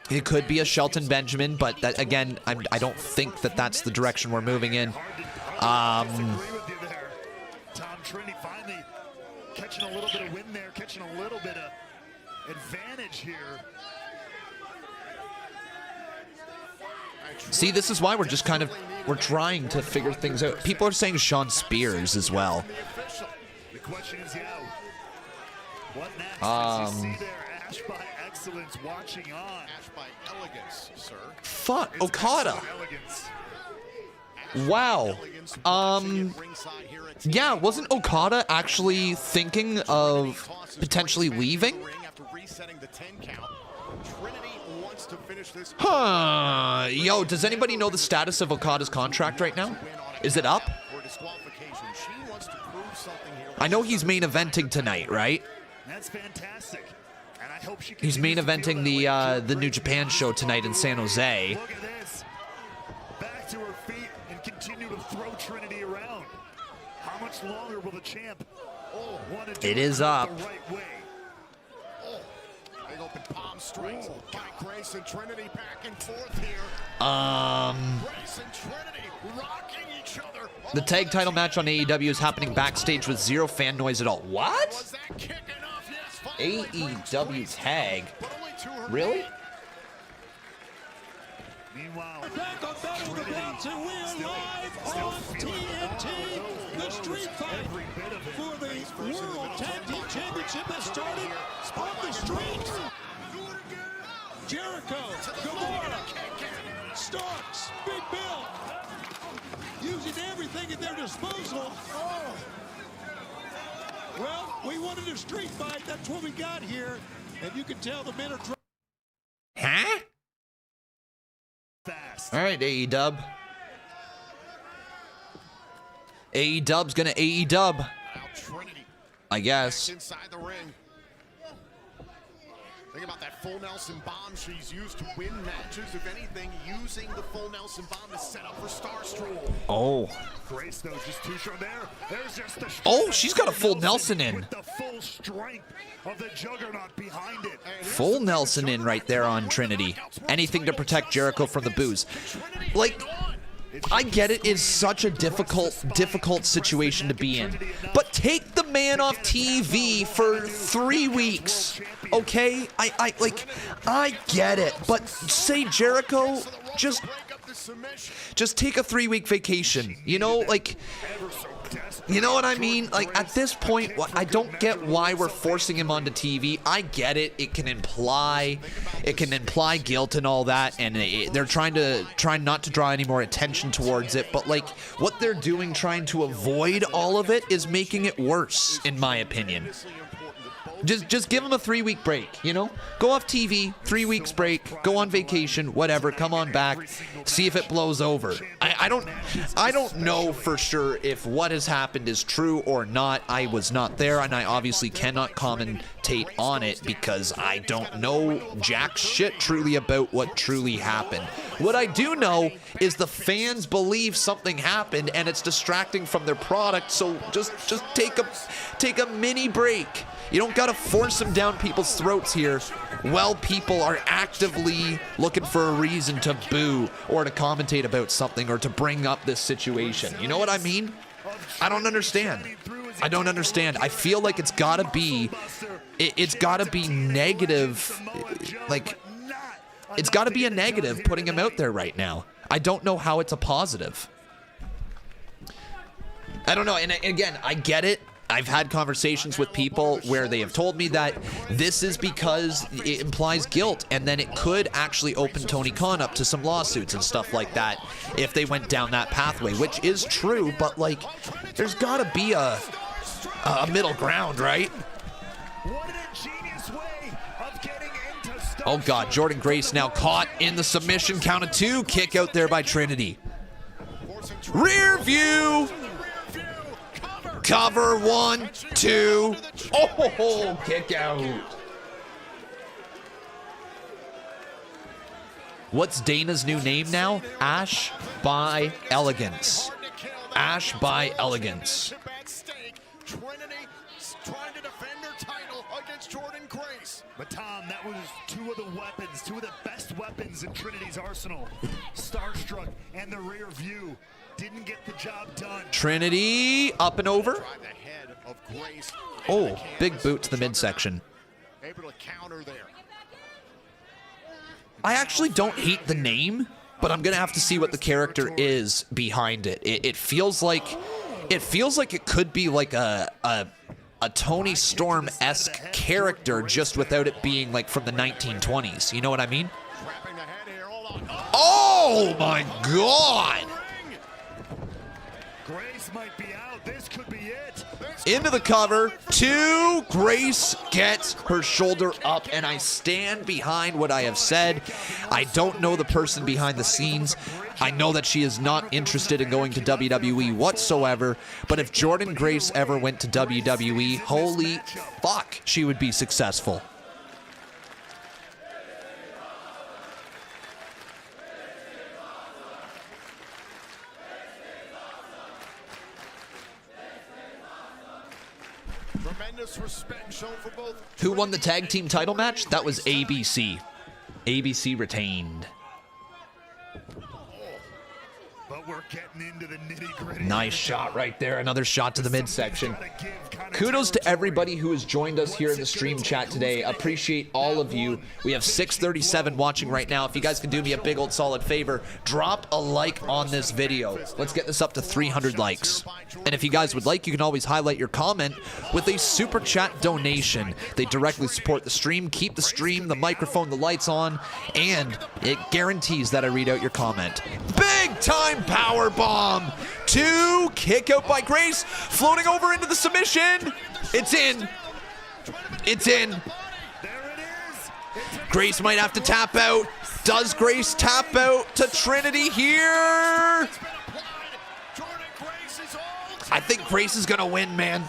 It could be a Shelton Benjamin, but that, again, I don't think that that's the direction we're moving in. Tom Trinity finally catching a little bit of wind there, catching a little bit of advantage here. See, this is why we're just kind of, we're trying to figure things out. People are saying Sean Spears as well. The question is, what next? You see there, Ash by excellence watching on. Ash by elegance, sir. Fuck, Okada. Wow. Yeah, wasn't Okada actually thinking of potentially leaving? Huh. Yo, does anybody know the status of Okada's contract right now? Is it up? I know he's main eventing tonight, right? That's fantastic. And I hope she can. He's main eventing the New Japan show tonight in San Jose. Look at this. Back to her feet and continue to throw Trinity around. How much longer will the champ want to do It is up. the right way? Big open palm strings. Got Grace and Trinity back and forth here. Grace and Trinity rocking each other. The tag title match on AEW is happening backstage with zero fan noise at all. What? Was that kick enough? Yes, AEW tag? Really? Meanwhile, Back on Battle of the Belts, and we are live on TNT. The street fight for the World Tag Team Championship has started on the streets. Jericho, Gamora, Starks, Big Bill, using everything at their disposal. Well, we wanted a street fight. That's what we got here. And you can tell the men are... Huh? fast. All right, AEW. AEW's gonna AEW. I guess. Inside the ring. Think about that full Nelson bomb she's used to win matches. If anything, using the full Nelson bomb to set up for Starstruck. Oh. Grace, though, just too short there. There's just the Oh, she's got a full Nelson in. with the full strength of the juggernaut behind it. Full Nelson in right there on Trinity. Anything to protect Jericho from the boos. Like, I get it is such a difficult situation to be in. But take the man off TV for 3 weeks. Okay? I get it. But say Jericho, just take a 3-week vacation. You know, like, you know what I mean? Like, at this point, I don't get why we're forcing him onto TV. I get it. It can imply guilt and all that, and they're trying not to draw any more attention towards it. But like, what they're doing, trying to avoid all of it, is making it worse, in my opinion. Just give him a 3-week break, you know? Go off TV, 3 weeks break, go on vacation, whatever, come on back, see if it blows over. I don't know for sure if what has happened is true or not. I was not there, and I obviously cannot commentate on it because I don't know jack shit truly about what truly happened. What I do know is the fans believe something happened and it's distracting from their product, so just take a mini break. You don't gotta force them down people's throats here while people are actively looking for a reason to boo or to commentate about something or to bring up this situation. You know what I mean? I don't understand. I don't understand. I feel like it's gotta be negative. Like, it's gotta be a negative putting him out there right now. I don't know how it's a positive. I don't know. And again, I get it. I've had conversations with people where they have told me that this is because it implies guilt, and then it could actually open Tony Khan up to some lawsuits and stuff like that if they went down that pathway, which is true, but like, there's got to be a middle ground, right? Oh God, Jordynne Grace now caught in the submission, count of 2, kick out there by Trinity. Rear view. Cover, 1, 2. Oh, kick out. What's Dana's new name now? Ash by Elegance. Ash by Elegance. Trinity trying to defend her title against Jordynne Grace. But Tom, that was two of the best weapons in Trinity's arsenal. Starstruck and the rear view didn't get the job done. Trinity up and over. Oh, big boot to the midsection. Able to counter there. I actually don't hate the name, but I'm gonna have to see what the character is behind it. It feels like it could be like a Tony Storm-esque character, just without it being like from the 1920s. You know what I mean? Oh my God! Grace might be out. This could be it. Into the cover, 2. Grace gets her shoulder up, and I stand behind what I have said. I don't know the person behind the scenes. I know that she is not interested in going to WWE whatsoever, but if Jordynne Grace ever went to WWE, holy fuck, she would be successful. Tremendous respect shown for both. Who won the tag team title match? That was ABC. ABC retained. But we're getting into the nitty-gritty. Nice shot right there. Another shot to the midsection. Kudos to everybody who has joined us here in the stream chat today. Appreciate all of you. We have 637 watching right now. If you guys can do me a big old solid favor, drop a like on this video. Let's get this up to 300 likes. And if you guys would like, you can always highlight your comment with a super chat donation. They directly support the stream, keep the stream, the microphone, the lights on, and it guarantees that I read out your comment. Big time power bomb. 2, kick out by Grace, floating over into the submission. It's in. It's in. Grace might have to tap out. Does Grace tap out to Trinity here? I think Grace is gonna win, man.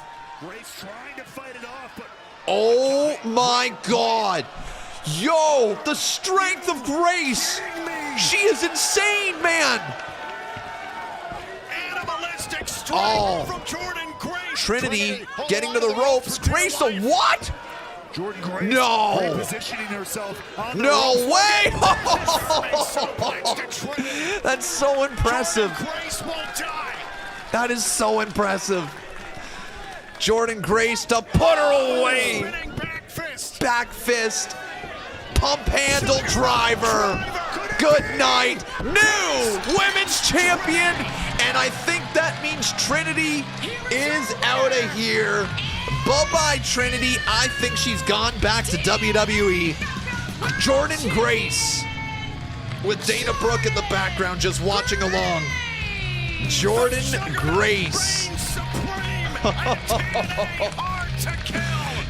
Oh my God. Yo, the strength of Grace. She is insane, man. Oh, Trinity getting to the ropes. Grace, the what? No. No way. That's so impressive. That is so impressive. Jordynne Grace to put her away. Back fist. Pump handle driver. Good night. New women's champion. And I think that means Trinity is out of here. Bye-bye, Trinity. I think she's gone back to WWE. Jordynne Grace with Dana Brooke in the background just watching along. Jordynne Grace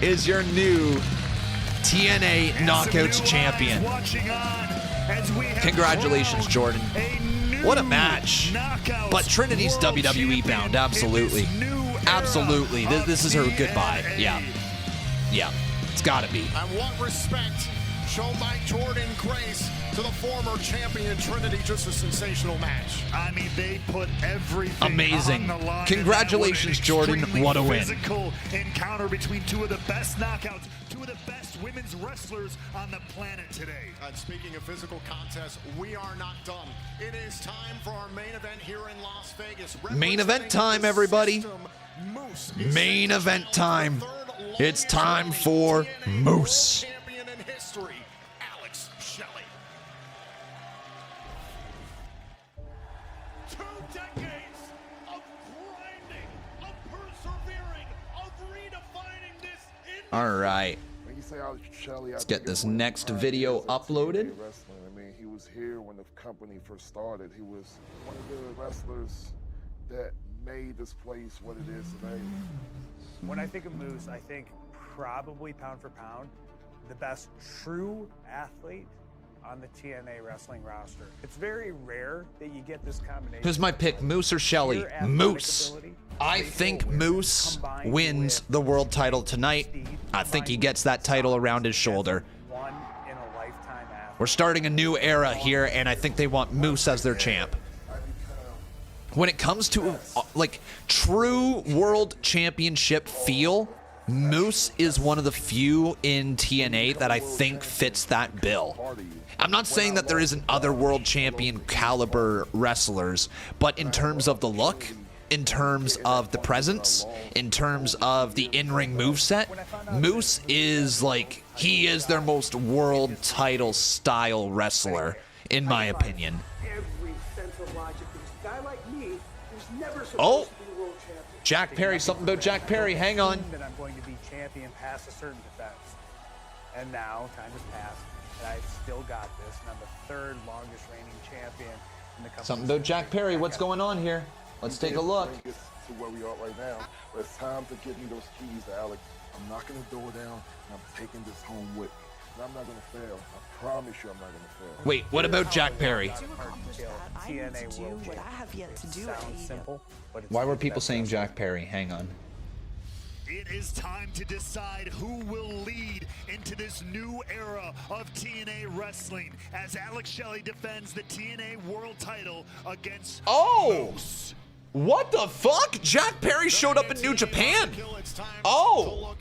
is your new TNA Knockouts champion. Congratulations, Jordan. What a match. But Trinity's WWE bound, absolutely. Absolutely. This is her goodbye. Yeah. Yeah. It's gotta be. And what respect shown by Jordynne Grace to the former champion Trinity. Just a sensational match. I mean, they put everything amazing. on the line. Congratulations, Jordan. What a win. Physical encounter between two of the best knockouts, two of the best women's wrestlers on the planet today. And speaking of physical contests, we are not done. It is time for our main event here in Las Vegas. Main event time, everybody. Main event time. It's time for Moose. Champion in history, Alex Shelley. 2 decades of grinding, of persevering, of redefining this industry. All right. When you say Alex Shelley, Let's get this next video uploaded. I mean, he was here when the company first started. He was one of the wrestlers that made this place what it is today. When I think of Moose, I think probably pound for pound, the best true athlete on the TNA wrestling roster. It's very rare that you get this combination. Who's my pick, Moose or Shelley? Moose. I think Moose wins the world title tonight. I think he gets that title around his shoulder. One in a lifetime athlete. We're starting a new era here, and I think they want Moose as their champ. When it comes to like true world championship feel, Moose is one of the few in TNA that I think fits that bill. I'm not saying that there isn't other world champion caliber wrestlers, but in terms of the look, in terms of the presence, in terms of the in-ring moveset, Moose is like, he is their most world title style wrestler, in my opinion. Every sense of logic. A guy like me who's never supposed Oh, to be world champion. Jack Perry, something about Jack Perry, hang on. That I'm going to be champion past a certain defense. And now time has passed, and I've still got this, and I'm the 3rd longest reigning champion in the company. Something about Jack Perry, what's going on here? Let's take a look. To where we are right now, but it's time to give me those keys, Alex. I'm knocking the door down, and I'm taking this home with me. And I'm not going to fail. I promise you I'm not going to fail. Wait, what about Jack Perry? TNA World Champion. I have yet to do Sounds simple, but it's Why were people saying Jack Perry? Hang on. It is time to decide who will lead into this new era of TNA wrestling as Alex Shelley defends the TNA World title against Moose. What the fuck? Jack Perry showed up in New Japan. Oh.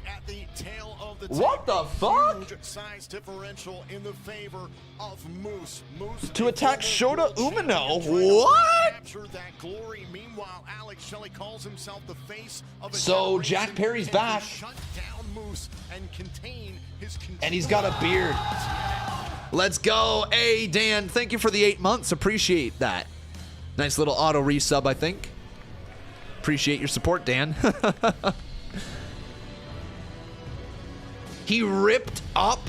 What the fuck? Size differential in the favor of Moose. To attack Shota Umino. What? Capture that glory. Meanwhile, Alex Shelley calls himself the face of a So Jack Perry's back. shut down Moose and contain his And he's got a beard. Let's go. Hey, Dan, thank you for the 8 months. Appreciate that. Nice little auto resub, I think. Appreciate your support, Dan. He ripped up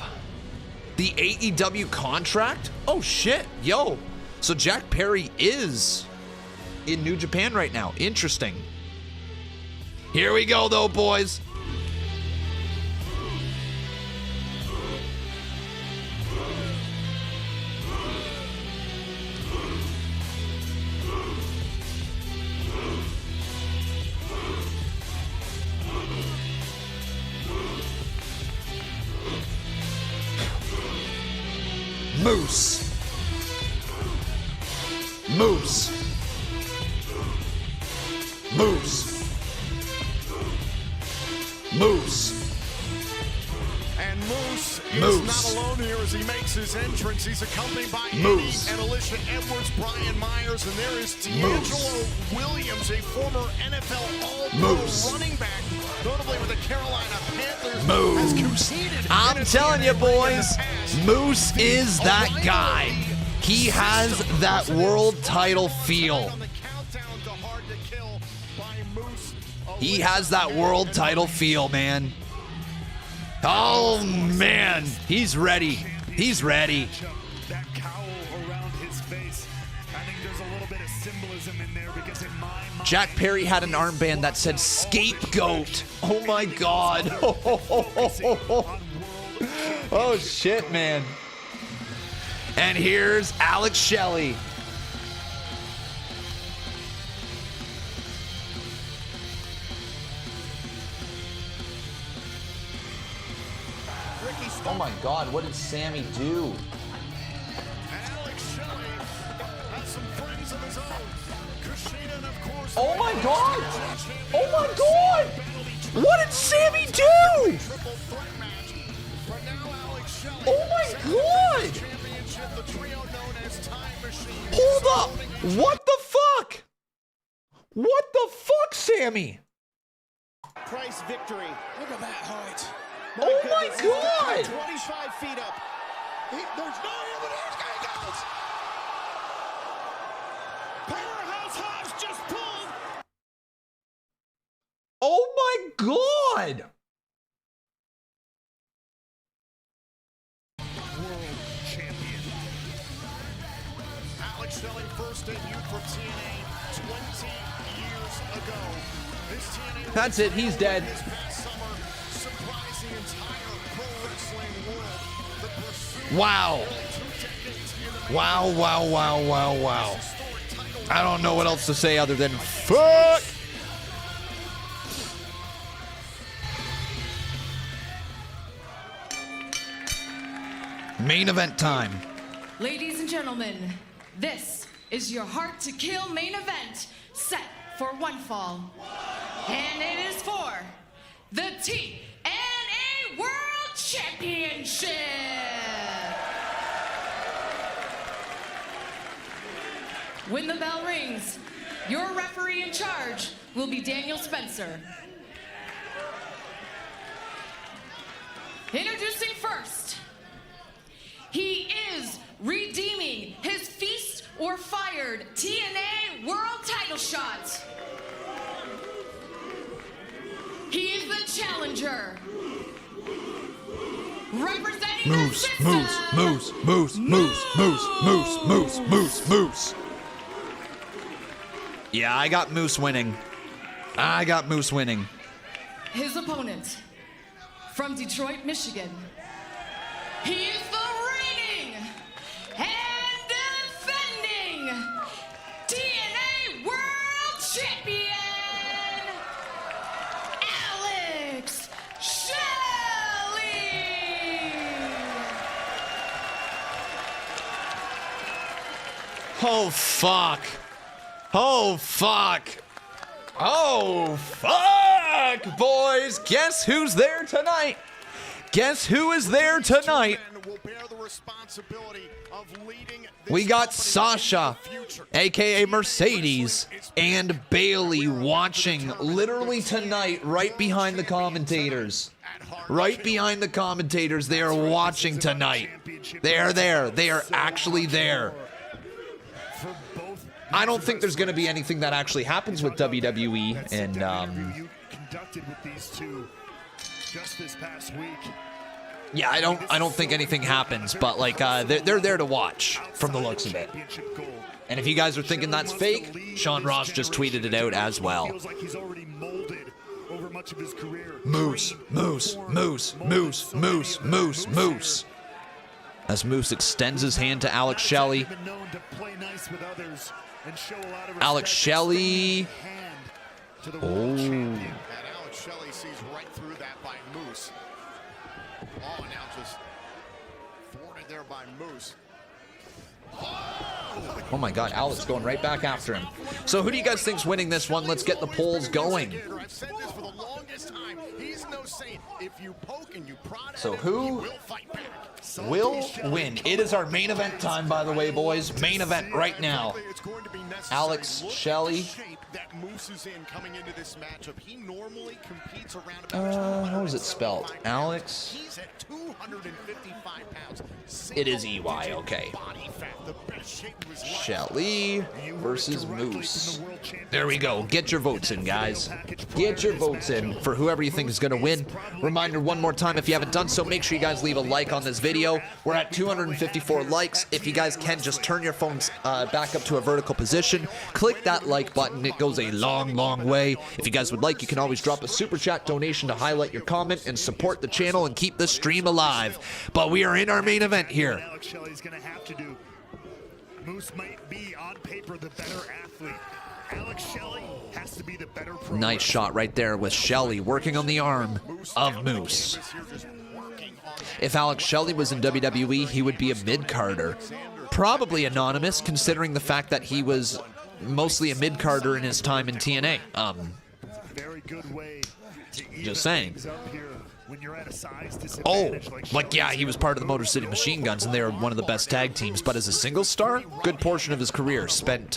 the AEW contract? Oh, shit. Yo. So Jack Perry is in New Japan right now. Interesting. Here we go, though, boys. Moose. Moose. Moose. Moose. And Moose is not alone here as he makes his entrance. He's accompanied by Moose. Eddie and Alicia Edwards, Brian Myers, and there is D'Angelo Williams, a former NFL All-Pro running back, notably with the Carolina Panthers. Moose. I'm telling you, boys, Moose is that guy. He has that world title feel. He has that world title feel, man. Oh, man. He's ready. He's ready. That cowl around his face. I think there's a little bit of symbolism in there because in my mind, Jack Perry had an armband that said scapegoat. Oh, my God. Oh, shit, man. And here's Alex Shelley. Oh my God, what did Sammy do? Alex Shelley has some friends of his own. Kushida and of course. Oh my God! Oh my God! What did Sammy do? Oh my God! Championship, the trio known as Time Hold up! What the fuck? What the fuck, Sammy? Price victory. Look at that height. Oh my God! 25 feet up. There's no even here he goes. Powerhouse Hobbs just pulled. Oh my God! World champion. Alex Shelley first debuted for TNA 20 years ago. This TNA That's it, he's dead. this past summer, surprised the entire pro wrestling world. The pursuit Wow. Wow, wow, wow, wow, wow. I don't know what else to say other than fuck. Main event time. Ladies and gentlemen, this is your Hard to Kill main event, set for one fall. And it is for the TNA World Championship. When the bell rings, your referee in charge will be Daniel Spencer. Introducing first, he is redeeming his Feast or Fired TNA World Title shot. He is the challenger. Representing Moose, moose, moose, moose, moose, moose, moose, moose, moose, moose. Yeah, I got Moose winning. I got Moose winning. his opponent from Detroit, Michigan. He is the reigning and defending TNA World Champion, Alex Shelley. Oh, fuck. Oh, fuck. Oh, fuck, boys. Guess who's there tonight? Guess who is there tonight? We got Sasha, aka Mercedes, and Bailey watching literally tonight right behind the commentators. Right behind the commentators. They are watching tonight. They are there. They are actually there. I don't think there's going to be anything that actually happens with WWE and conducted with these two just this past week. yeah, I don't think anything happens, but like they're there to watch from the looks of it. And if you guys are thinking that's fake, Sean Ross just tweeted it out as well. Moose, moose, moose, moose, moose, moose, moose. As Moose extends his hand to Alex Shelley. Alex Shelley. Oh. And Alex Shelley sees right through that by Moose. Oh, now just thwarted there by Moose. Oh my God, Alex going right back after him. So who do you guys think's winning this one? Let's get the polls going. I've said this for the longest time. He's no saint. If you poke and you prod So at him, who he will fight back. will win? It is our main event time, by the way, boys. Main event right now. Alex Shelley. That Moose is in coming into this matchup. He normally competes around about How is it spelled? Alex. He's at 255 pounds. It is EY, okay. Shelley versus Moose. There we go. Get your votes in, guys. Get your votes in for whoever you think is going to win. Reminder one more time, if you haven't done so, make sure you guys leave a like on this video. We're at 254 likes. If you guys can, just turn your phones back up to a vertical position. Click that like button. It goes a long, long way. If you guys would like, you can always drop a super chat donation to highlight your comment and support the channel and keep the stream alive. But we are in our main event here. Alex Shelley's going to have to do. Moose might be on paper the better athlete. Alex Shelley has to be the better pro. Nice shot right there with Shelley working on the arm of Moose. If Alex Shelley was in WWE, he would be a mid-carder. Probably anonymous, considering the fact that he was mostly a mid-carder in his time in TNA. Very good way to Just saying. up here when you're at a size Oh, disadvantage like, yeah, he was part of the Motor City Machine Guns, and they were one of the best tag teams. But as a single star, good portion of his career spent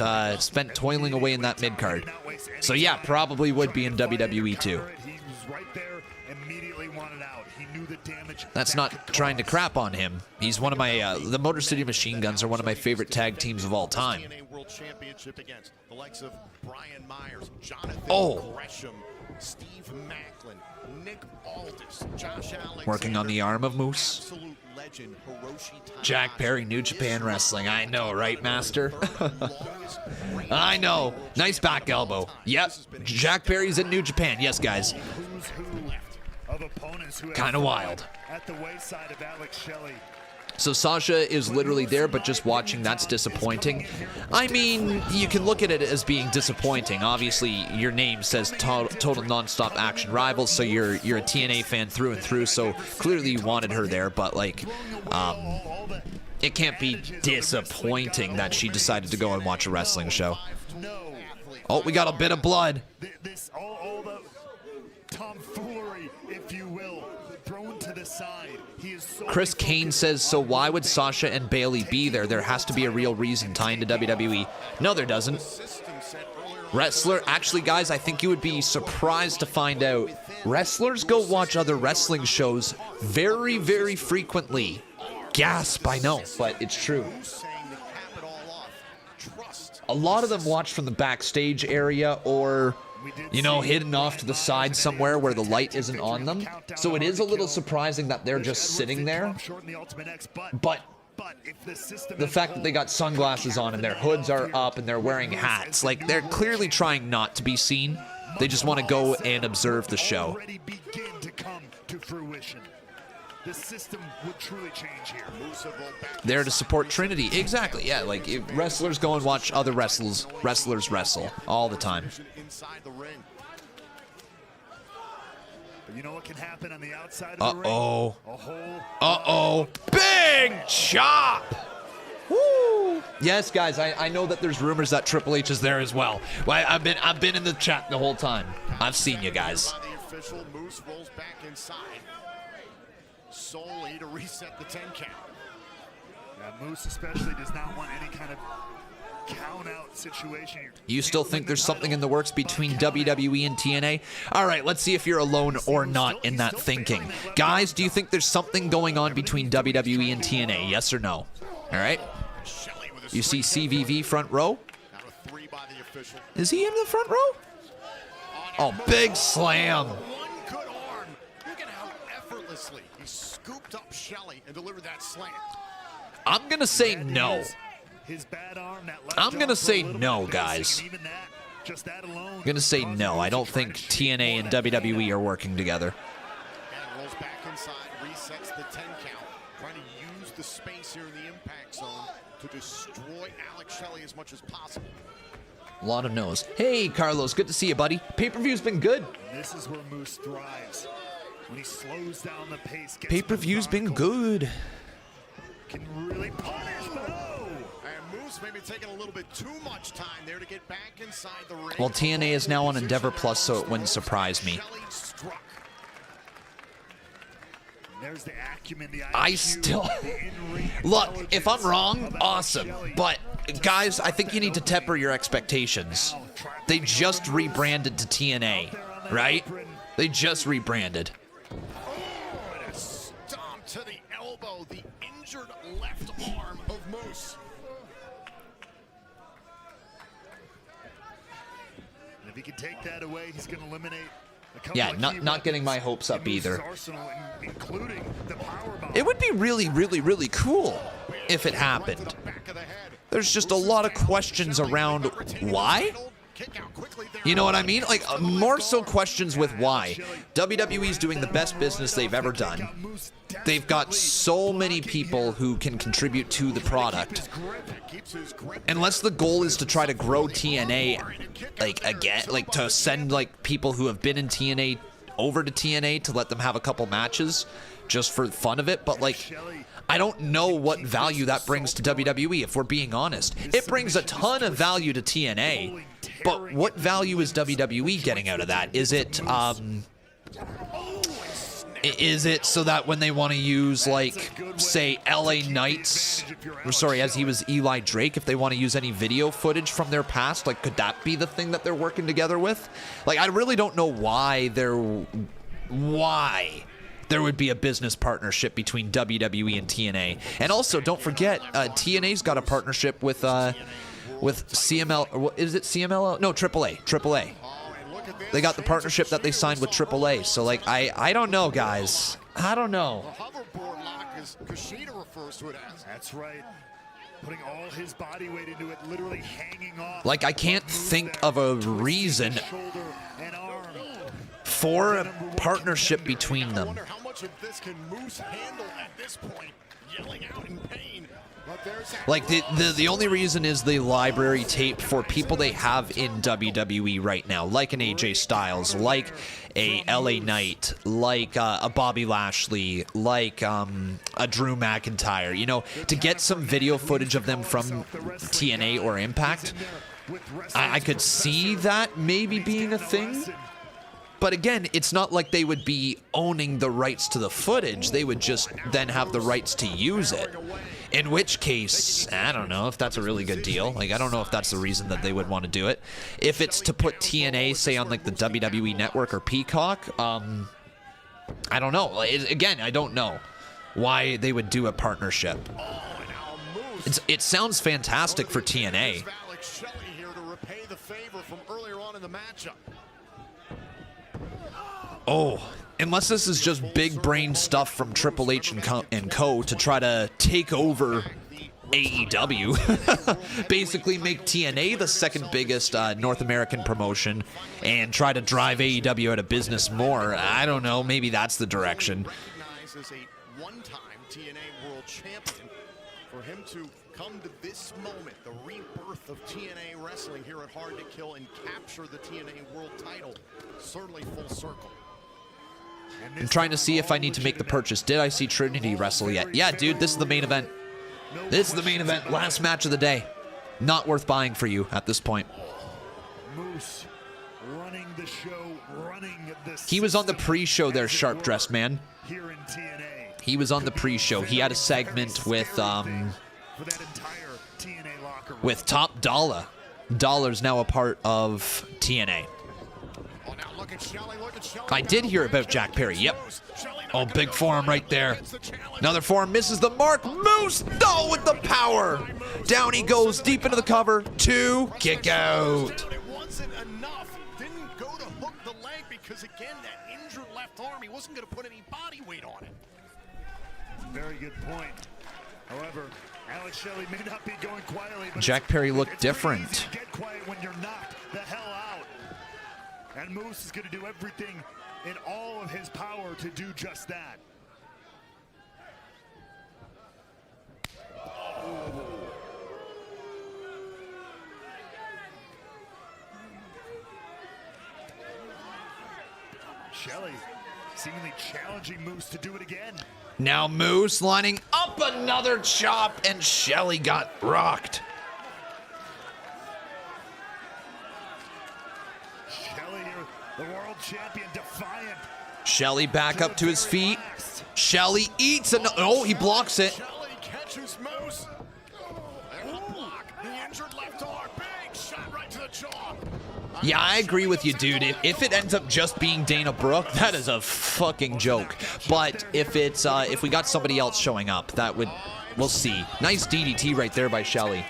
toiling away in that mid card. So yeah, probably would be in WWE too. He was right there, immediately wanted out. He knew the damage. That's not trying to crap on him. He's one of my, the Motor City Machine Guns are one of my favorite tag teams of all time. TNA World Championship against the likes of Brian Myers, Jonathan Gresham, Steve Macklin, Nick Aldis, Josh Alexander, Working on the arm of Moose. absolute legend, Hiroshi Tanahashi. Jack Perry, New Japan Wrestling. I know, right, Master? I know. Nice back elbow. Yep. Jack Perry's in New Japan. Yes, guys. Kind of wild. At the wayside of Alex Shelley. So Sasha is literally there, but just watching, that's disappointing. I mean, you can look at it as being disappointing. Obviously, your name says Total Nonstop Action Rivals, so you're a TNA fan through and through, so clearly you wanted her there, but like, it can't be disappointing that she decided to go and watch a wrestling show. Oh, we got a bit of blood. All the tomfoolery, if you will, thrown to the side. He is so Chris Kane says, so why would Sasha and Bayley be there? There has to be a real reason tying to WWE. No, there doesn't. Wrestler, actually, guys, I think you would be surprised to find out wrestlers go watch other wrestling shows very, very frequently. Gasp, I know, but it's true. A lot of them watch from the backstage area or, you know, hidden off to the side somewhere where the light isn't on them. So it is a little surprising that they're just sitting there. But the fact that they got sunglasses on and their hoods are up and they're wearing hats, like, they're clearly trying not to be seen. They just want to go and observe the show. The system would truly change here. There to support Trinity. Exactly, yeah. Like, if wrestlers go and watch other wrestlers wrestle all the time. Inside the ring. But you know what can happen on the outside of the ring? Uh-oh. A whole Uh-oh. Big chop! Woo! Yes, guys, I know that there's rumors that Triple H is there as well. Well, I've been in the chat the whole time. I've seen you guys. The official Moose rolls back inside. Solely to reset the 10 count. Yeah, Moose especially does not want any kind of count out situation. You still think there's something in the works between WWE and TNA? All right, let's see if you're alone or not in that thinking. Guys, do you think there's something going on between WWE and TNA? Yes or no? All right. You see CVV front row? Is he in the front row? Oh, big slam. He scooped up Shelley and delivered that slam. I'm going to say no. I'm going to say no, guys. I'm going to say no. I don't think TNA and WWE are working together. And rolls back inside, resets the 10 count, trying to use the space here in the impact zone to destroy Alex Shelley as much as possible. A lot of no's. Hey, Carlos, good to see you, buddy. Pay-per-view's been good. This is where Moose thrives. When he slows down the pace, Pay-per-view's been good. Can really punish, but and Moose maybe taking a little bit too much time there to get back inside the ring. Well, TNA is now on Endeavor Plus, so it wouldn't surprise me. There's the acumen, the IQ, I still... Look, if I'm wrong, awesome. But, guys, I think you need to temper your expectations. They just rebranded to TNA, right? They just rebranded. To the elbow, the injured left arm of Moose. And if he can take that away, he's going to eliminate a couple Yeah, of not getting my hopes up either. arsenal, including the powerbomb. It would be really, really, really cool if it happened. There's just a lot of questions around why. You know what I mean? Like, more so questions with why. WWE's doing the best business they've ever done. They've got so many people who can contribute to the product. Unless the goal is to try to grow TNA, like, again, like, to send, like, people who have been in TNA over to TNA to let them have a couple matches just for the fun of it. But, like, I don't know what value that brings to WWE, if we're being honest. It brings a ton of value to TNA, but what value is WWE getting out of that? Is it, Is it so that when they want to use, like, say, LA Knights, or sorry, as he was Eli Drake, if they want to use any video footage from their past, like, could that be the thing that they're working together with? Like, I really don't know why there would be a business partnership between WWE and TNA. And also, don't forget, TNA's got a partnership with CML, or is it CMLL? No, AAA. They got the partnership that they signed with AAA. So, like, I don't know, guys. I don't know. Hoverboard lock, as Kushida refers to it as. That's right. Putting all his body weight into it, literally hanging off. Like, I can't think of a reason for a partnership between them. I wonder how much of this can Moose handle at this point, yelling out in pain. Like, the only reason is the library tape for people they have in WWE right now, like an AJ Styles, like a LA Knight, like a Bobby Lashley, like a Drew McIntyre. You know, to get some video footage of them from TNA or Impact, I could see that maybe being a thing. But again, it's not like they would be owning the rights to the footage. They would just then have the rights to use it. In which case, I don't know if that's a really good deal. Like, I don't know if that's the reason that they would want to do it. If it's to put TNA, say, on, like, the WWE Network or Peacock, I don't know. Again, I don't know why they would do a partnership. It sounds fantastic for TNA. Oh, unless this is just big brain stuff from Triple H and Co. to try to take over AEW. Basically make TNA the second biggest North American promotion and try to drive AEW out of business more. I don't know. Maybe that's the direction. Recognized as a one-time TNA World Champion, for him to come to this moment, the rebirth of TNA wrestling here at Hard to Kill, and capture the TNA World title, certainly full circle. I'm trying to see if I need to make the purchase. Did I see Trinity wrestle yet? Yeah, dude, this is the main event. This is the main event. Last match of the day. Not worth buying for you at this point. Moose running the show, running the He was on the pre-show there, Sharp Dress Man. here in TNA. He was on the pre-show. He had a segment with Top Dollar. Dollar's now a part of TNA. I did hear about Jack Perry. Yep. Oh, big forearm right there. Another forearm misses the mark. Moose, no, with the power. Down he goes, deep into the cover. 2, kick out. It wasn't enough. Didn't go to hook the leg because, again, that injured left arm, he wasn't going to put any body weight on it. Very good point. However, Alex Shelley may not be going quietly, but Jack Perry looked different. get quiet when you're knocked the hell out. And Moose is going to do everything in all of his power to do just that. Shelley seemingly challenging Moose to do it again. Now Moose lining up another chop, and Shelley got rocked. Shelley, the world champion, defiant. Shelley back up to his feet. Shelley eats and oh, he blocks it. Shelley catches Moose. There's a block. The injured left arm. Big shot right to the jaw. Yeah, I agree with you, dude. If it ends up just being Dana Brooke, that is a fucking joke. But if it's if we got somebody else showing up, that would, we'll see. Nice DDT right there by Shelley.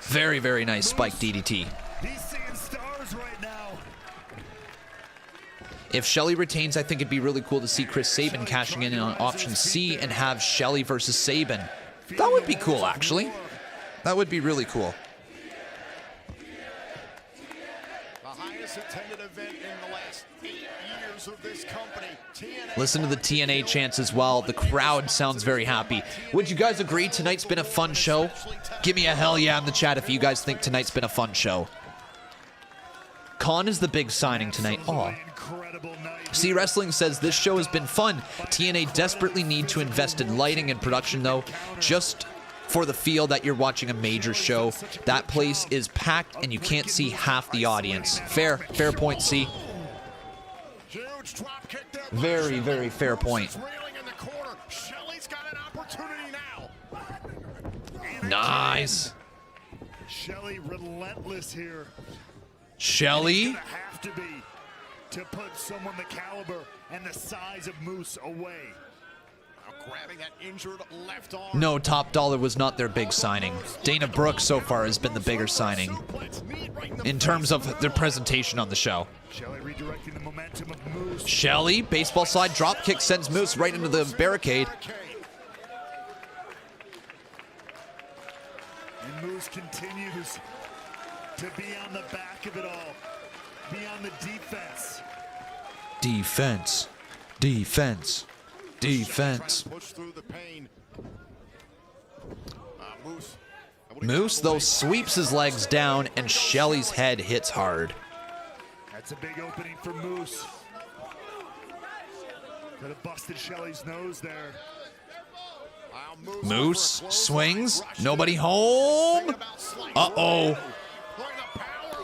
Very, very nice spike DDT. He's seeing stars right now. If Shelley retains, I think it'd be really cool to see Chris Sabin cashing in on option C and have Shelley versus Sabin. That would be cool, actually. That would be really cool. The highest attended event in the last 8 years of this company. TNA. Listen to the TNA chants as well. The crowd sounds very happy. Would you guys agree tonight's been a fun show? Give me a hell yeah in the chat if you guys think tonight's been a fun show. Khan is the big signing tonight. Aw. See, Wrestling says this show has been fun. TNA desperately need to invest in lighting and production, though, just for the feel that you're watching a major show. That place is packed and you can't see half the audience. Fair point, C. Huge drop Very, very fair point. Shelly's got an opportunity now. Nice. Shelly relentless here. Shelly. Have to be to put someone the caliber and the size of Moose away. Grabbing that injured left arm. No, Top Dollar was not their big signing. Dana Brooke so far has been the bigger signing in terms of their presentation on the show. Shelly redirecting the momentum of Moose. Shelly, baseball slide drop kick sends Moose right into the barricade. And Moose continues to be on the back of it all. Be on the defense. Defense. Defense. Defense. Push through the pain. Moose, though, sweeps his legs down, and Shelly's head hits hard. That's a big opening for Moose. Could have busted Shelly's nose there. Moose swings. Nobody home. Uh-oh.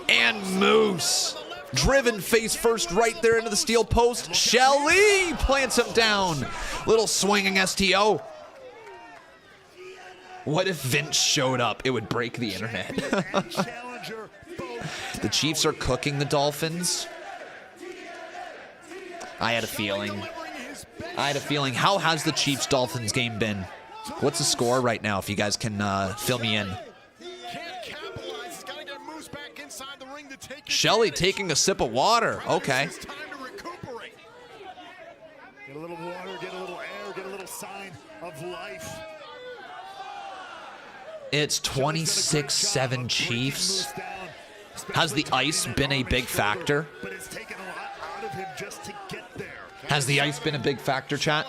And Moose. Driven face first right there into the steel post. Shelly plants him down. Little swinging STO. What if Vince showed up? It would break the internet. The Chiefs are cooking the Dolphins. I had a feeling. How has the Chiefs-Dolphins game been? What's the score right now, if you guys can fill me in? Shelly taking a sip of water. Okay. Get a little water, get a little air, get a little sign of life. It's 26-7 Chiefs. Has the ice been a big factor? Has the ice been a big factor, chat?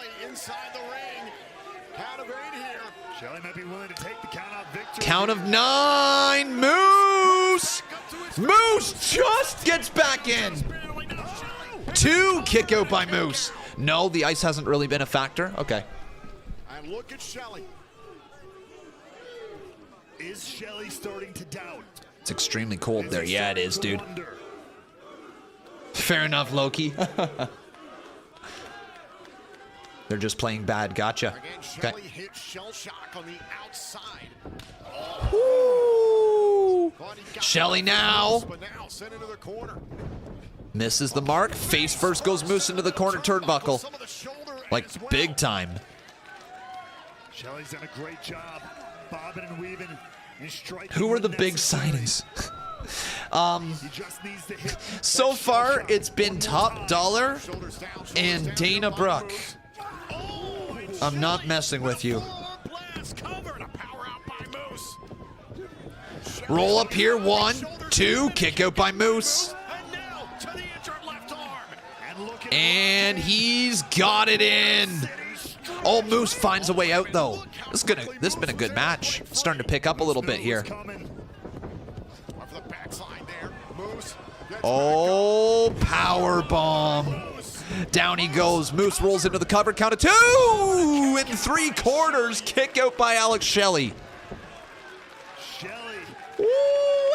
Shelly might be willing to take the count out victory. Count of 9. Moose! Moose just gets back in. 2 kick out by Moose. No, the ice hasn't really been a factor. Okay. And look at Shelly. Is Shelly starting to doubt? It's extremely cold there. Yeah, it is, dude. Fair enough, Loki. They're just playing bad. Gotcha. Okay. Shelly hit shell shock on the outside. Shelly now. Misses the mark. Face first goes Moose into the corner turnbuckle. Like big time. Shelly's done a great job bobbing and weaving and striking. Who are the big signings? So far, it's been Top Dollar and Dana Brooke. I'm not messing with you. Roll up here. 1, 2. Kick out by Moose. And he's got it in. Oh, Moose finds a way out, though. This has been a good match. Starting to pick up a little bit here. Oh, power bomb. Down he goes. Moose rolls into the cover. Count of 2 in 3/4. Kick out by Alex Shelley. Shelly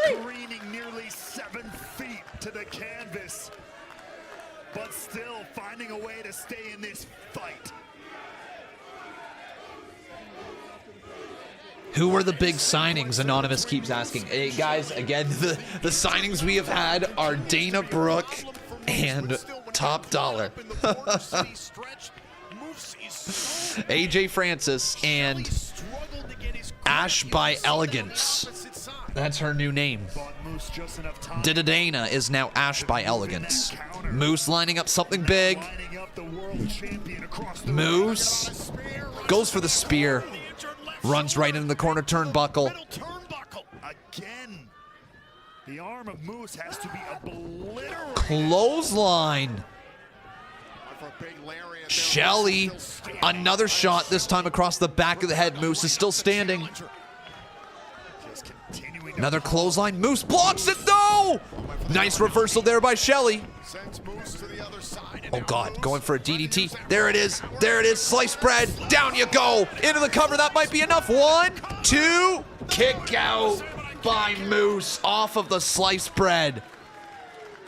careening nearly 7 feet to the canvas, but still finding a way to stay in this fight. Who were the big signings? Anonymous keeps asking. Hey, guys, again, the signings we have had are Dana Brooke and Top Dollar. AJ Francis and Ash by Elegance. That's her new name. Dana is now Ash by Elegance. Moose lining up something big. Moose goes for the spear. Runs right into the corner turnbuckle. Again, the arm of Moose has to be obliterated. Clothesline. Shelly, another shot, this time across the back of the head. Moose is still standing. Another clothesline. Moose blocks it, though! Nice reversal there by Shelly. Oh, God, going for a DDT. There it is. There it is. Sliced bread. Down you go. Into the cover. That might be enough. 1, 2. Kick out by Moose off of the sliced bread.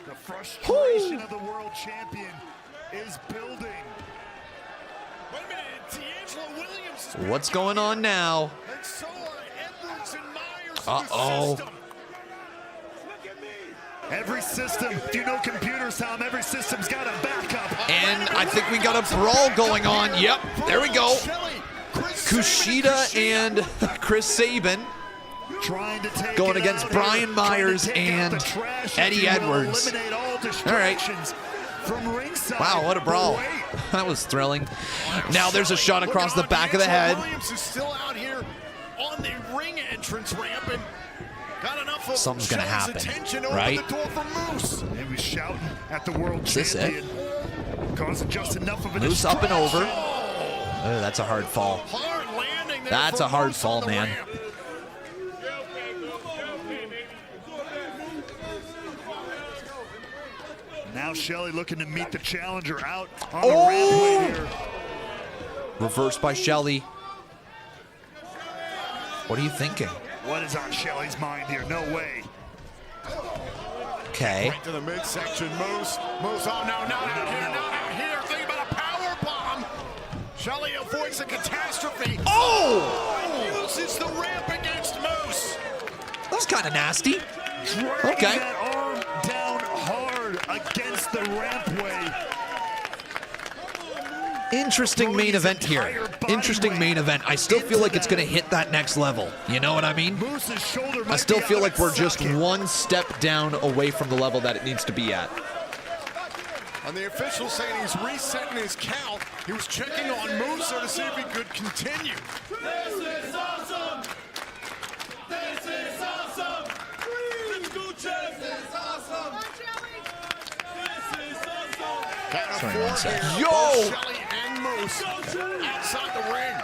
The frustration of the world champion is building. Wait a minute, D'Angelo Williams. What's going on now? And so are Edwards and Myers. Uh-oh. Every system, if you know computers, Tom, every system's got a backup. And I think we got a brawl going on. Yep, there we go. Kushida and Chris Sabin going against Brian Myers and Eddie Edwards. All right. Wow, what a brawl. That was thrilling. Now there's a shot across the back of the head. Williams is still out here on the ring entrance ramp and got enough of Something's gonna Shelley's happen, attention right? Open the door for Moose. He was shouting at the world Is this it? champion. Causing just enough of a Moose up and over. distraction. Oh, that's a hard fall. Hard landing there That's for a hard Moose fall, on the man. ramp. Now Shelley looking to meet the challenger out on the rampway here. Reversed by Shelley. What are you thinking? What is on Shelley's mind here? No way. Okay. Right to the midsection, Moose. Moose, oh no, not out here, not out here. Think about a power bomb. Shelley avoids a catastrophe. Oh! Uses the ramp against Moose. That was kind of nasty. Dragging Okay. that arm down hard against the rampway. Interesting main event here. Interesting main event. I still feel like it's going to hit that next level. You know what I mean? Moose's shoulder I might still be feel out like of we're just socket. one step down away from the level that it needs to be at. And the official saying he's resetting his count. He was checking on Moose to see if he could continue. This is awesome. This is awesome. Let's go, Chase. This is awesome. This is awesome. Count of Sorry, four one sec. here. Yo! Both Shelley and Moose outside the ring.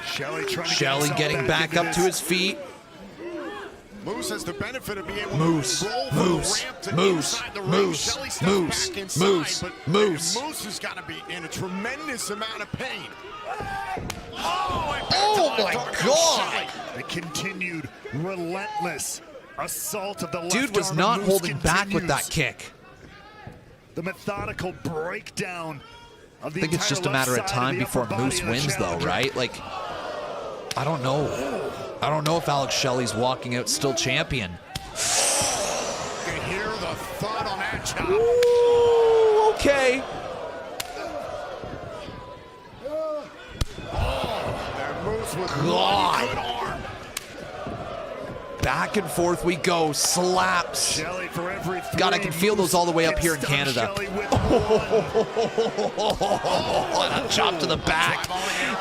Shelley trying to Shelley get getting himself back up into to this. his feet. Moose has the benefit of being able Moose, to roll from Moose, the ramp to Moose, inside the ring. Moose, Shelley steps Moose, back inside, Moose, but Moose. Moose has got to be in a tremendous amount of pain. Oh my God! The continued relentless assault of the left Dude was arm of not Moose holding back with that continues. kick. The methodical breakdown of the I think it's just a matter of time before Moose wins, though, right? Like, I don't know. I don't know if Alex Shelley's walking out still champion. You can hear the thud on that chop. Ooh, okay. And Moose with God. one good arm. Back and forth we go. Slaps. Shelley for every three. God, I can feel those all the way up here in Stun Canada. Shelley with And a chop to the back.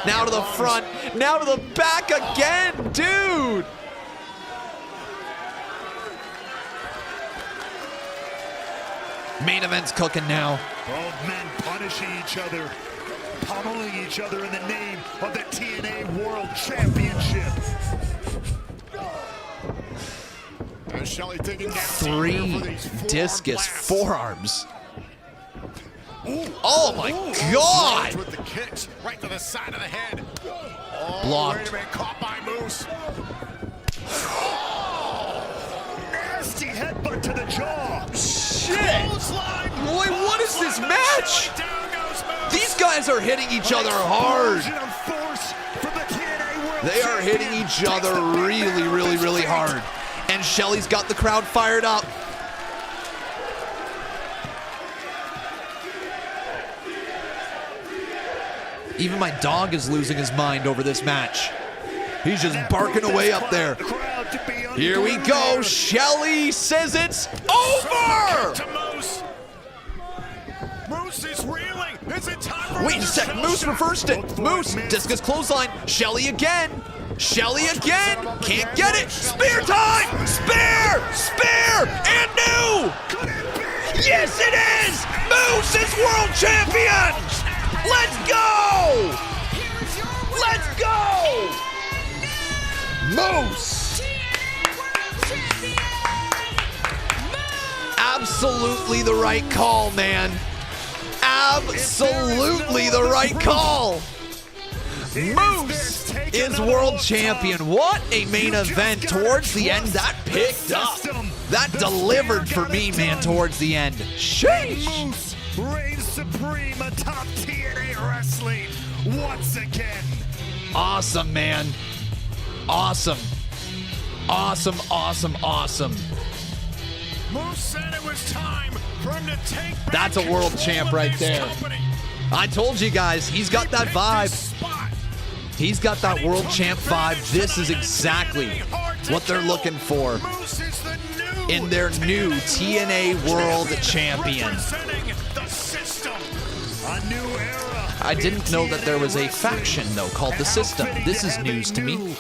Now to the front. Now to the back again, dude. Main event's cooking now. Both men punishing each other, pummeling each other in the name of the TNA World Championship. And Shelley taking down Three discus forearms. Oh my God! With the kicks right to the side of the head. Oh, Blocked. Wait a minute, caught by Moose. Nasty headbutt to the jaw. Shit! Boy, what is this match? These guys are hitting each other hard. They are hitting each other really, really, really hard. And Shelley's got the crowd fired up. Even my dog is losing his mind over this match. He's just barking away up there. Here we go. Shelley says it's over. Moose is reeling. Is it time for Wait a second. Moose reversed it. Moose, discus clothesline. Shelley again. Shelley again. Can't get it. Spear time. Spear. Spear. And new. Yes, it is. Moose is world champion. Let's go. Let's go. Moose. Absolutely the right call, man. Absolutely the right call. Moose is world champion. What a main event towards the end. That picked up. That delivered for me, man, towards the end. Sheesh. Moose reigns supreme atop TNA Wrestling once again. Awesome, man. Awesome. Awesome, awesome, awesome. Moose said it was time for him to take back That's a world champ right there. I told you guys, he's got that vibe. He's got that world champ vibe. This is exactly what they're looking for in their new TNA World Champion. I didn't know that there was a faction, though, called The System. This is news to me.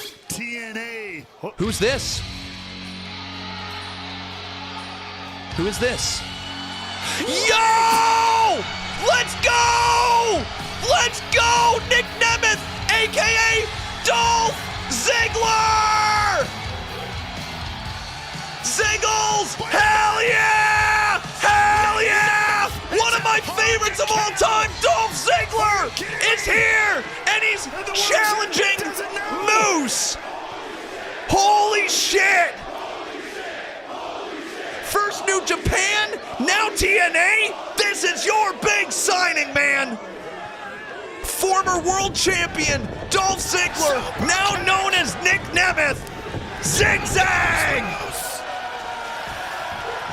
Who's this? Who is this? Yo! Let's go! Let's go! Nick Nemeth, a.k.a. Dolph Ziggler! Ziggles! Hell yeah! Hell yeah! One of my favorites of all time, Dolph Ziggler, is here! And he's challenging Moose! Holy shit! First New Japan, now TNA? This is your big signing, man! Former world champion Dolph Ziggler, now known as Nick Nemeth. Zigzag!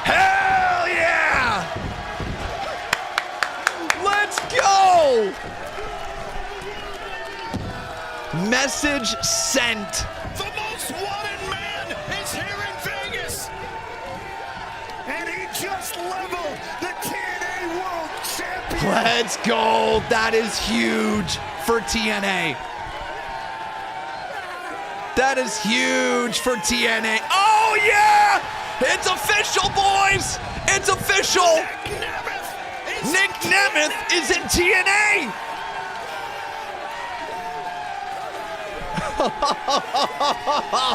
Hell yeah! Let's go! Message sent. The most wanted man is here in Vegas. And he just leveled the TNA World Champion. Let's go. That is huge for TNA. That is huge for TNA. Oh, yeah! It's official, boys! It's official! Nick Nemeth is in TNA!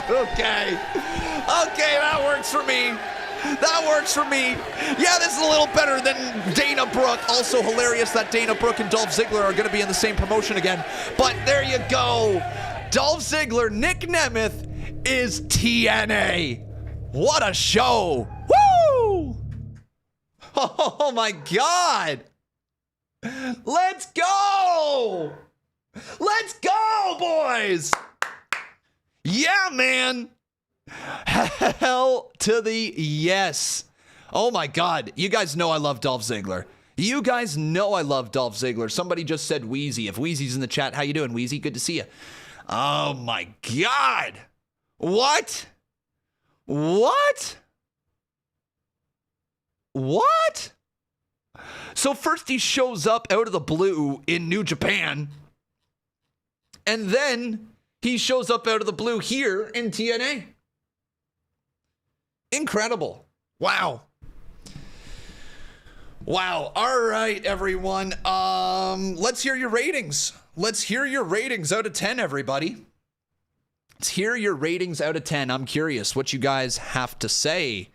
Okay, that works for me. That works for me. Yeah, this is a little better than Dana Brooke. Also hilarious that Dana Brooke and Dolph Ziggler are going to be in the same promotion again. But there you go. Dolph Ziggler, Nick Nemeth is TNA. What a show. Woo! Oh my God. Let's go. Let's go, boys. Yeah, man. Hell to the yes. Oh my God. You guys know I love Dolph Ziggler. You guys know I love Dolph Ziggler. Somebody just said Wheezy. If Wheezy's in the chat, how you doing, Wheezy? Good to see you. Oh my God. What? What? What? So first he shows up out of the blue in New Japan. And then he shows up out of the blue here in TNA. Incredible. Wow. Wow. All right, everyone. Let's hear your ratings. Let's hear your ratings out of 10, everybody. Let's hear your ratings out of 10. I'm curious what you guys have to say.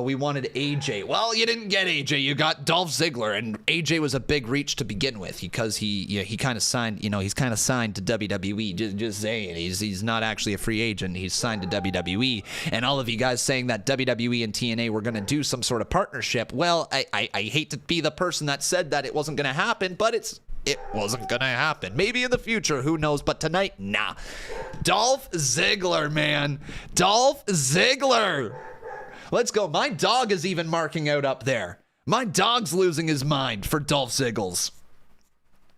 We wanted AJ. Well, you didn't get AJ. You got Dolph Ziggler, and AJ was a big reach to begin with because he kind of signed. He's kind of signed to WWE. Just saying, he's not actually a free agent. He's signed to WWE. And all of you guys saying that WWE and TNA were going to do some sort of partnership. Well, I hate to be the person that said that it wasn't going to happen, but it wasn't going to happen. Maybe in the future, who knows? But tonight, nah. Dolph Ziggler, man. Dolph Ziggler. Let's go. My dog is even marking out up there. My dog's losing his mind for Dolph Ziggles.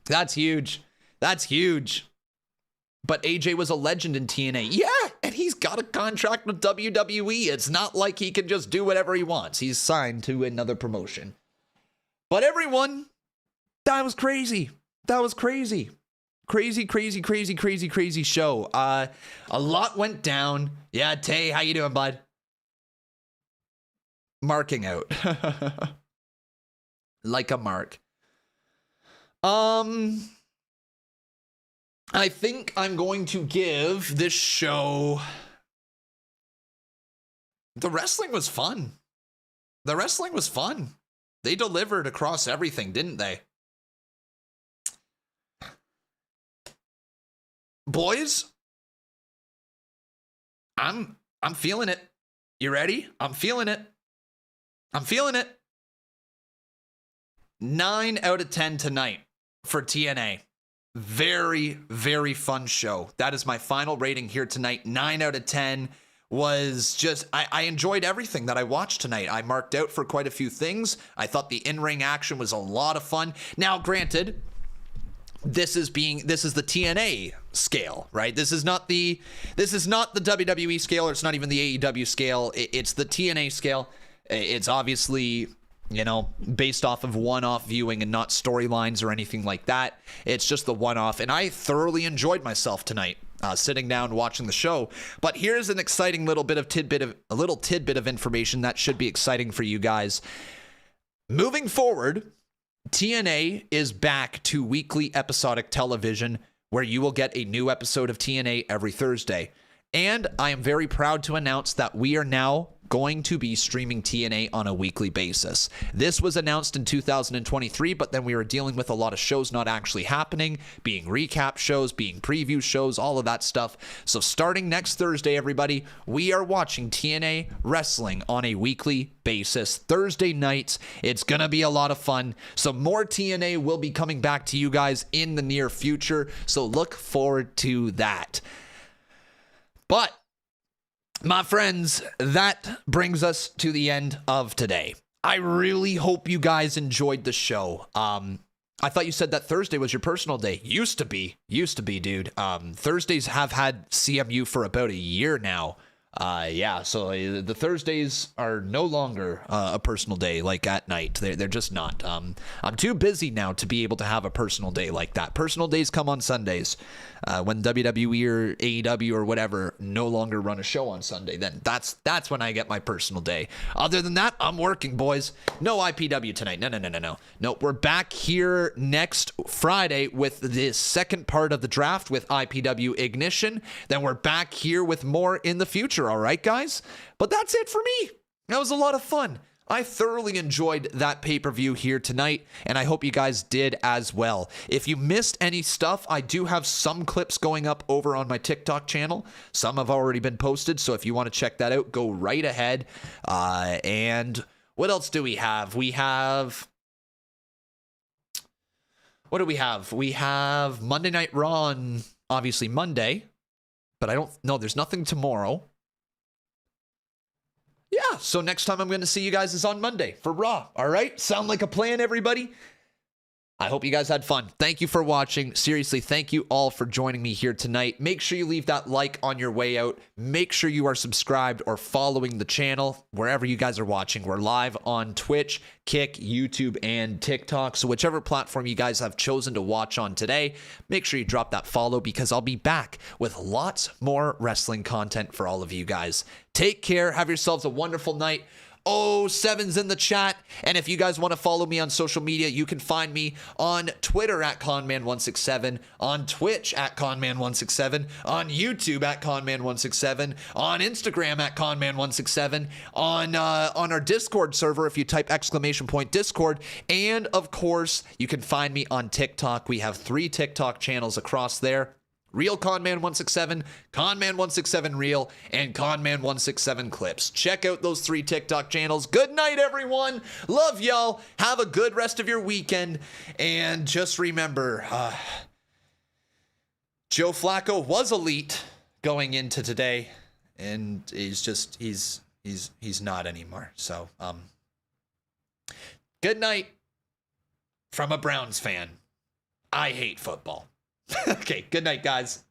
That's huge. That's huge. But AJ was a legend in TNA. Yeah, and he's got a contract with WWE. It's not like he can just do whatever he wants. He's signed to another promotion. But everyone, that was crazy. That was crazy. Crazy, crazy, crazy, crazy, crazy show. A lot went down. Yeah, Tay, how you doing, bud? Marking out. Like a mark. I think I'm going to give this show... The wrestling was fun. The wrestling was fun. They delivered across everything, didn't they? Boys, I'm feeling it. You ready? I'm feeling it. 9 out of 10 tonight for TNA. Very, very fun show. That is my final rating here tonight. 9 out of 10 was just, I enjoyed everything that I watched tonight. I marked out for quite a few things. I thought the in-ring action was a lot of fun. Now, granted, this is the TNA scale, right? This is not the WWE scale, or it's not even the AEW scale. It's the TNA scale. It's obviously, based off of one-off viewing and not storylines or anything like that. It's just the one-off, and I thoroughly enjoyed myself tonight, sitting down watching the show. But here's an exciting little tidbit of information that should be exciting for you guys. Moving forward, TNA is back to weekly episodic television, where you will get a new episode of TNA every Thursday. And I am very proud to announce that we are now going to be streaming TNA on a weekly basis. This was announced in 2023, but then we were dealing with a lot of shows not actually happening, being recap shows, being preview shows, all of that stuff. So starting next Thursday, everybody, we are watching TNA wrestling on a weekly basis. Thursday nights, it's going to be a lot of fun. So more TNA will be coming back to you guys in the near future. So look forward to that. But my friends, that brings us to the end of today. I really hope you guys enjoyed the show. I thought you said that Thursday was your personal day. Used to be, dude. Thursdays have had CMU for about a year now. So the Thursdays are no longer a personal day, like at night. They're just not. I'm too busy now to be able to have a personal day like that. Personal days come on Sundays. When WWE or AEW or whatever no longer run a show on Sunday, then that's when I get my personal day. Other than that, I'm working, boys. No IPW tonight. No, we're back here next Friday with the second part of the draft with IPW Ignition. Then we're back here with more in the future. All right, guys? But that's it for me. That was a lot of fun. I thoroughly enjoyed that pay-per-view here tonight, and I hope you guys did as well. If you missed any stuff, I do have some clips going up over on my TikTok channel. Some have already been posted, so if you want to check that out, go right ahead. And what else do we have? What do we have? We have Monday Night Raw on, obviously, Monday, but there's nothing tomorrow. Yeah, so next time I'm going to see you guys is on Monday for Raw. All right? Sound like a plan, everybody? I hope you guys had fun. Thank you for watching. Seriously, thank you all for joining me here tonight. Make sure you leave that like on your way out. Make sure you are subscribed or following the channel wherever you guys are watching. We're live on Twitch, Kick, YouTube, and TikTok. So whichever platform you guys have chosen to watch on today, make sure you drop that follow, because I'll be back with lots more wrestling content for all of you guys. Take care. Have yourselves a wonderful night. 7's in the chat. And if you guys want to follow me on social media, you can find me on Twitter at Conman167, on Twitch at Conman167, on YouTube at Conman167, on Instagram at Conman167, on our Discord server if you type !Discord, and of course you can find me on TikTok. We have 3 TikTok channels across there. Real Conman167, Conman167 Real, and Conman167 Clips. Check out those 3 TikTok channels. Good night, everyone. Love y'all. Have a good rest of your weekend. And just remember, Joe Flacco was elite going into today, and he's not anymore. So, good night from a Browns fan. I hate football. Okay, good night, guys.